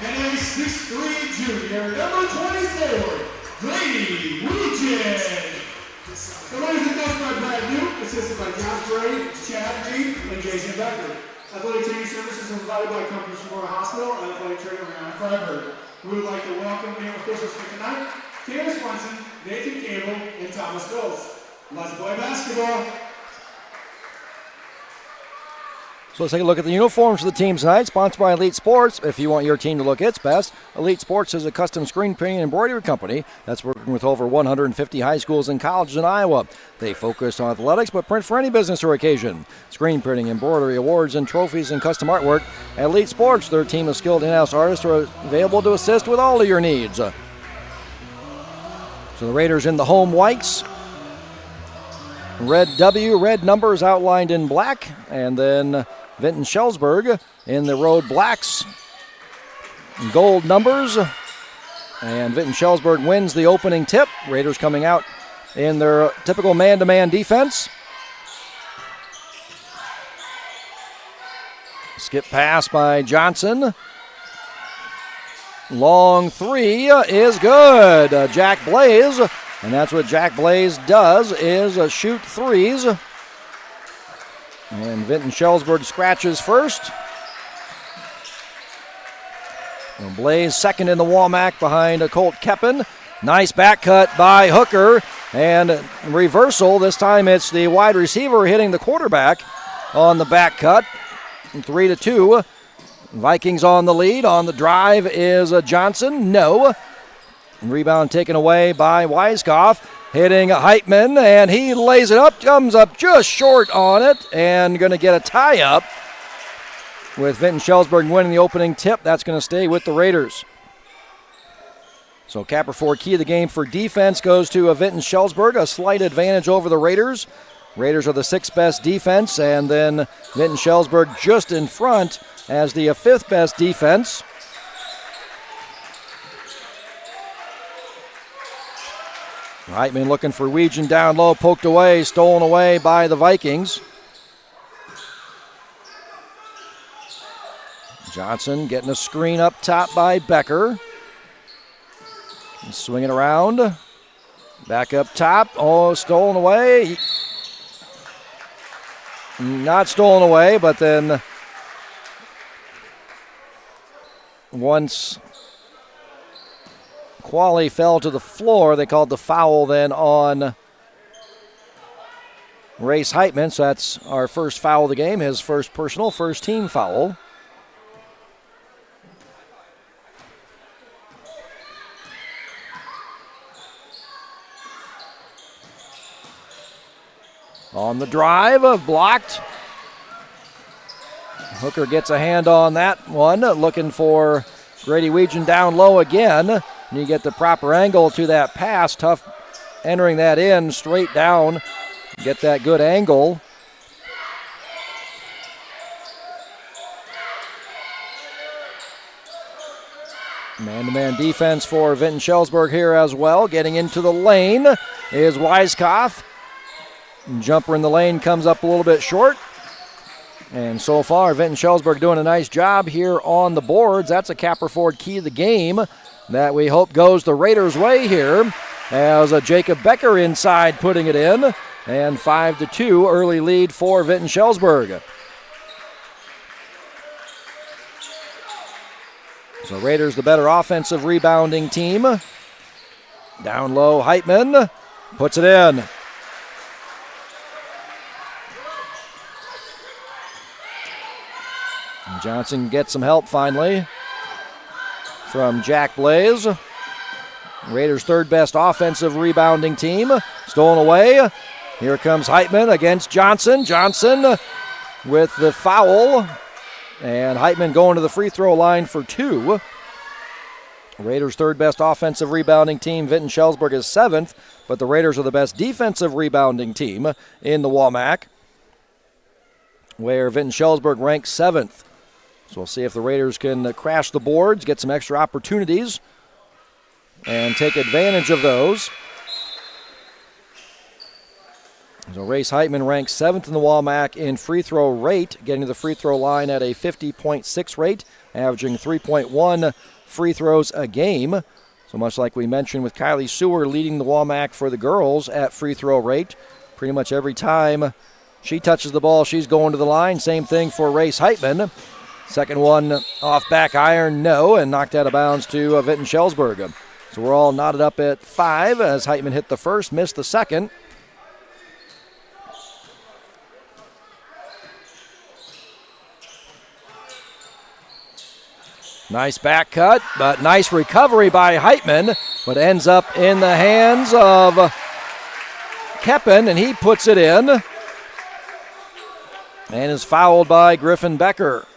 And a 6'3" junior, number 24, Grady Weegan. The Raiders are coached by Brad Duke, assisted by Josh Gray, Chad Reed, and Jason Becker. Athletic training services are provided by companies from Memorial Hospital and athletic trainer Rihanna Freiberg. We would like to welcome game officials for tonight, Taylor Swenson, Nathan Campbell, and Thomas Bills. Let's play basketball. So let's take a look at the uniforms for the team tonight, sponsored by Elite Sports. If you want your team to look its best, Elite Sports is a custom screen printing and embroidery company that's working with over 150 high schools and colleges in Iowa. They focus on athletics but print for any business or occasion. Screen printing, embroidery, awards, and trophies and custom artwork. At Elite Sports, their team of skilled in-house artists are available to assist with all of your needs. So the Raiders in the home whites. Red W, red numbers outlined in black, and then Vinton-Shellsburg in the road blacks, gold numbers, and Vinton-Shellsburg wins the opening tip. Raiders coming out in their typical man-to-man defense. Skip pass by Johnson. Long 3 is good. Jack Blaze, and that's what Jack Blaze does, is shoot threes. And Vinton-Shellsburg scratches first. And Blaze second in the WAMAC behind Colt Kepin. Nice back cut by Hooker. And reversal, this time it's the wide receiver hitting the quarterback on the back cut. 3-2. Vikings on the lead. On the drive is Johnson. No. Rebound taken away by Weiscoff. hitting Heitman, and he lays it up, comes up just short on it, and going to get a tie-up with Vinton-Shellsburg winning the opening tip. That's going to stay with the Raiders. So Capper Ford key of the game for defense goes to Vinton-Shellsburg, a slight advantage over the Raiders. Raiders are the 6th best defense, and then Vinton-Shellsburg just in front as the 5th best defense. Heitman looking for Weegan down low, poked away, stolen away by the Vikings. Johnson getting a screen up top by Becker. Swinging around. Back up top. Oh, stolen away. Not stolen away, but then once Qualley fell to the floor, they called the foul then on Race Heitman. So that's our first foul of the game, his first personal, first team foul. On the drive, blocked. Hooker gets a hand on that one, looking for Grady Weegan down low again. And you get the proper angle to that pass. Tough entering that in straight down. Get that good angle. Man-to-man defense for Vinton-Shellsburg here as well. Getting into the lane is Weiskopf. Jumper in the lane comes up a little bit short. And so far, Vinton-Shellsburg doing a nice job here on the boards. That's a Capper Ford key of the game that we hope goes the Raiders' way here as Jacob Becker inside putting it in. And 5-2 early lead for Vinton-Shellsburg. So Raiders the better offensive rebounding team. Down low, Heitman puts it in. Johnson gets some help finally from Jack Blaze. Raiders' third best offensive rebounding team. Stolen away. Here comes Heitman against Johnson. Johnson with the foul. And Heitman going to the free throw line for 2. Raiders' third best offensive rebounding team. Vinton-Shellsburg is 7th, but the Raiders are the best defensive rebounding team in the WAMAC, where Vinton-Shellsburg ranks 7th. So we'll see if the Raiders can crash the boards, get some extra opportunities, and take advantage of those. So Race Heitman ranks 7th in the WAMAC in free throw rate, getting to the free throw line at a 50.6 rate, averaging 3.1 free throws a game. So much like we mentioned with Kylie Sewer leading the WAMAC for the girls at free throw rate. Pretty much every time she touches the ball, she's going to the line. Same thing for Race Heitman. Second one off back iron, no, and knocked out of bounds to Vinton-Shellsburg. So we're all knotted up at 5 as Heitman hit the first, missed the second. Nice back cut, but nice recovery by Heitman, but ends up in the hands of Keppen, and he puts it in and is fouled by Griffin Becker.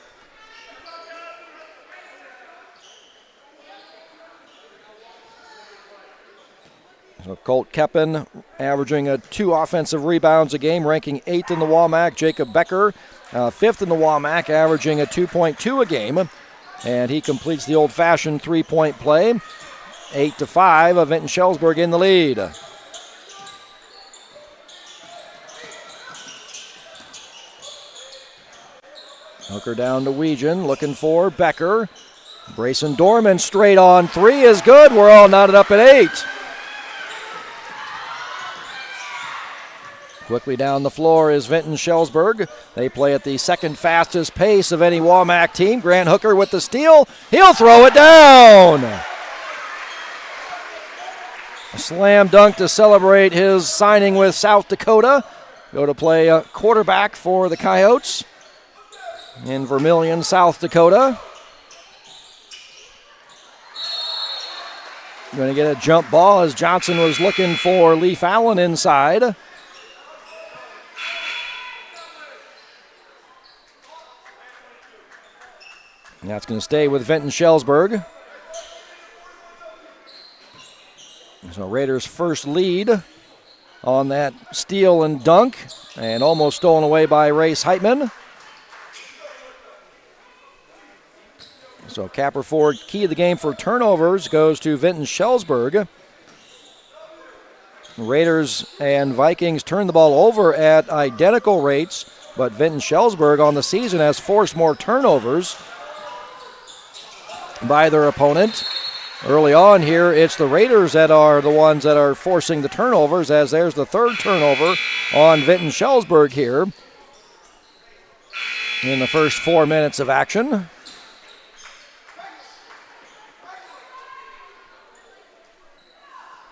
So Colt Keppen averaging 2 offensive rebounds a game, ranking 8th in the WAMAC. Jacob Becker, 5th in the WAMAC, averaging 2.2 a game. And he completes the old-fashioned three-point play. 8-5, Vinton-Shellsburg in the lead. Hooker down to Weegan, looking for Becker. Brayson Dorman straight on 3 is good. We're all knotted up at 8. Quickly down the floor is Vinton-Shellsburg. They play at the second fastest pace of any WAMAC team. Grant Hooker with the steal. He'll throw it down. A slam dunk to celebrate his signing with South Dakota. Go to play quarterback for the Coyotes in Vermillion, South Dakota. Going to get a jump ball as Johnson was looking for Leaf Allen inside. And that's going to stay with Vinton-Shellsburg. So Raiders' first lead on that steal and dunk, and almost stolen away by Race Heitman. So Capperford, key of the game for turnovers, goes to Vinton-Shellsburg. Raiders and Vikings turn the ball over at identical rates, but Vinton-Shellsburg on the season has forced more turnovers by their opponent. Early on here, it's the Raiders that are the ones that are forcing the turnovers, as there's the third turnover on Vinton-Shellsburg here in the first 4 minutes of action.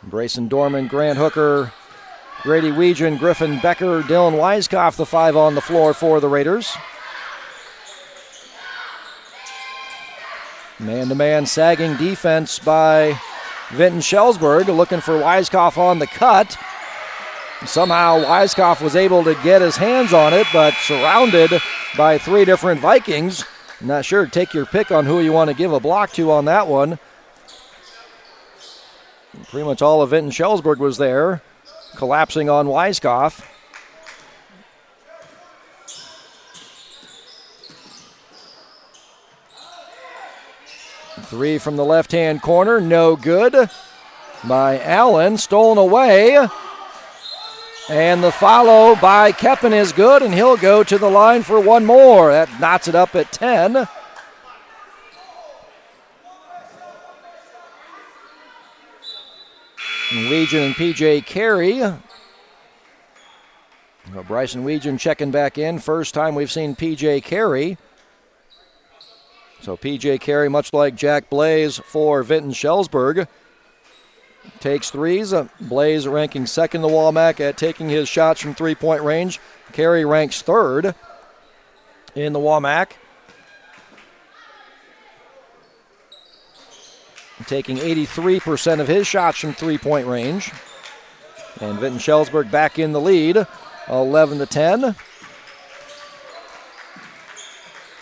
Brayson Dorman, Grant Hooker, Grady Weegan, Griffin Becker, Dylan Weiskopf, the 5 on the floor for the Raiders. Man-to-man sagging defense by Vinton-Shellsburg, looking for Weiskopf on the cut. Somehow Weiskopf was able to get his hands on it, but surrounded by 3 different Vikings. Not sure, take your pick on who you want to give a block to on that one. Pretty much all of Vinton-Shellsburg was there, collapsing on Weiskopf. Three from the left-hand corner, no good by Allen, stolen away. And the follow by Keppen is good, and he'll go to the line for one more. That knots it up at 10. Weegan and P.J. Carey. Bryson Weegan checking back in. First time we've seen P.J. Carey. So P.J. Carey, much like Jack Blaze for Vinton-Shellsburg, takes threes. Blaze ranking second in the WAMAC at taking his shots from three-point range. Carey ranks third in the WAMAC, taking 83% of his shots from three-point range. And Vinton-Shellsburg back in the lead, 11-10.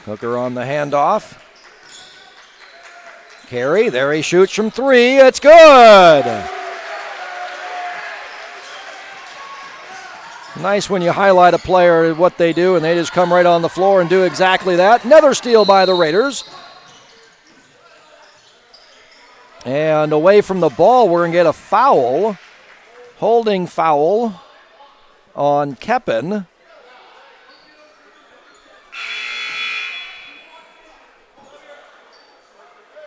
Hooker on the handoff. Carey, there he shoots from 3. It's good! Nice when you highlight a player, what they do, and they just come right on the floor and do exactly that. Another steal by the Raiders. And away from the ball, we're going to get a foul. Holding foul on Keppen.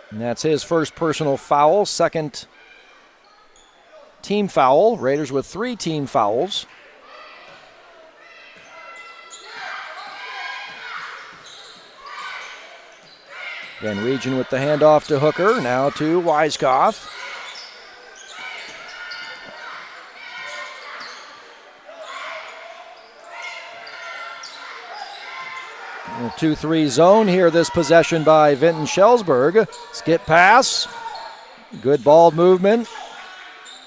And that's his first personal foul, second team foul. Raiders with 3 team fouls. Again, Weegan with the handoff to Hooker, now to Weiskopf. A 2-3 zone here, this possession by Vinton-Shellsburg. Skip pass, good ball movement,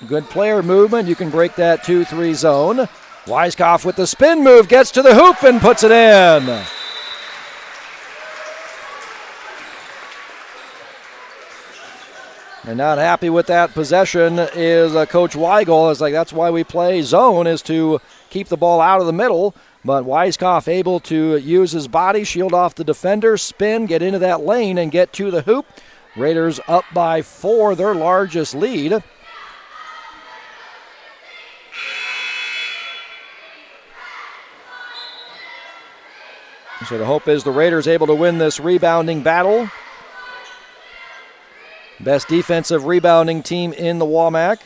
good player movement. You can break that 2-3 zone. Weiskopf with the spin move, gets to the hoop and puts it in. And not happy with that possession is Coach Weigel. It's like that's why we play zone, is to keep the ball out of the middle. But Weiskopf able to use his body, shield off the defender, spin, get into that lane, and get to the hoop. Raiders up by 4, their largest lead. So the hope is the Raiders able to win this rebounding battle. Best defensive rebounding team in the WAMAC.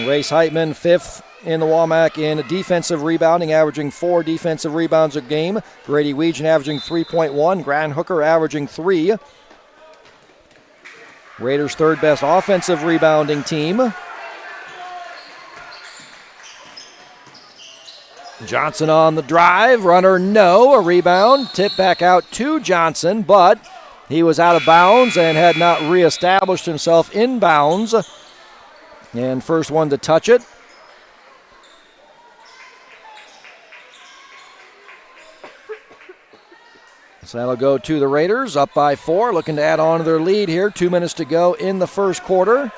Race Heitman, 5th in the WAMAC in defensive rebounding, averaging 4 defensive rebounds a game. Grady Weegan averaging 3.1. Grant Hooker averaging 3. Raiders' 3rd best offensive rebounding team. Johnson on the drive. Runner, no. A rebound. Tip back out to Johnson, but He was out of bounds and had not reestablished himself in bounds. And first one to touch it. So that'll go to the Raiders, up by 4, looking to add on to their lead here. 2 minutes to go in the first quarter.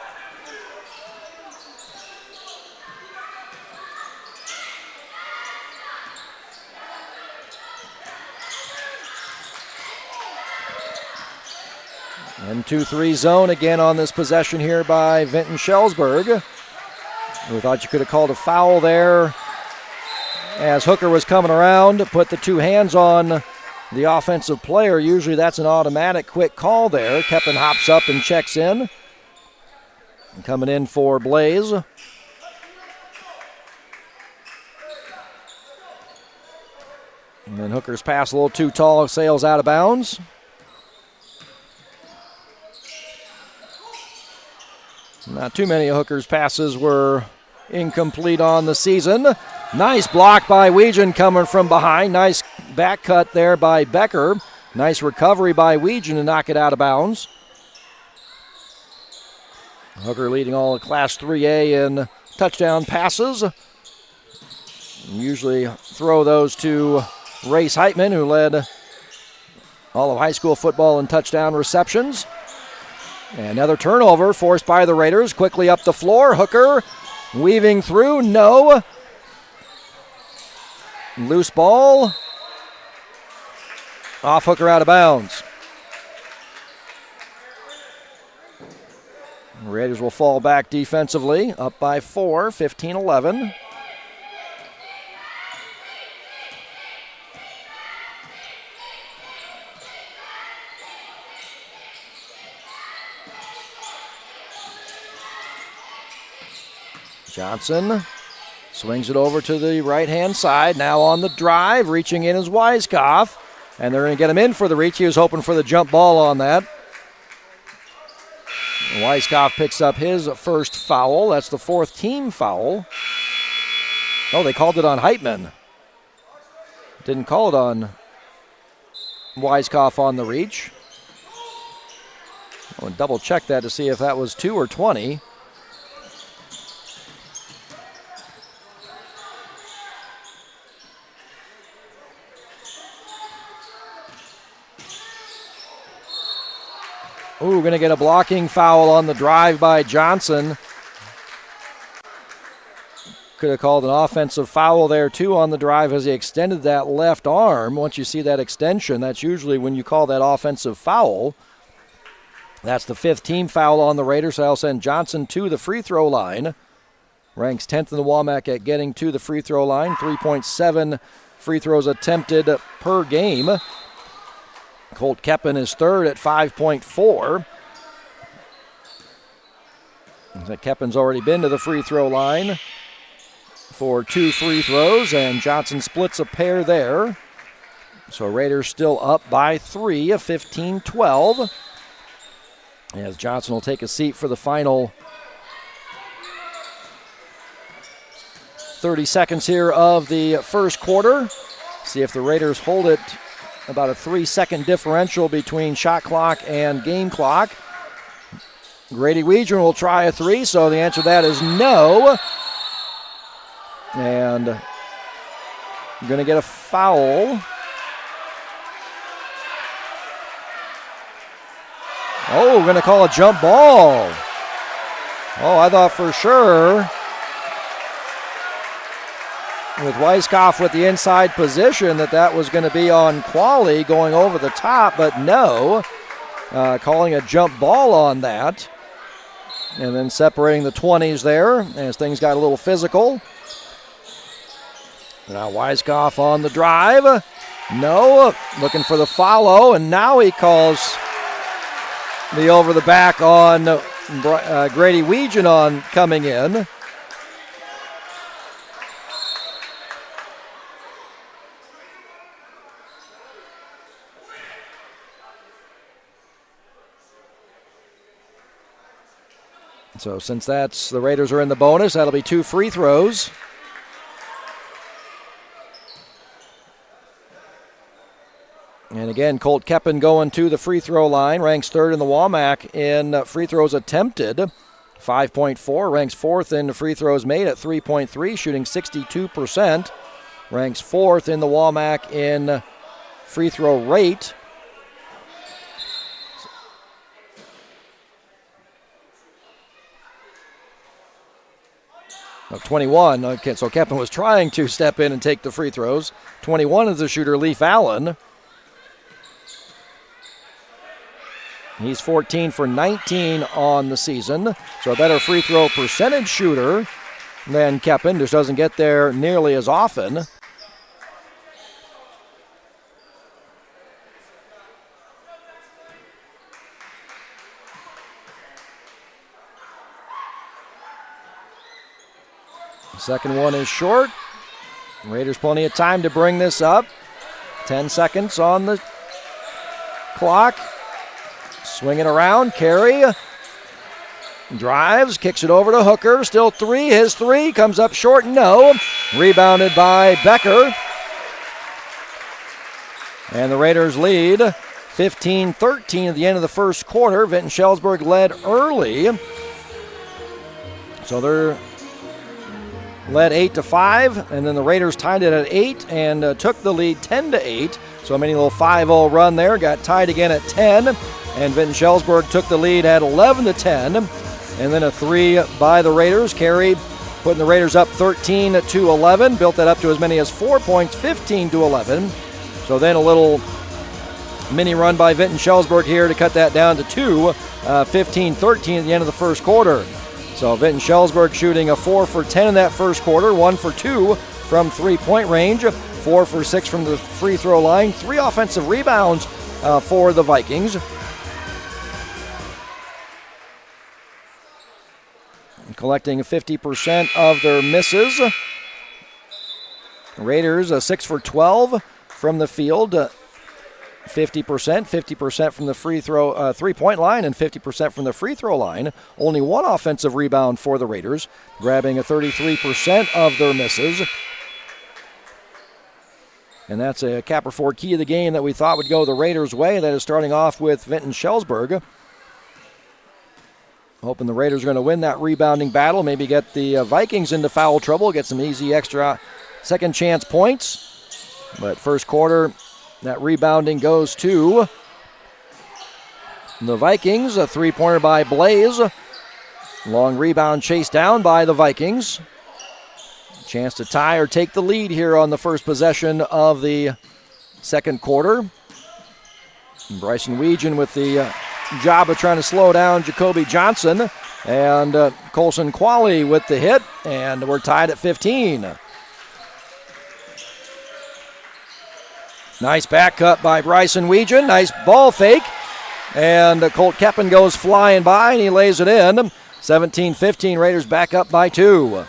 And 2-3 zone again on this possession here by Vinton-Shellsburg. We thought you could have called a foul there as Hooker was coming around, put the two hands on the offensive player. Usually that's an automatic quick call there. Keppen hops up and checks in. And coming in for Blaze. And then Hooker's pass a little too tall, sails out of bounds. Not too many of Hooker's passes were incomplete on the season. Nice block by Weegan coming from behind. Nice back cut there by Becker. Nice recovery by Weegan to knock it out of bounds. Hooker leading all of Class 3A in touchdown passes. Usually throw those to Race Heitman, who led all of high school football in touchdown receptions. And another turnover forced by the Raiders. Quickly up the floor. Hooker weaving through. No. Loose ball. Off Hooker, out of bounds. Raiders will fall back defensively. Up by 4, 15-11. Johnson swings it over to the right-hand side. Now on the drive, reaching in is Weiskopf. And they're going to get him in for the reach. He was hoping for the jump ball on that. Weiskopf picks up his first foul. That's the 4th team foul. Oh, they called it on Heitman. Didn't call it on Weiskopf on the reach. I'll double check that to see if that was 2 or 20. Ooh, going to get a blocking foul on the drive by Johnson. Could have called an offensive foul there, too, on the drive as he extended that left arm. Once you see that extension, that's usually when you call that offensive foul. That's the 5th team foul on the Raiders. That'll send Johnson to the free throw line. Ranks 10th in the WAMAC at getting to the free throw line. 3.7 free throws attempted per game. Colt Keppen is 3rd at 5.4. Keppen's already been to the free throw line for 2 free throws, and Johnson splits a pair there. So Raiders still up by 3, 15-12. As Johnson will take a seat for the final 30 seconds here of the first quarter. See if the Raiders hold it. About a 3-second differential between shot clock and game clock. Grady Weegan will try a 3, so the answer to that is no. And going to get a foul. Oh, going to call a jump ball. Oh, I thought for sure with Weiskopf with the inside position that was going to be on Qualley going over the top, but no. Calling a jump ball on that. And then separating the 20s there as things got a little physical. Now Weiskopf on the drive. No, looking for the follow, and now he calls the over the back on Grady Weegan on coming in. So since that's the Raiders are in the bonus, that'll be 2 free throws. And again, Colt Keppen going to the free throw line, ranks third in the WAMAC in free throws attempted, 5.4, ranks fourth in free throws made at 3.3, shooting 62%, ranks fourth in the WAMAC in free throw rate. Of 21, okay, so Keppen was trying to step in and take the free throws. 21 is the shooter, Leaf Allen. He's 14 for 19 on the season, so a better free throw percentage shooter than Keppen. Just doesn't get there nearly as often. Second one is short. Raiders plenty of time to bring this up. 10 seconds on the clock. Swing it around, Carey drives, kicks it over to Hooker, still three, his three, comes up short, no. Rebounded by Becker. And the Raiders lead 15-13 at the end of the first quarter. Vinton-Shellsburg led early. So they're led 8-5, and then the Raiders tied it at 8 and took the lead 10-8. So a mini little 5-0 run there, got tied again at 10. And Vinton-Shellsburg took the lead at 11-10. And then a three by the Raiders. Carey putting the Raiders up 13-11. Built that up to as many as 4 points, 15-11. So then a little mini run by Vinton-Shellsburg here to cut that down to 2, 15-13 at the end of the first quarter. So Vinton-Shellsburg shooting a 4 for 10 in that first quarter, 1 for 2 from three-point range, 4 for 6 from the free throw line, 3 offensive rebounds for the Vikings. Collecting 50% of their misses. Raiders 6 for 12 from the field, 50% from the free throw three-point line and 50% from the free throw line. Only 1 offensive rebound for the Raiders, grabbing 33% of their misses. And that's a Capper Ford key of the game that we thought would go the Raiders' way. That is starting off with Vinton-Shellsburg. Hoping the Raiders are going to win that rebounding battle, maybe get the Vikings into foul trouble, get some easy extra second chance points. But first quarter, that rebounding goes to the Vikings. A three-pointer by Blaze. Long rebound chased down by the Vikings. Chance to tie or take the lead here on the first possession of the second quarter. Bryson Weegan with the job of trying to slow down Jacoby Johnson, and Colson Qualley with the hit, and we're tied at 15. Nice back cut by Bryson Weegan, nice ball fake, and Colt Keppen goes flying by and he lays it in. 17-15, Raiders back up by 2.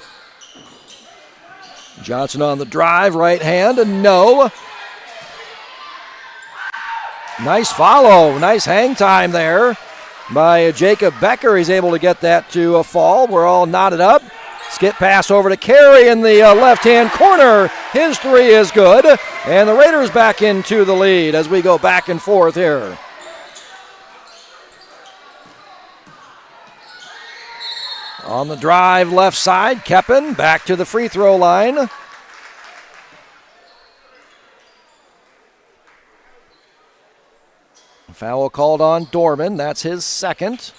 Johnson on the drive, right hand, and no. Nice follow, nice hang time there by Jacob Becker. He's able to get that to fall. We're all knotted up. Skip pass over to Carey in the left-hand corner. His three is good, and the Raiders back into the lead as we go back and forth here. On the drive, left side, Keppen back to the free throw line. Foul called on Dorman. That's his second.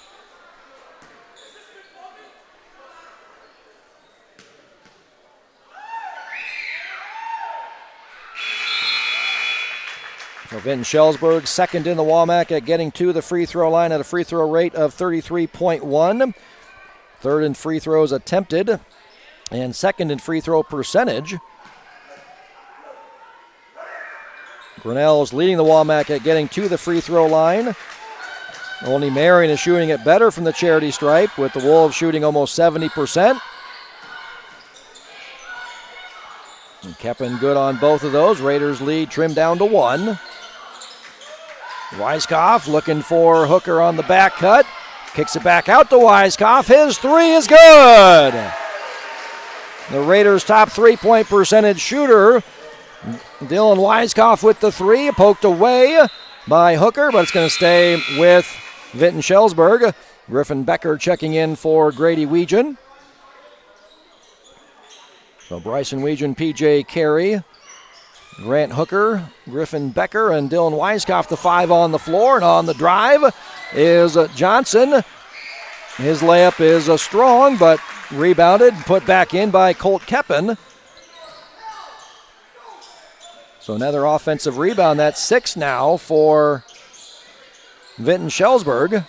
So Vinton-Shellsburg second in the WAMAC at getting to the free throw line at a free throw rate of 33.1. Third in free throws attempted and second in free throw percentage. Grinnell's leading the WAMAC at getting to the free throw line. Only Marion is shooting it better from the charity stripe, with the Wolves shooting almost 70%. And Keppen good on both of those. Raiders lead trimmed down to 1. Weiskopf looking for Hooker on the back cut. Kicks it back out to Weiskopf. His three is good. The Raiders' top three-point percentage shooter Dylan Weiskopf with the three, poked away by Hooker, but it's going to stay with Vinton-Shellsburg. Griffin Becker checking in for Grady Weegan. So Bryson Weegan, P.J. Carey, Grant Hooker, Griffin Becker, and Dylan Weiskopf, the five on the floor. And on the drive is Johnson. His layup is strong, but rebounded, put back in by Colt Keppen. So another offensive rebound. That's 6 now for Vinton-Shellsburg.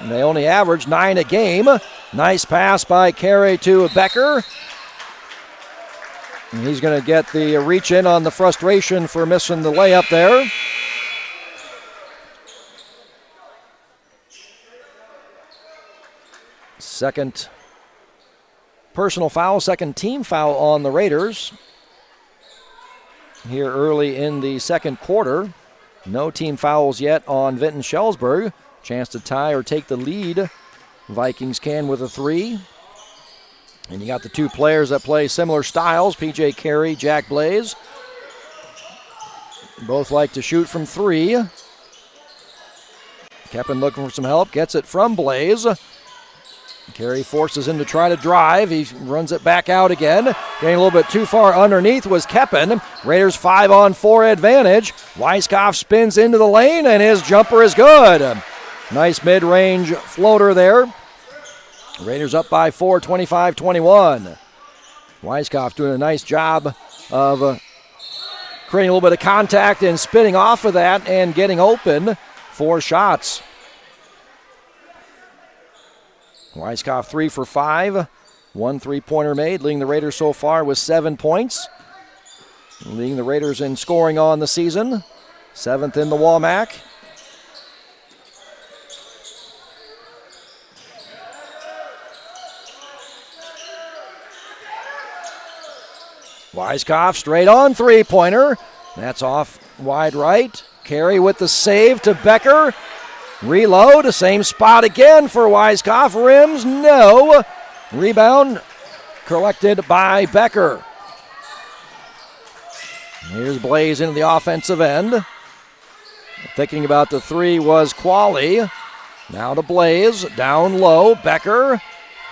They only average 9 a game. Nice pass by Carey to Becker. And he's going to get the reach in on the frustration for missing the layup there. Second personal foul, second team foul on the Raiders here early in the second quarter. No team fouls yet on Vinton-Shellsburg. Chance to tie or take the lead. Vikings can with a three. And you got the two players that play similar styles, P.J. Carey, Jack Blaze. Both like to shoot from three. Keppen looking for some help, gets it from Blaze. Carey forces him to try to drive. He runs it back out again. Getting a little bit too far underneath was Keppen. Raiders 5-on-4 advantage. Weiskopf spins into the lane, and his jumper is good. Nice mid-range floater there. Raiders up by 4, 25-21. Weiskopf doing a nice job of creating a little bit of contact and spinning off of that and getting open for shots. Weiskopf 3 for 5. 1 3-pointer made, leading the Raiders so far with 7 points. Leading the Raiders in scoring on the season. 7th in the WAMAC. Weiskopf straight on 3-pointer. That's off wide right. Carey with the save to Becker. Reload, same spot again for Weiskopf. Rims, no. Rebound collected by Becker. Here's Blaze into the offensive end. Thinking about the three was Qualley. Now to Blaze, down low. Becker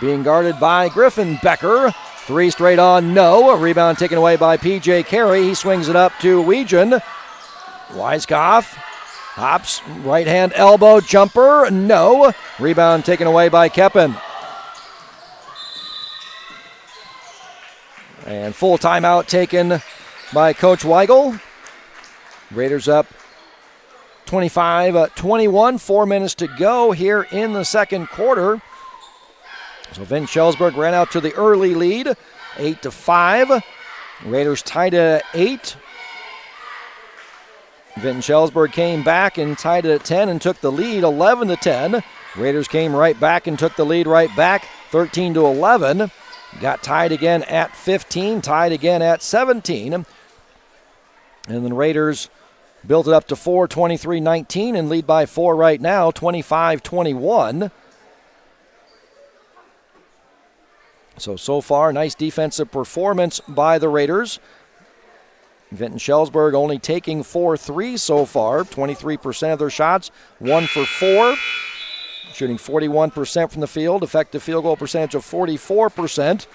being guarded by Griffin Becker. 3 straight on, no. A rebound taken away by P.J. Carey. He swings it up to Weegan. Weiskopf hops, right hand elbow jumper, no. Rebound taken away by Keppen. And full timeout taken by Coach Weigel. Raiders up 25-21, 4 minutes to go here in the second quarter. So Vinton-Shellsburg ran out to the early lead, 8-5. Raiders tied at 8. Vinton-Shellsburg came back and tied it at 10 and took the lead, 11-10. Raiders came right back and took the lead right back, 13-11. Got tied again at 15, tied again at 17. And then Raiders built it up to 4, 23-19, and lead by 4 right now, 25-21. So far, nice defensive performance by the Raiders. Vinton-Shellsburg only taking 4 threes so far, 23% of their shots, 1 for 4. Shooting 41% from the field, effective field goal percentage of 44%.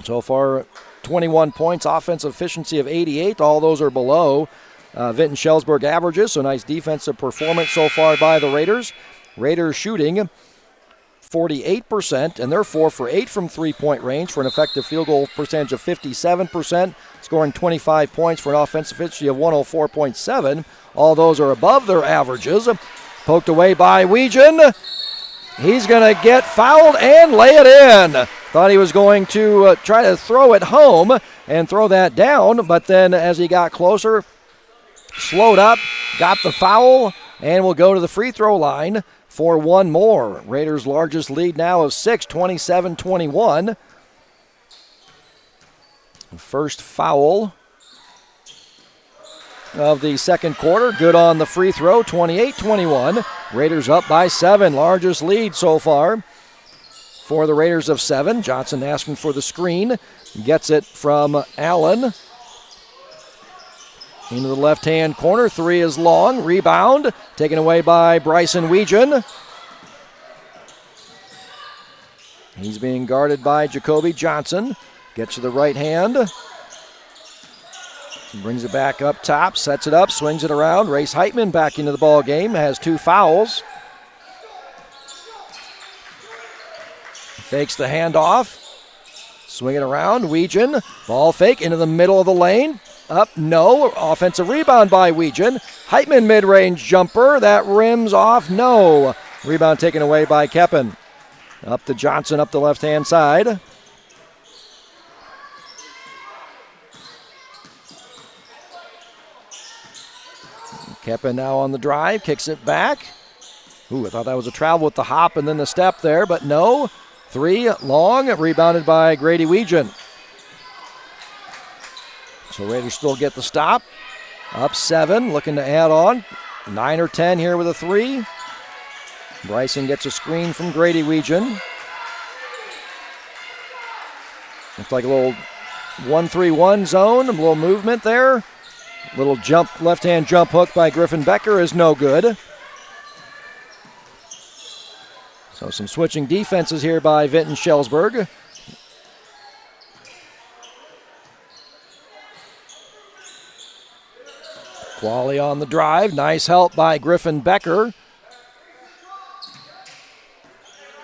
So far, 21 points, offensive efficiency of 88. All those are below Vinton-Shellsburg averages, so nice defensive performance so far by the Raiders. Raiders shooting 48%, and they're 4 for 8 from three-point range for an effective field goal percentage of 57%, scoring 25 points for an offensive efficiency of 104.7. All those are above their averages. Poked away by Weegan. He's going to get fouled and lay it in. Thought he was going to try to throw it home and throw that down, but then as he got closer, slowed up, got the foul, and will go to the free throw line for one more. Raiders' largest lead now of 6, 27-21. First foul of the second quarter. Good on the free throw, 28-21. Raiders up by 7, largest lead so far for the Raiders of 7. Johnson asking for the screen. Gets it from Allen. Into the left-hand corner. 3 is long. Rebound. Taken away by Bryson Weegan. He's being guarded by Jacoby Johnson. Gets to the right hand. Brings it back up top. Sets it up. Swings it around. Race Heitman back into the ball game. Has 2 fouls. Fakes the handoff. Swing it around. Weegan. Ball fake into the middle of the lane. Up, no. Offensive rebound by Weegan. Heitman mid-range jumper. That rims off, no. Rebound taken away by Keppen. Up to Johnson, up the left-hand side. Keppen now on the drive, kicks it back. Ooh, I thought that was a travel with the hop and then the step there, but no. 3, long, rebounded by Grady Weegan. So Raiders still get the stop. Up 7, looking to add on. 9 or 10 here with a 3. Bryson gets a screen from Grady Weegan. Looks like a little 1-3-1 zone, a little movement there. Little jump, left-hand jump hook by Griffin Becker is no good. So some switching defenses here by Vinton-Shellsburg. Qualley on the drive. Nice help by Griffin Becker.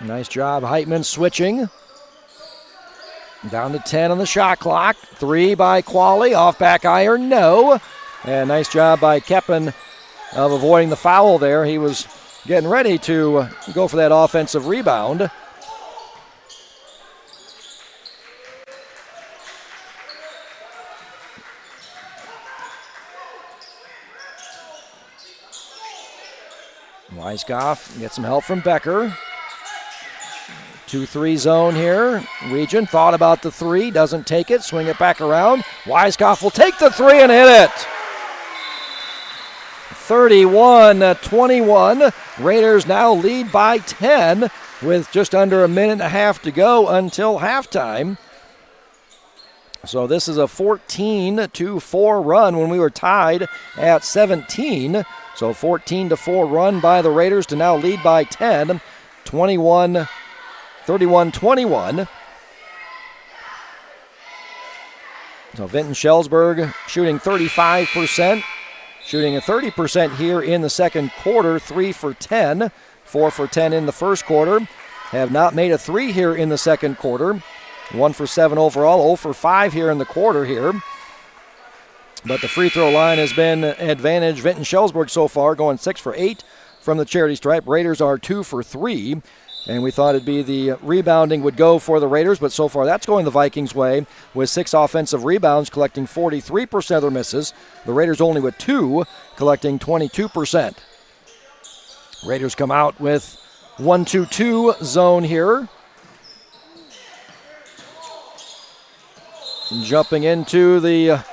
Nice job, Heitman switching. Down to 10 on the shot clock. 3 by Qualley. Off back iron, no. And nice job by Keppen of avoiding the foul there. He was getting ready to go for that offensive rebound. Weiskopf gets some help from Becker. 2-3 zone here. Weegan thought about the 3, doesn't take it, swing it back around. Weiskopf will take the 3 and hit it. 31-21. Raiders now lead by 10 with just under a minute and a half to go until halftime. So this is a 14-4 run when we were tied at 17. So 14-4 run by the Raiders to now lead by 10, 31-21. So Vinton-Shellsburg shooting 35%, shooting a 30% here in the second quarter, 3 for 10, 4 for 10 in the first quarter. Have not made a 3 here in the second quarter. 1 for 7 overall, 0 for 5 here in the quarter here. But the free throw line has been advantage Vinton-Shellsburg so far, going 6 for 8 from the charity stripe. Raiders are 2 for 3. And we thought it'd be the rebounding would go for the Raiders, but so far that's going the Vikings' way with 6 offensive rebounds, collecting 43% of their misses. The Raiders only with 2, collecting 22%. Raiders come out with 1-2-2 zone here. Jumping into the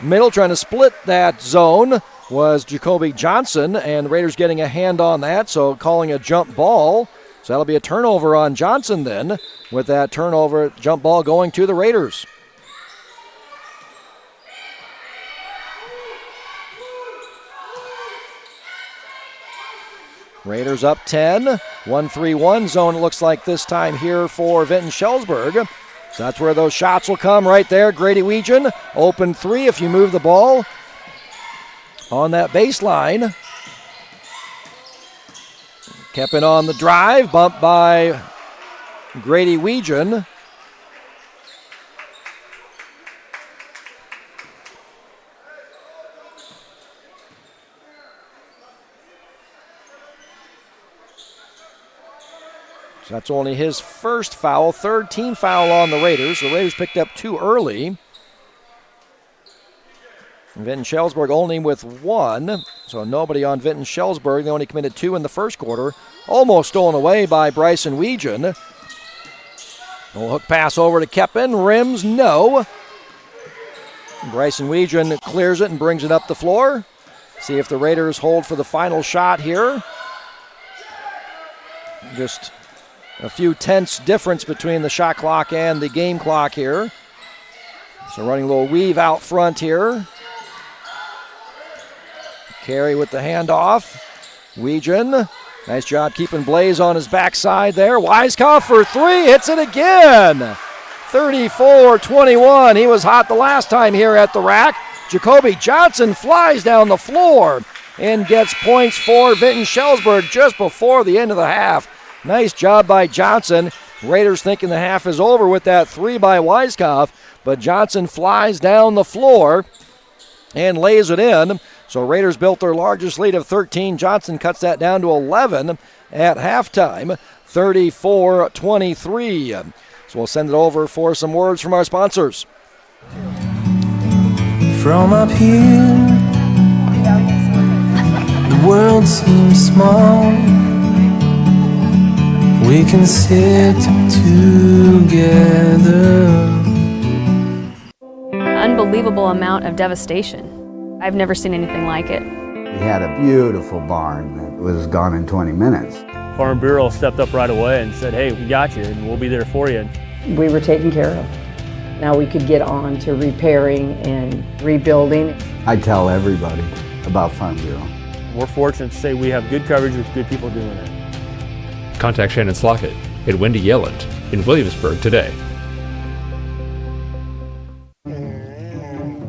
middle, trying to split that zone was Jacoby Johnson, and Raiders getting a hand on that, so calling a jump ball. So that'll be a turnover on Johnson then, with that turnover jump ball going to the Raiders. Raiders up 10, 1-3-1 zone it looks like this time here for Vinton-Shellsburg. So that's where those shots will come right there. Grady Weegan, open 3 if you move the ball on that baseline. Keppen on the drive, bumped by Grady Weegan. So that's only his first foul, third team foul on the Raiders. The Raiders picked up 2 early. Vinton-Shellsburg only with 1, so nobody on Vinton-Shellsburg. They only committed 2 in the first quarter. Almost stolen away by Bryson Weegan. Little hook pass over to Keppen, rims, no. Bryson Weegan clears it and brings it up the floor. See if the Raiders hold for the final shot here. Just A few tenths difference between the shot clock and the game clock here. So running a little weave out front here. Carey with the handoff. Weegen, nice job keeping Blaze on his backside there. Weiskopf for three, hits it again. 34-21. He was hot the last time here at the rack. Jacoby Johnson flies down the floor and gets points for Vinton-Shellsburg just before the end of the half. Nice job by Johnson. Raiders thinking the half is over with that three by Weiskopf, but Johnson flies down the floor and lays it in. So Raiders built their largest lead of 13. Johnson cuts that down to 11 at halftime, 34-23. So we'll send it over for some words from our sponsors. From up here, the world seems small. We can sit together. Unbelievable amount of devastation. I've never seen anything like it. We had a beautiful barn that was gone in 20 minutes. Farm Bureau stepped up right away and said, hey, we got you and we'll be there for you. We were taken care of. Now we could get on to repairing and rebuilding. I tell everybody about Farm Bureau. We're fortunate to say we have good coverage with good people doing it. Contact Shannon Slockett at Wendy Yelland in Williamsburg today.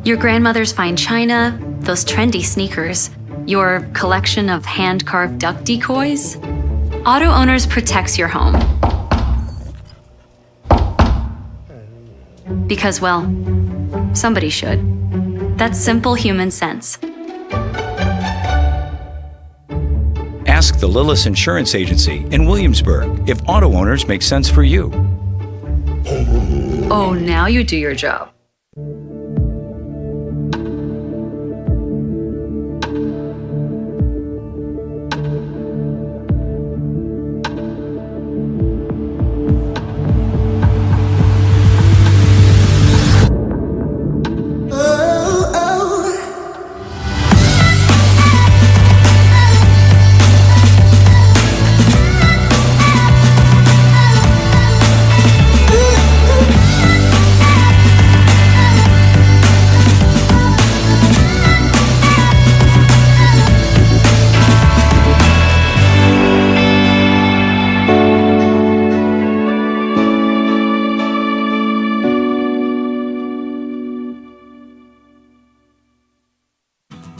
Your grandmother's fine china, those trendy sneakers, your collection of hand-carved duck decoys. Auto Owners protects your home. Because, well, somebody should. That's simple human sense. Ask the Lillis Insurance Agency in Williamsburg if auto owners make sense for you. Oh, now you do your job.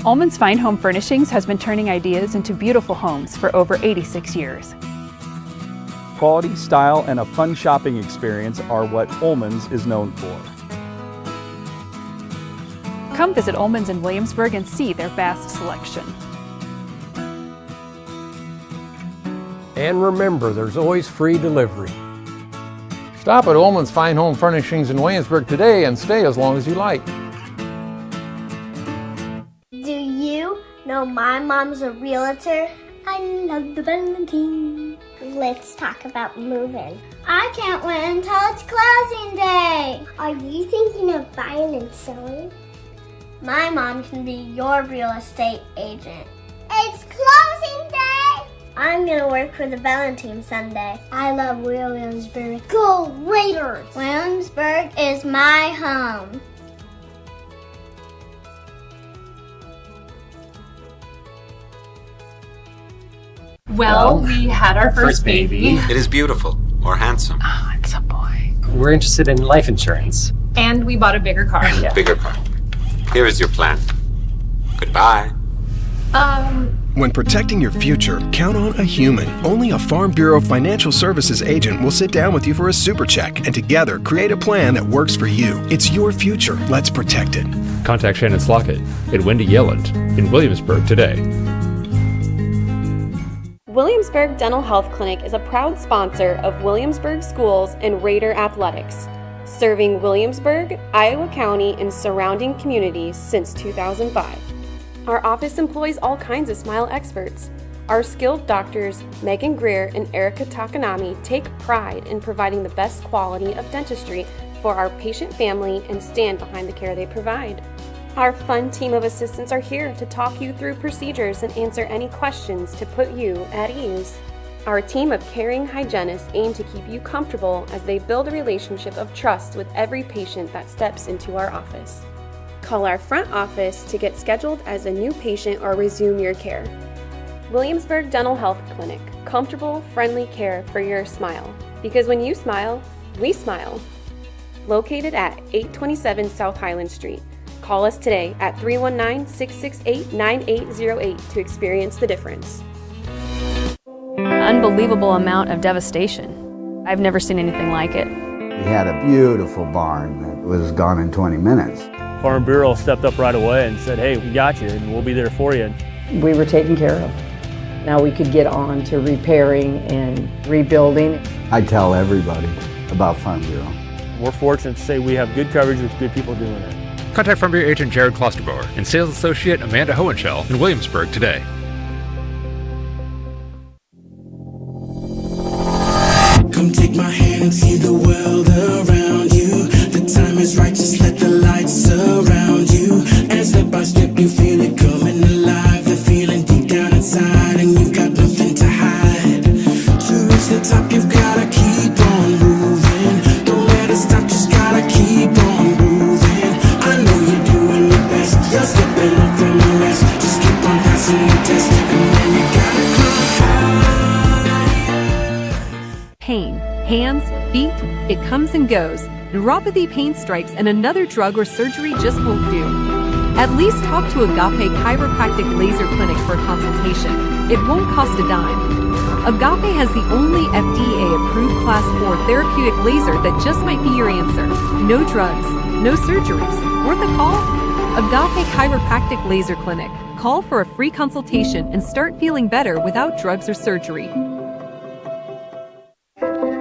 Ullman's Fine Home Furnishings has been turning ideas into beautiful homes for over 86 years. Quality, style, and a fun shopping experience are what Ullman's is known for. Come visit Ullman's in Williamsburg and see their vast selection. And remember, there's always free delivery. Stop at Ullman's Fine Home Furnishings in Williamsburg today and stay as long as you like. Do you know my mom's a realtor? I love the Valentine. Let's talk about moving. I can't wait until it's closing day. Are you thinking of buying and selling? My mom can be your real estate agent. It's closing day! I'm gonna work for the Valentine Sunday. I love Williamsburg. Go Raiders! Williamsburg is my home. Well, we had our first baby. It is beautiful or handsome. Oh, it's a boy. We're interested in life insurance. And we bought a bigger car. Yeah. Bigger car. Here is your plan. Goodbye. When protecting your future, count on a human. Only a Farm Bureau Financial Services agent will sit down with you for a super check and together create a plan that works for you. It's your future. Let's protect it. Contact Shannon Slockett at Wendy Yelland in Williamsburg today. Williamsburg Dental Health Clinic is a proud sponsor of Williamsburg Schools and Raider Athletics, serving Williamsburg, Iowa County, and surrounding communities since 2005. Our office employs all kinds of smile experts. Our skilled doctors, Megan Greer and Erica Takanami, take pride in providing the best quality of dentistry for our patient family and stand behind the care they provide. Our fun team of assistants are here to talk you through procedures and answer any questions to put you at ease. Our team of caring hygienists aim to keep you comfortable as they build a relationship of trust with every patient that steps into our office. Call our front office to get scheduled as a new patient or resume your care. Williamsburg Dental Health Clinic. Comfortable, friendly care for your smile. Because when you smile, we smile. Located at 827 South Highland Street. Call us today at 319-668-9808 to experience the difference. Unbelievable amount of devastation. I've never seen anything like it. We had a beautiful barn that was gone in 20 minutes. Farm Bureau stepped up right away and said, hey, we got you and we'll be there for you. We were taken care of. Now we could get on to repairing and rebuilding. I tell everybody about Farm Bureau. We're fortunate to say we have good coverage with good people doing it. Contact Farm Bureau agent Jared Klosterbauer and sales associate Amanda Hohenschel in Williamsburg today. Come take my hand and see the world around you. The time is right, just let the light surround you. And step by step you feel it coming alive. The feeling deep down inside and you've got nothing to hide. To reach the top you've gotta keep on moving. Don't let it stop, just gotta keep on moving. I know you're doing your best, you're stepping up from the rest. Just keep on passing the test and then you gotta climb high. Pain, hands, feet, it comes and goes. Neuropathy, pain strikes, and another drug or surgery just won't do. At least talk to Agape Chiropractic Laser Clinic for a consultation. It won't cost a dime. Agape has the only FDA-approved Class 4 therapeutic laser that just might be your answer. No drugs, no surgeries. Worth a call? Agape Chiropractic Laser Clinic. Call for a free consultation and start feeling better without drugs or surgery.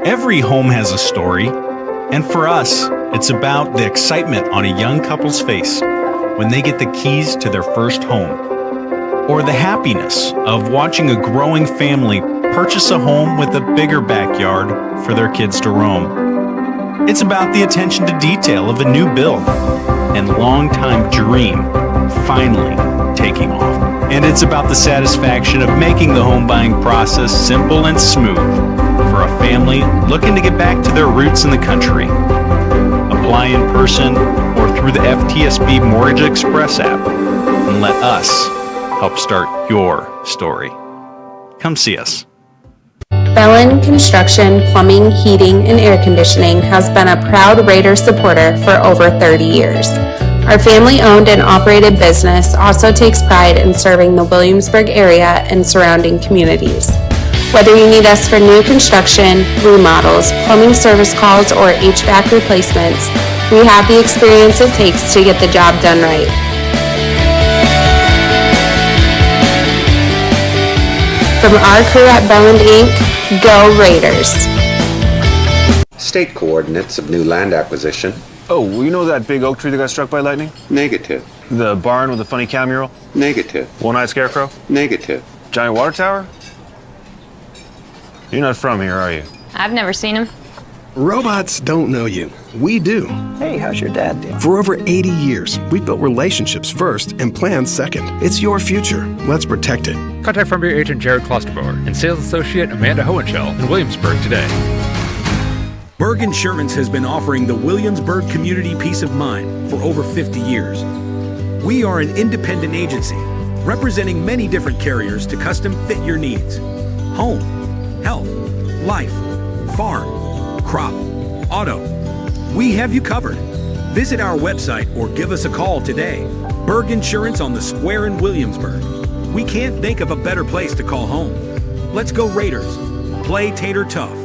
Every home has a story, and for us, it's about the excitement on a young couple's face when they get the keys to their first home, or the happiness of watching a growing family purchase a home with a bigger backyard for their kids to roam. It's about the attention to detail of a new build and long-time dream finally taking off. And it's about the satisfaction of making the home buying process simple and smooth for a family looking to get back to their roots in the country. Apply in person or through the FTSB Mortgage Express app and let us help start your story. Come see us. Bellin Construction, Plumbing, Heating, and Air Conditioning has been a proud Raider supporter for over 30 years. Our family-owned and operated business also takes pride in serving the Williamsburg area and surrounding communities. Whether you need us for new construction, remodels, plumbing service calls, or HVAC replacements, we have the experience it takes to get the job done right. From our crew at Bellin Inc., go Raiders! State coordinates of new land acquisition. Oh, well, you know that big oak tree that got struck by lightning? Negative. The barn with the funny cow mural? Negative. One-eyed scarecrow? Negative. Giant water tower? You're not from here, are you? I've never seen him. Robots don't know you. We do. Hey, how's your dad doing? For over 80 years, we've built relationships first and plans second. It's your future. Let's protect it. Contact Farm Bureau agent Jared Klosterbauer and sales associate Amanda Hohenschel in Williamsburg today. Berg Insurance has been offering the Williamsburg community peace of mind for over 50 years. We are an independent agency representing many different carriers to custom fit your needs. Home, health, life, farm, crop, auto. We have you covered. Visit our website or give us a call today. Berg Insurance on the Square in Williamsburg. We can't think of a better place to call home. Let's go Raiders. Play Tater Tough.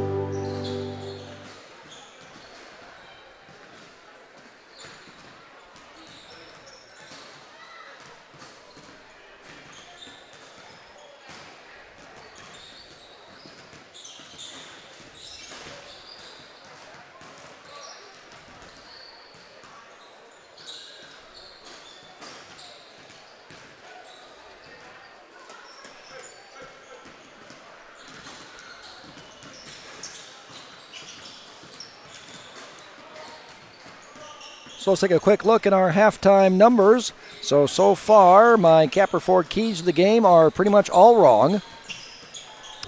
So let's take a quick look at our halftime numbers. So far, my Capper Ford keys to the game are pretty much all wrong.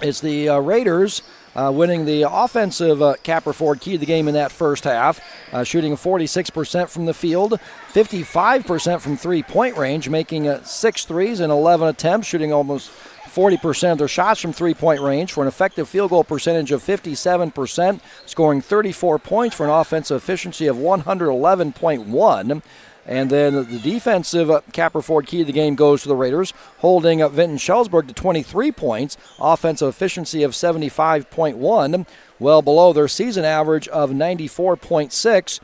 It's the Raiders winning the offensive Capper Ford key to the game in that first half, shooting 46% from the field, 55% from three-point range, making 6 threes in 11 attempts, shooting almost 40% of their shots from three-point range for an effective field goal percentage of 57%, scoring 34 points for an offensive efficiency of 111.1. And then the defensive Capper Ford key of the game goes to the Raiders, holding Vinton-Shellsburg to 23 points, offensive efficiency of 75.1, well below their season average of 94.6.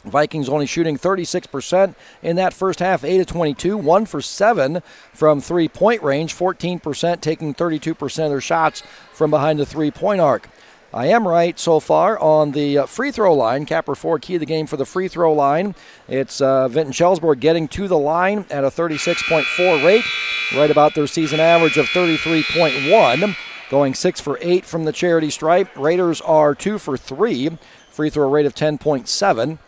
Vikings only shooting 36% in that first half, 8 of 22, 1 for 7 from three-point range, 14% taking 32% of their shots from behind the three-point arc. I am right so far on the free throw line. Capper Ford key of the game for the free throw line. It's Vinton-Shellsburg getting to the line at a 36.4 rate, right about their season average of 33.1, going 6 for 8 from the charity stripe. Raiders are 2 for 3, free throw rate of 10.7.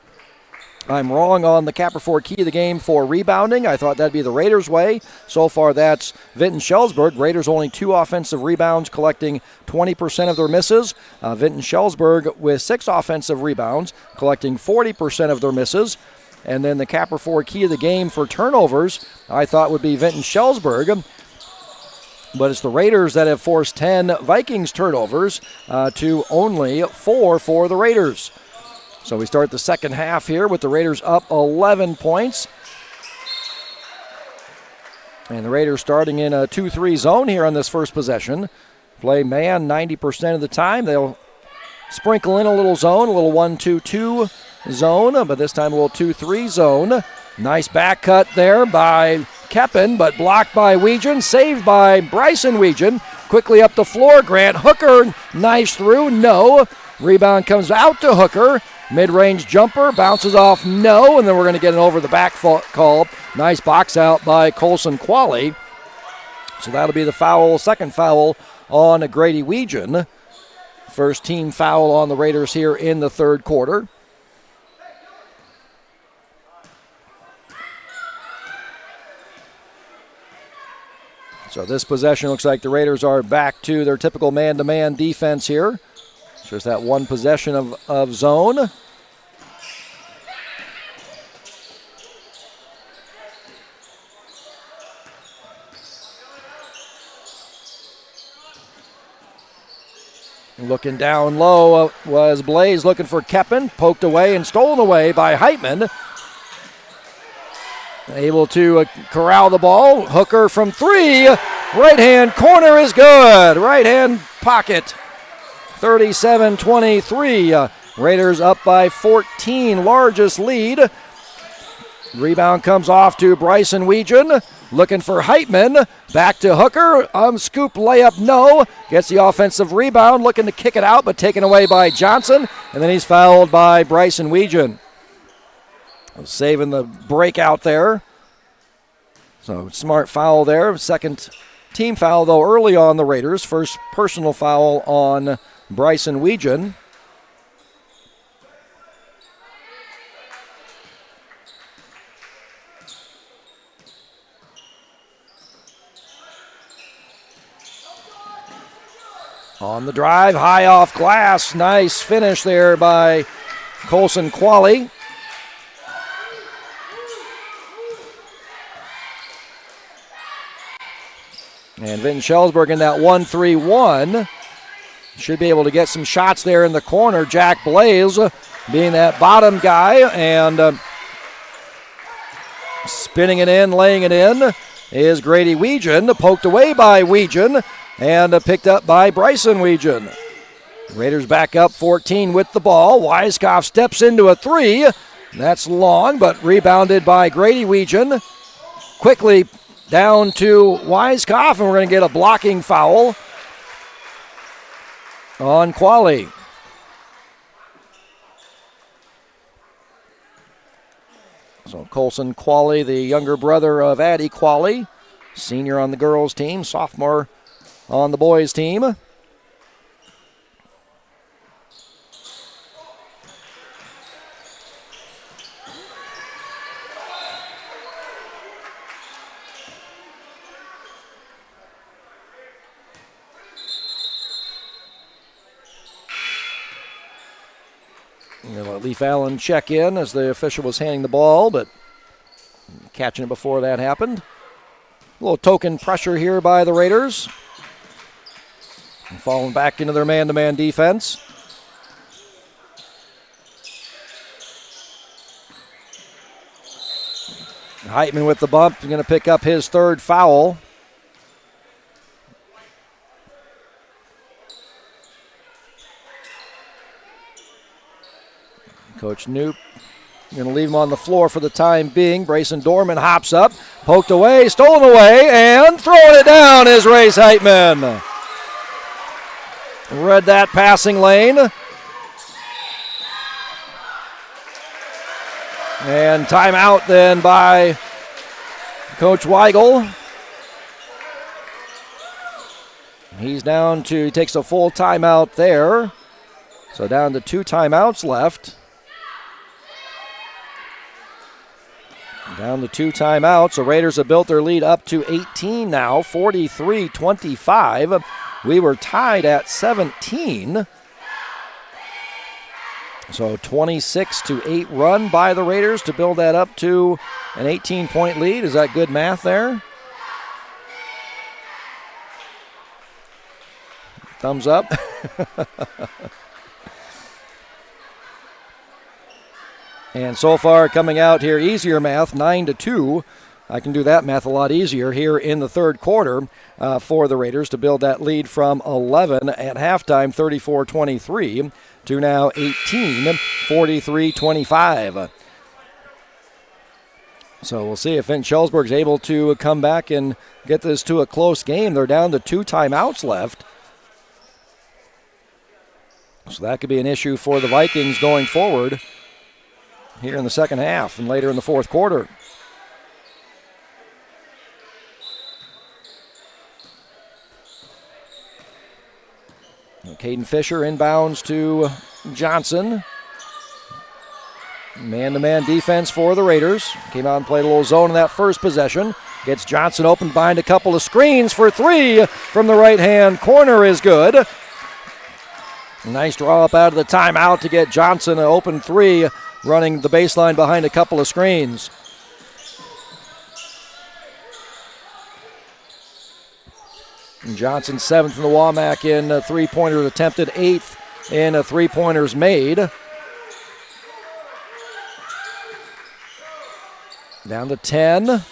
I'm wrong on the Capper Ford key of the game for rebounding. I thought that'd be the Raiders' way. So far, that's Vinton-Shellsburg. Raiders only 2 offensive rebounds, collecting 20% of their misses. Vinton-Shellsburg with 6 offensive rebounds, collecting 40% of their misses. And then the Capper Ford key of the game for turnovers, I thought would be Vinton-Shellsburg. But it's the Raiders that have forced 10 Vikings turnovers to only 4 for the Raiders. So we start the second half here with the Raiders up 11 points. And the Raiders starting in a 2-3 zone here on this first possession. Play man 90% of the time. They'll sprinkle in a little zone, a little 1-2-2 zone, but this time a little 2-3 zone. Nice back cut there by Keppen, but blocked by Weegan, saved by Bryson Weegan. Quickly up the floor, Grant Hooker, nice through, no. Rebound comes out to Hooker. Mid-range jumper, bounces off, no, and then we're going to get an over-the-back call. Nice box out by Colson Qualley. So that'll be the foul, second foul on Grady Weegan. First team foul on the Raiders here in the third quarter. So this possession looks like the Raiders are back to their typical man-to-man defense here. Just that one possession of zone. Looking down low was Blaze looking for Keppen. Poked away and stolen away by Heitman. Able to corral the ball. Hooker from 3. Right-hand corner is good. Right-hand pocket. 37-23. Raiders up by 14. Largest lead. Rebound comes off to Bryson Weegan. Looking for Heitman. Back to Hooker. Scoop layup, no. Gets the offensive rebound. Looking to kick it out, but taken away by Johnson. And then he's fouled by Bryson Weegan. Saving the breakout there. So smart foul there. Second team foul, though, early on the Raiders. First personal foul on Bryson Weegan. On the drive, high off glass. Nice finish there by Colson Qualley. And Vinton-Shellsburg in that 1-3-1. Should be able to get some shots there in the corner. Jack Blaze being that bottom guy and spinning it in, laying it in is Grady Weegan. Poked away by Weegan and picked up by Bryson Weegan. Raiders back up 14 with the ball. Weiskopf steps into a 3. That's long, but rebounded by Grady Weegan. Quickly down to Weiskopf, and we're going to get a blocking foul on Qualley. So Colson Qualley, the younger brother of Addie Qualley, senior on the girls' team, sophomore on the boys' team. Leaf Allen check in as the official was handing the ball, but catching it before that happened. A little token pressure here by the Raiders. And falling back into their man-to-man defense. Heitman with the bump, going to pick up his third foul. Coach Knoop going to leave him on the floor for the time being. Brayson Dorman hops up, poked away, stolen away, and throwing it down is Race Heitman. Read that passing lane. And timeout then by Coach Weigel. He takes a full timeout there. So down to 2 timeouts left. Down to 2 timeouts. The Raiders have built their lead up to 18 now, 43-25. We were tied at 17. So 26-8 run by the Raiders to build that up to an 18-point lead. Is that good math there? Thumbs up. And so far coming out here, easier math, 9-2. I can do that math a lot easier here in the third quarter for the Raiders to build that lead from 11 at halftime, 34-23, to now 18, 43-25. So we'll see if Vinton-Shellsburg is able to come back and get this to a close game. They're down to 2 timeouts left. So that could be an issue for the Vikings going forward here in the second half and later in the fourth quarter. Caden Fisher inbounds to Johnson. Man-to-man defense for the Raiders. Came out and played a little zone in that first possession. Gets Johnson open behind a couple of screens for 3 from the right-hand corner is good. Nice draw up out of the timeout to get Johnson an open 3, running the baseline behind a couple of screens. And Johnson 7th in the WAMAC in three-pointers attempted, 8th in three-pointers made. Down to 10.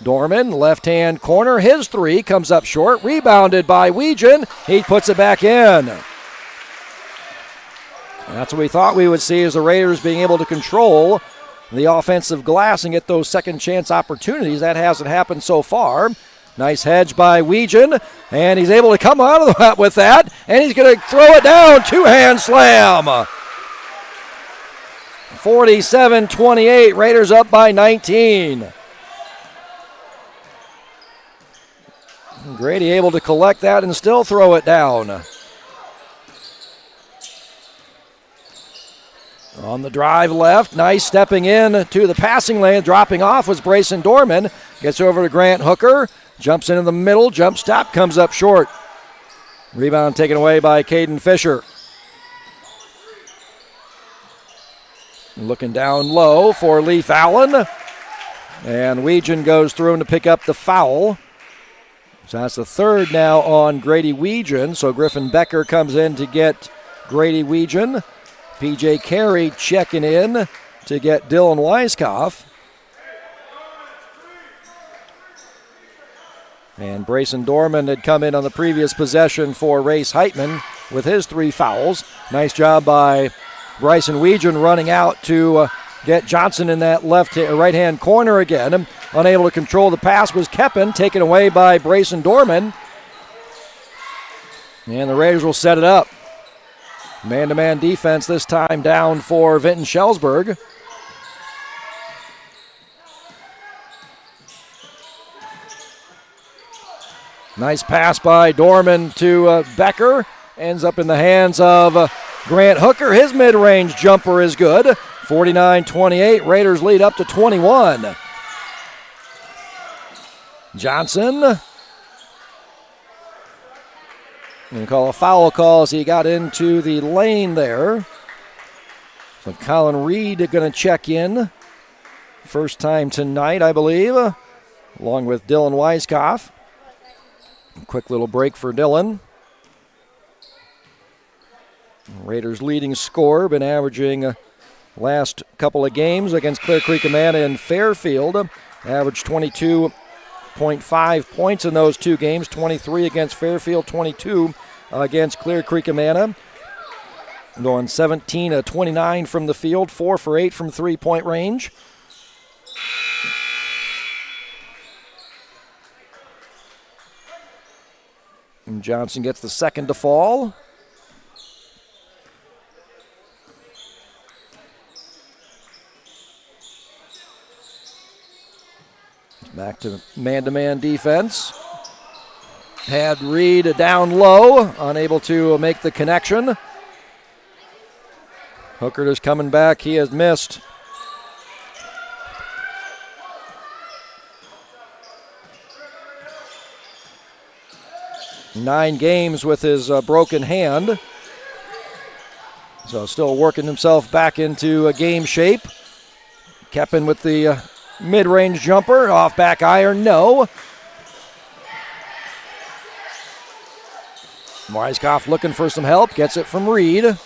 Dorman, left-hand corner. His 3 comes up short. Rebounded by Weegan. He puts it back in. And that's what we thought we would see, is the Raiders being able to control the offensive glass and get those second chance opportunities. That hasn't happened so far. Nice hedge by Weegan, and he's able to come out of that with that, and he's going to throw it down. 2-hand slam. 47-28, Raiders up by 19. Grady able to collect that and still throw it down. On the drive left, nice stepping in to the passing lane. Dropping off was Brayson Dorman. Gets over to Grant Hooker. Jumps into the middle. Jump stop comes up short. Rebound taken away by Caden Fisher. Looking down low for Leaf Allen. And Weegan goes through him to pick up the foul. So that's the third now on Grady Weegan. So Griffin Becker comes in to get Grady Weegan. P.J. Carey checking in to get Dylan Weiskopf. And Brayson Dorman had come in on the previous possession for Race Heitman with his 3 fouls. Nice job by Bryson Weegan running out to get Johnson in that right-hand corner again. Unable to control the pass was Keppen, taken away by Brayson Dorman. And the Raiders will set it up. Man-to-man defense this time down for Vinton-Shellsburg. Nice pass by Dorman to Becker. Ends up in the hands of Grant Hooker. His mid-range jumper is good. 49-28. Raiders lead up to 21. Johnson. Going to call a foul call as he got into the lane there. So Colin Reed going to check in. First time tonight, I believe, along with Dylan Weiskopf. Quick little break for Dylan. Raiders' leading scorer, been averaging last couple of games against Clear Creek Amana and Fairfield. Averaged 22.5 points in those two games, 23 against Fairfield, 22 against Clear Creek Amana. Going 17 of 29 from the field, 4 for 8 from three-point range. And Johnson gets the second to fall. Back to man-to-man defense. Had Reed down low, unable to make the connection. Hooker is coming back. He has missed. Nine games with his broken hand. So still working himself back into game shape. Keppen with the mid-range jumper. Off back iron, no. Weiskopf looking for some help. Gets it from Reed.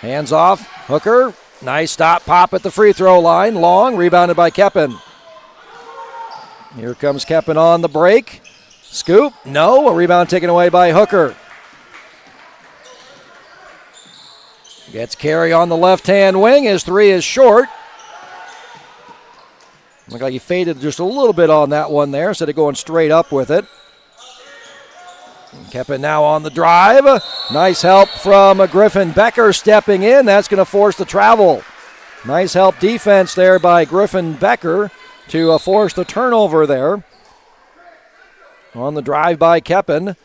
Hands off, Hooker, nice stop, pop at the free throw line, long, rebounded by Keppen. Here comes Keppen on the break, scoop, no, a rebound taken away by Hooker. Gets Carey on the left-hand wing, his three is short. Looked like he faded just a little bit on that one there, instead of going straight up with it. Keppen now on the drive. Nice help from Griffin Becker stepping in. That's going to force the travel. Nice help defense there by Griffin Becker to force the turnover there. On the drive by Keppen.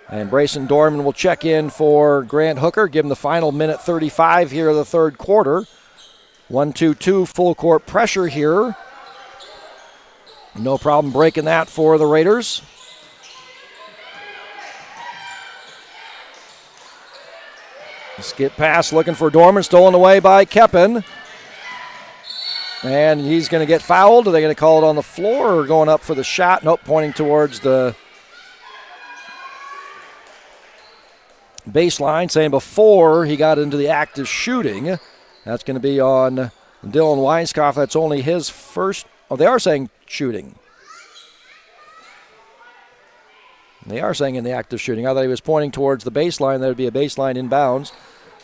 And Brayson Dorman will check in for Grant Hooker. Give him the final minute 35 here of the third quarter. 1-2-2 full court pressure here. No problem breaking that for the Raiders. Skip pass looking for Dorman, stolen away by Keppen. And he's going to get fouled. Are they going to call it on the floor or going up for the shot? Nope, pointing towards the baseline, saying before he got into the act of shooting. That's going to be on Dylan Weiskopf. That's only his first. Oh, they are saying shooting. They are saying in the act of shooting. I thought he was pointing towards the baseline. That would be a baseline inbounds.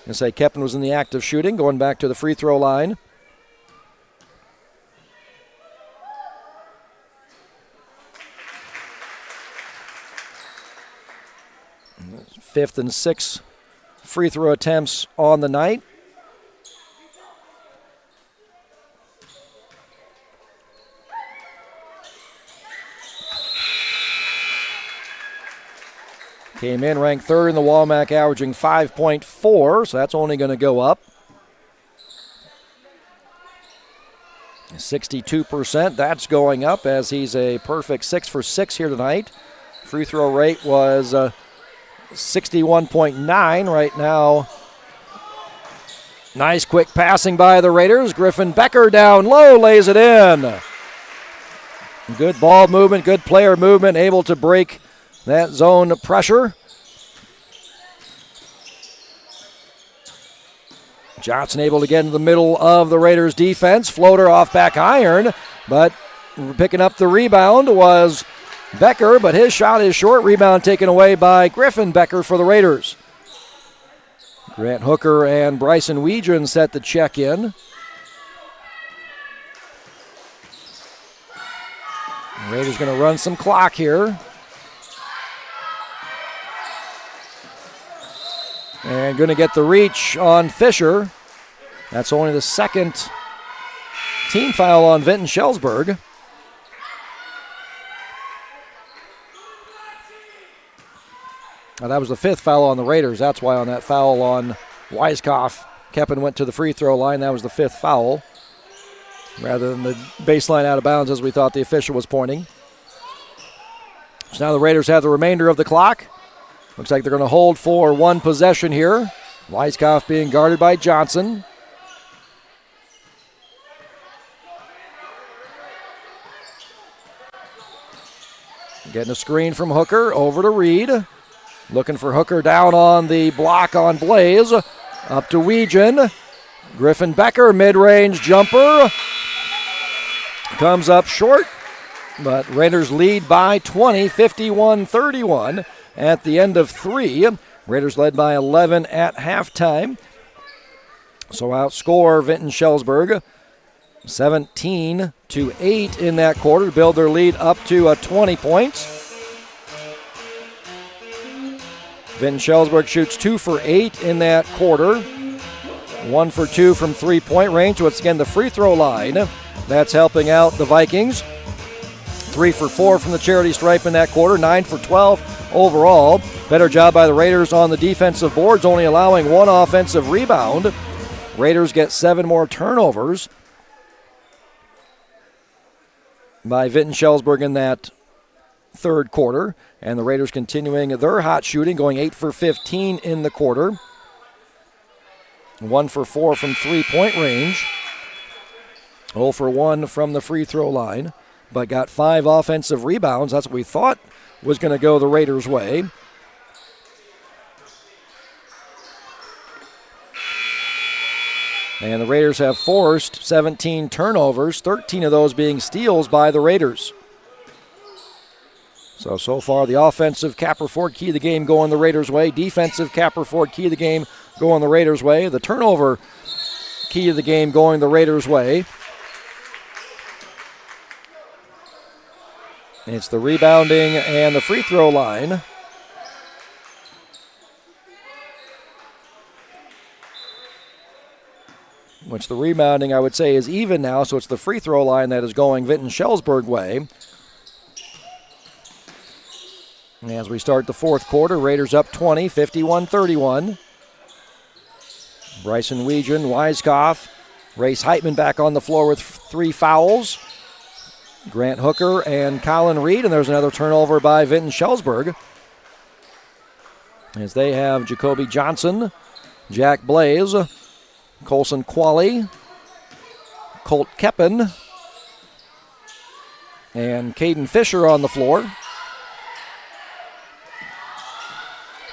And say Keppen was in the act of shooting, going back to the free throw line. Fifth and sixth free throw attempts on the night. Came in ranked third in the Walmack, averaging 5.4, so that's only going to go up. 62%, that's going up as he's a perfect 6 for 6 here tonight. Free throw rate was 61.9 right now. Nice quick passing by the Raiders. Griffin Becker down low, lays it in. Good ball movement, good player movement, able to break that zone pressure. Johnson able to get into the middle of the Raiders defense. Floater off back iron, but picking up the rebound was Becker, but his shot is short. Rebound taken away by Griffin Becker for the Raiders. Grant Hooker and Bryson Weedron set the check in. Raiders going to run some clock here. And going to get the reach on Fisher. That's only the second team foul on Vinton-Shellsburg. Now that was the fifth foul on the Raiders. That's why on that foul on Weiskopf, Keppen went to the free throw line. That was the fifth foul, rather than the baseline out of bounds as we thought the official was pointing. So now the Raiders have the remainder of the clock. Looks like they're going to hold for one possession here. Weiskopf being guarded by Johnson. Getting a screen from Hooker over to Reed. Looking for Hooker down on the block on Blaze. Up to Weegan. Griffin Becker, mid-range jumper. Comes up short, but Raiders lead by 20, 51-31 at the end of 3. Raiders led by 11 at halftime. So outscore Vinton-Shellsburg 17-8 in that quarter to build their lead up to 20 points. Vinton-Shellsburg shoots 2 for 8 in that quarter. 1 for 2 from three-point range. Once again, the free throw line. That's helping out the Vikings. 3 for 4 from the charity stripe in that quarter. 9 for 12 overall. Better job by the Raiders on the defensive boards, only allowing 1 offensive rebound. Raiders get 7 more turnovers by Vinton-Shellsburg in that third quarter. And the Raiders continuing their hot shooting, going 8 for 15 in the quarter. 1 for 4 from three-point range. 0 for 1 from the free throw line, but got 5 offensive rebounds. That's what we thought was going to go the Raiders' way. And the Raiders have forced 17 turnovers, 13 of those being steals by the Raiders. So far the offensive Capperford key of the game going the Raiders' way. Defensive Capperford key of the game going the Raiders' way. The turnover key of the game going the Raiders' way. It's the rebounding and the free throw line. Which the rebounding, I would say, is even now, so it's the free throw line that is going Vinton-Shellsburg way. And as we start the fourth quarter, Raiders up 20, 51-31. Bryson Weegan, Weiskopf, Race Heitman back on the floor with 3 fouls. Grant Hooker and Colin Reed, and there's another turnover by Vinton-Shellsburg. As they have Jacoby Johnson, Jack Blaze, Colson Qualley, Colt Keppen, and Caden Fisher on the floor.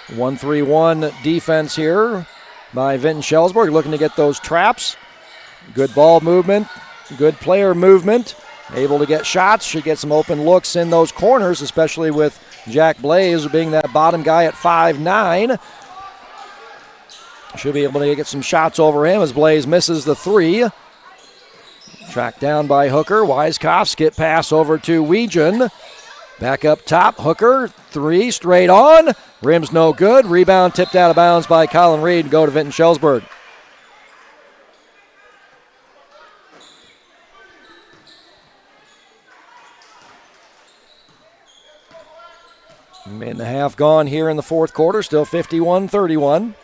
1-3-1 defense here by Vinton-Shellsburg, looking to get those traps. Good ball movement, good player movement. Able to get shots, should get some open looks in those corners, especially with Jack Blaze being that bottom guy at 5'9". Should be able to get some shots over him as Blaze misses the 3. Tracked down by Hooker. Weiskopf, skip pass over to Weegan. Back up top, Hooker, 3 straight on. Rim's no good. Rebound tipped out of bounds by Colin Reed. Go to Vinton-Shellsburg. Minute and a half gone here in the fourth quarter, still 51-31.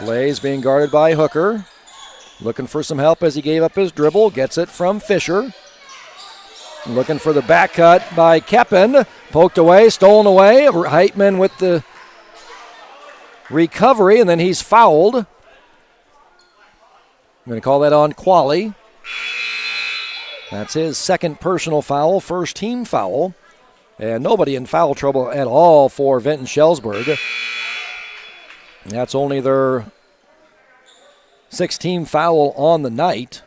Blaze being guarded by Hooker. Looking for some help as he gave up his dribble. Gets it from Fisher. Looking for the back cut by Keppen. Poked away, stolen away. Heitman with the recovery, and then he's fouled. I'm going to call that on Qualley. That's his second personal foul, first team foul. And nobody in foul trouble at all for Vinton-Shellsburg. That's only their 6th-team foul on the night.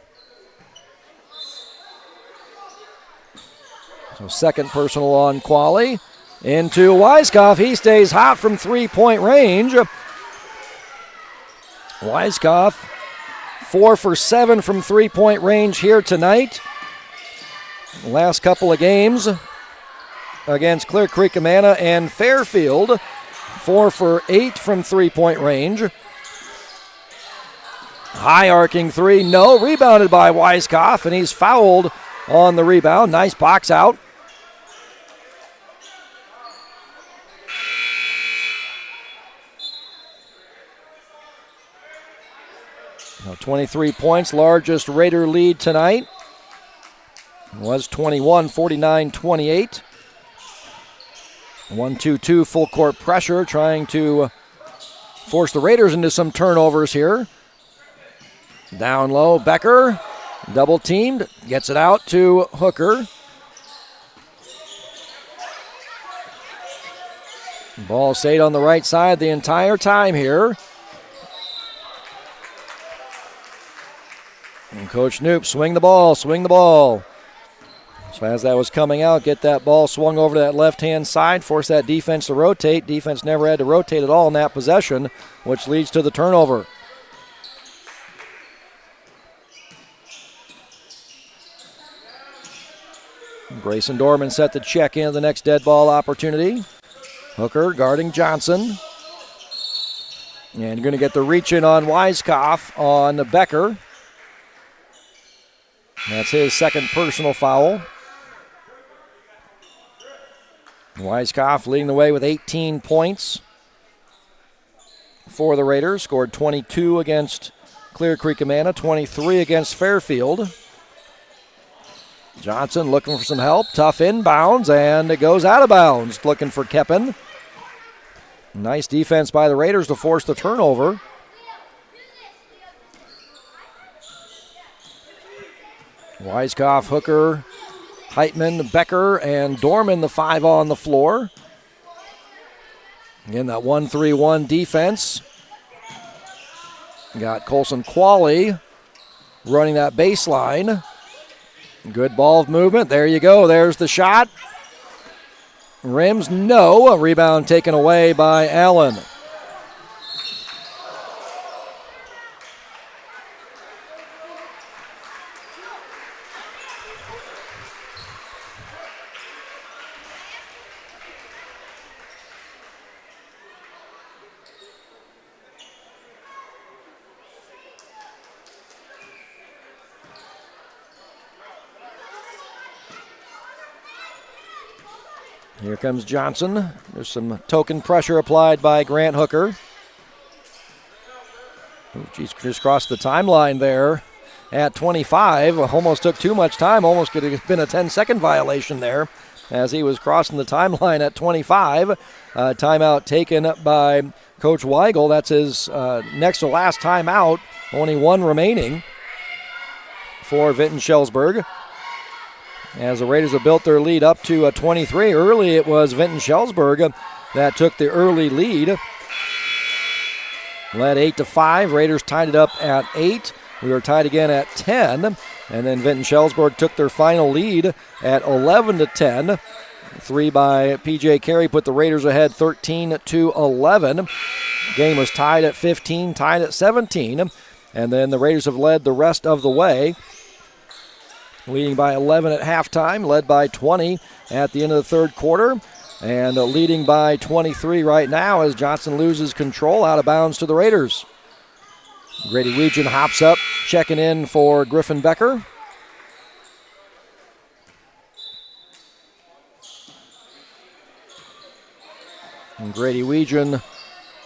So second personal on Qualley. Into Weiskopf. He stays hot from three-point range. Weiskopf, 4 for 7 from three-point range here tonight. Last couple of games against Clear Creek, Amana, and Fairfield. 4 for 8 from three-point range. High arcing 3, no. Rebounded by Weiskopf, and he's fouled on the rebound. Nice box out. Now 23 points, largest Raider lead tonight. It was 21, 49-28. 1-2-2 full court pressure, trying to force the Raiders into some turnovers here. Down low, Becker, double teamed, gets it out to Hooker. Ball stayed on the right side the entire time here. And Coach Knoop, swing the ball. So as that was coming out, get that ball swung over to that left-hand side, force that defense to rotate. Defense never had to rotate at all in that possession, which leads to the turnover. Grayson Dorman set to check in the next dead ball opportunity. Hooker guarding Johnson. And you're going to get the reach in on Weiskopf on Becker. That's his second personal foul. Weiskopf leading the way with 18 points for the Raiders. Scored 22 against Clear Creek Amana, 23 against Fairfield. Johnson looking for some help. Tough inbounds, and it goes out of bounds. Looking for Keppen. Nice defense by the Raiders to force the turnover. Weiskopf, Hooker, Heitman, Becker, and Dorman, the five on the floor. Again, that 1-3-1 defense. Got Colson Qualley running that baseline. Good ball movement. There you go. There's the shot. Rims, no. A rebound taken away by Allen. Here comes Johnson. There's some token pressure applied by Grant Hooker. He's just crossed the timeline there at 25. Almost took too much time. Almost could have been a 10-second violation there as he was crossing the timeline at 25. Timeout taken by Coach Weigel. That's his next to last timeout. Only one remaining for Vinton-Shellsburg. As the Raiders have built their lead up to 23. Early it was Vinton-Shellsburg that took the early lead. Led 8-5. Raiders tied it up at 8. We were tied again at 10. And then Vinton-Shellsburg took their final lead at 11-10. 3 by P.J. Carey put the Raiders ahead 13-11. Game was tied at 15, tied at 17. And then the Raiders have led the rest of the way. Leading by 11 at halftime, led by 20 at the end of the third quarter, and leading by 23 right now as Johnson loses control out of bounds to the Raiders. Grady Weegan hops up, checking in for Griffin Becker. And Grady Weegan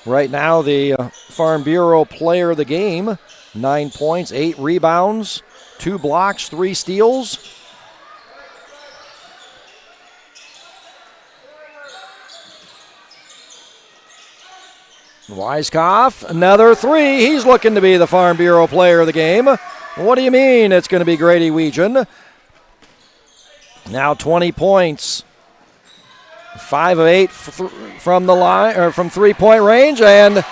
right now the Farm Bureau player of the game. 9 points, 8 rebounds. 2 blocks, 3 steals. Weiskopf, another 3. He's looking to be the Farm Bureau player of the game. What do you mean it's going to be Grady Weegan? Now 20 points. 5 of 8 from the line, or from 3-point range, and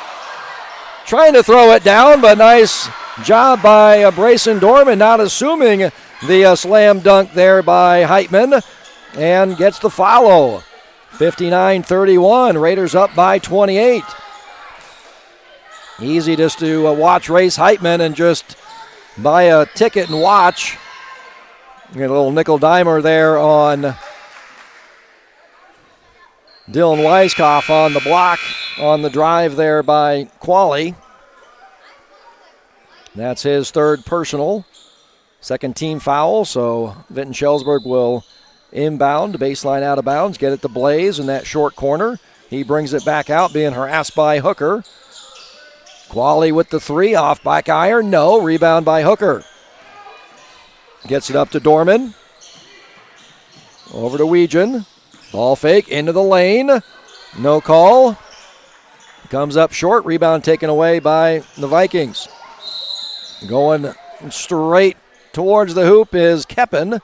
trying to throw it down, but nice job by Brayson Dorman, not assuming the slam dunk there by Heitman, and gets the follow. 59-31, Raiders up by 28. Easy just to watch Race Heitman and just buy a ticket and watch. Get a little nickel dimer there on Dylan Weiskopf on the block on the drive there by Qualley. That's his third personal. Second team foul, so Vinton-Shellsburg will inbound, baseline out of bounds, get it to Blaze in that short corner. He brings it back out, being harassed by Hooker. Qualley with the 3, off back iron, no, rebound by Hooker. Gets it up to Dorman. Over to Weegan. Ball fake into the lane. No call. Comes up short. Rebound taken away by the Vikings. Going straight towards the hoop is Keppen,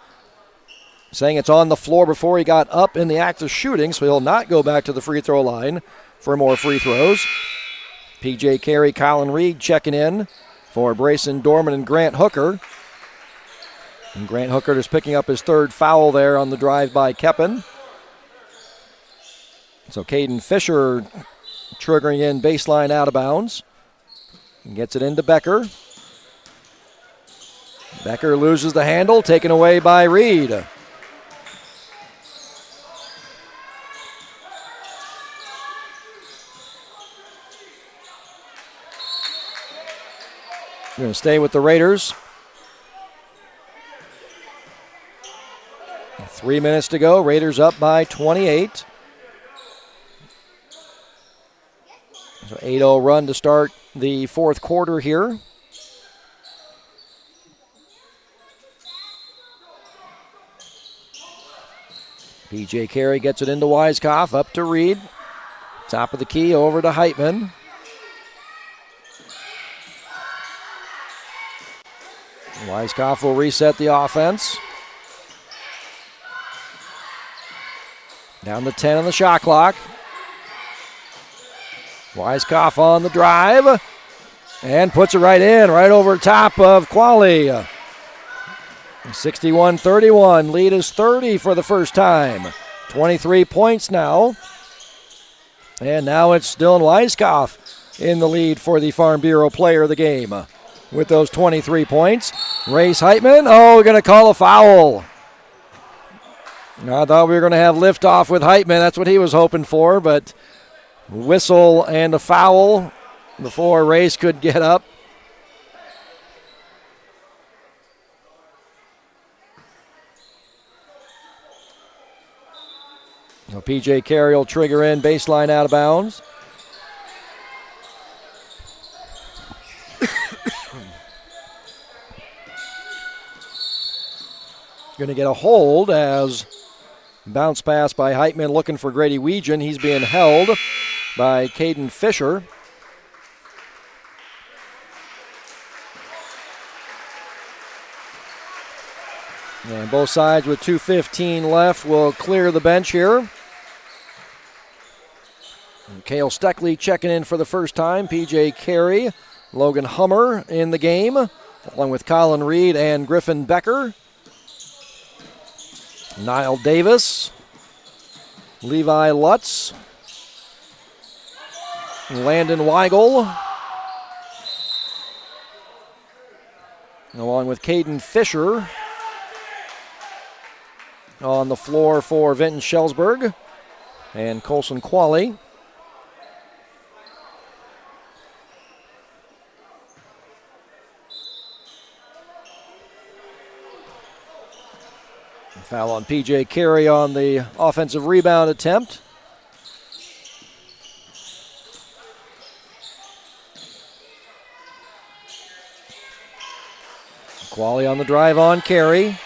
saying it's on the floor before he got up in the act of shooting, so he'll not go back to the free throw line for more free throws. P.J. Carey, Colin Reed checking in for Brayson Dorman and Grant Hooker. And Grant Hooker is picking up his third foul there on the drive by Keppen. So Caden Fisher triggering in baseline out of bounds. And gets it into Becker. Becker loses the handle, taken away by Reed. We're going to stay with the Raiders. 3 minutes to go. Raiders up by 28. So 8-0 run to start the fourth quarter here. P.J. Carey gets it into Weiskopf, up to Reed. Top of the key, over to Heitman. Weiskopf will reset the offense. Down to 10 on the shot clock. Weiskopf on the drive and puts it right in, right over top of Qualley. 61-31, lead is 30 for the first time. 23 points now. And now it's Dylan Weiskopf in the lead for the Farm Bureau player of the game with those 23 points. Race Heitman, we're going to call a foul. I thought we were going to have liftoff with Heitman. That's what he was hoping for, but whistle and a foul before Race could get up. So P.J. Carey will trigger in baseline out of bounds. Going to get a hold as bounce pass by Heitman looking for Grady Weegan. He's being held by Caden Fisher. And both sides with 2:15 left will clear the bench here. And Cale Steckley checking in for the first time. P.J. Carey, Logan Hummer in the game, along with Colin Reed and Griffin Becker. Niall Davis, Levi Lutz, Landon Weigel, along with Caden Fisher on the floor for Vinton-Shellsburg and Colson Qualley. Foul on P.J. Carey on the offensive rebound attempt. Qualley on the drive on Carey.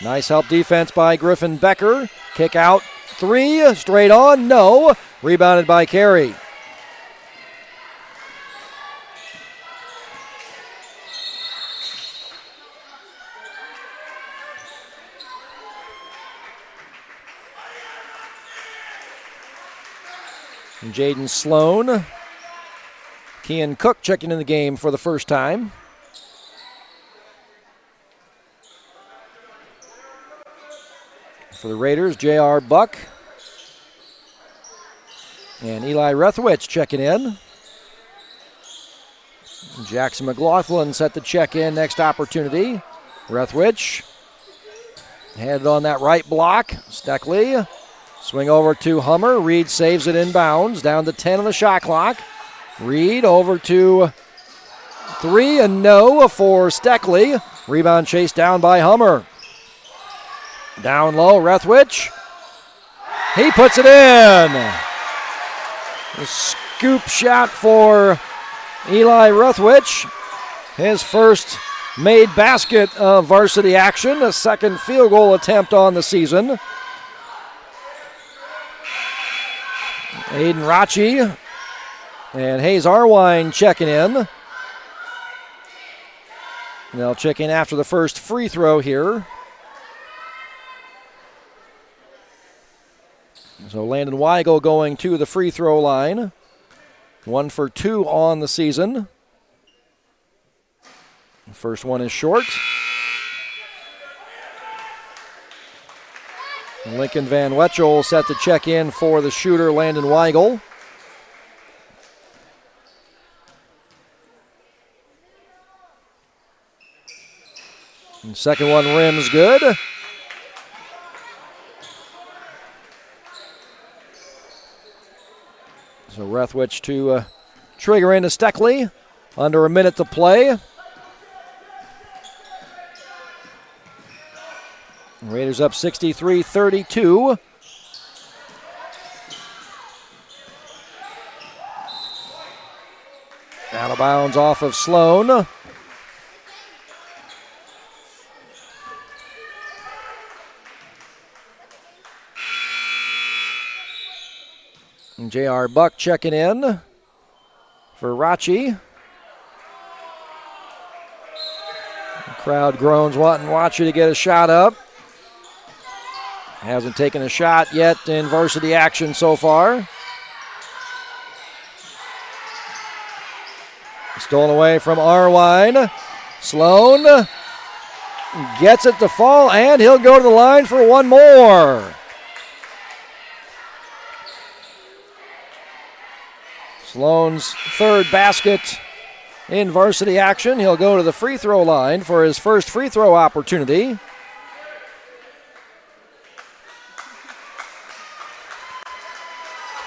Nice help defense by Griffin Becker. Kick out, three, straight on, no. Rebounded by Carey. And Jaden Sloan. Kean Cook checking in the game for the first time. For the Raiders, J.R. Buck. And Eli Rethwich checking in. Jackson McLaughlin set the check in, next opportunity. Rethwich headed on that right block. Steckley. Swing over to Hummer. Reed saves it inbounds. Down to 10 on the shot clock. Reed over to 3 and no for Steckley. Rebound chased down by Hummer. Down low, Rethwich. He puts it in. A scoop shot for Eli Rethwich. His first made basket of varsity action. A second field goal attempt on the season. Aiden Rachi and Hayes Arwine checking in. They'll check in after the first free throw here. So Landon Weigel going to the free throw line. 1 for 2 on the season. The first one is short. Lincoln Van Wetchel set to check in for the shooter Landon Weigel. And second one rims good. So Rethwich to trigger into Steckley. Under a minute to play. Raiders up 63-32. Out of bounds off of Sloan. And J.R. Buck checking in for Rachi. The crowd groans wanting Rachi to get a shot up. Hasn't taken a shot yet in varsity action so far. Stolen away from Arwine. Sloan gets it to fall, and he'll go to the line for one more. Sloan's third basket in varsity action. He'll go to the free throw line for his first free throw opportunity.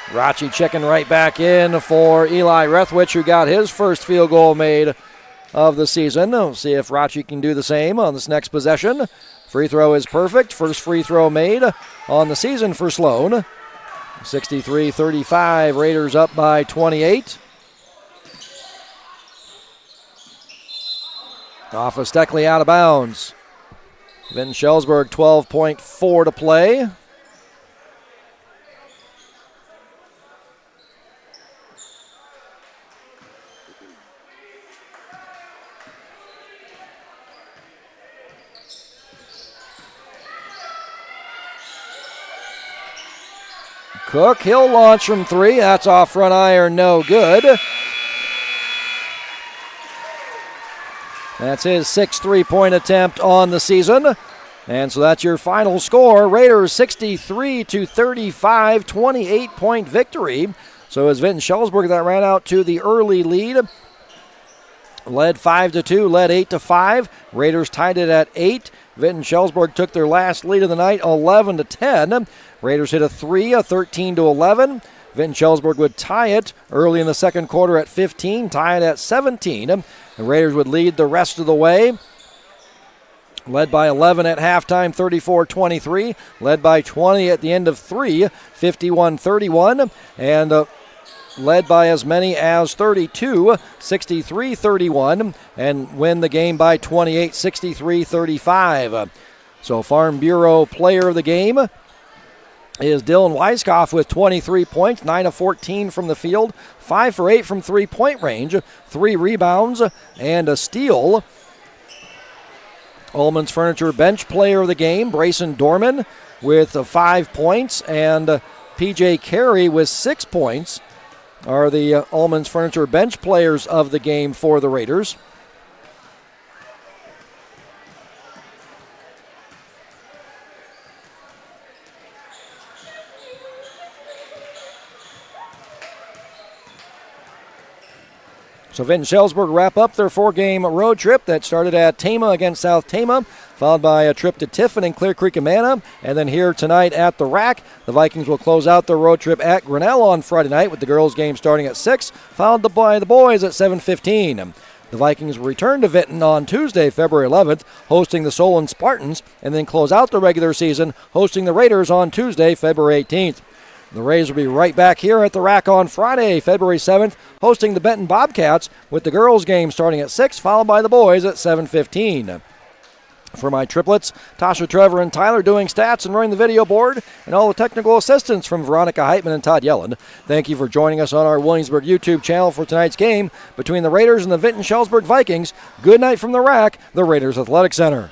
Rachi checking right back in for Eli Rethwich, who got his first field goal made of the season. We'll see if Rachi can do the same on this next possession. Free throw is perfect. First free throw made on the season for Sloan. 63-35, Raiders up by 28. Off of Steckley, out of bounds. Vinton-Shellsburg, 12.4 to play. Cook, he'll launch from three. That's off front iron, no good. That's his sixth three-point attempt on the season. And so that's your final score. Raiders 63-35, 28-point victory. So as Vinton-Shellsburg that ran out to the early lead, led 5-2, led 8-5. Raiders tied it at 8. Vinton-Shellsburg took their last lead of the night, 11-10. Raiders hit a 3, 13-11. Vinton-Shellsburg would tie it early in the second quarter at 15, tie it at 17. The Raiders would lead the rest of the way. Led by 11 at halftime, 34-23. Led by 20 at the end of 3, 51-31. And led by as many as 32, 63-31, and win the game by 28, 63-35. So Farm Bureau player of the game is Dylan Weiskopf with 23 points, 9 of 14 from the field, 5 for 8 from three-point range, 3 rebounds, and a steal. Ullman's Furniture bench player of the game, Brayson Dorman with 5 points, and P.J. Carey with 6 points. Are the Ullman's Furniture bench players of the game for the Raiders. So Vinton-Shellsburg wrap up their 4-game road trip that started at Tama against South Tama, followed by a trip to Tiffin and Clear Creek Amana, and then here tonight at the Rack. The Vikings will close out their road trip at Grinnell on Friday night with the girls' game starting at 6, followed by the boys at 7:15. The Vikings will return to Vinton on Tuesday, February 11th, hosting the Solon Spartans, and then close out the regular season hosting the Raiders on Tuesday, February 18th. The Rays will be right back here at the Rack on Friday, February 7th, hosting the Benton Bobcats with the girls' game starting at 6, followed by the boys at 7:15. For my triplets, Tasha, Trevor, and Tyler doing stats and running the video board, and all the technical assistance from Veronica Heitman and Todd Yelland. Thank you for joining us on our Williamsburg YouTube channel for tonight's game between the Raiders and the Vinton-Shellsburg Vikings. Good night from the RAC, the Raiders Athletic Center.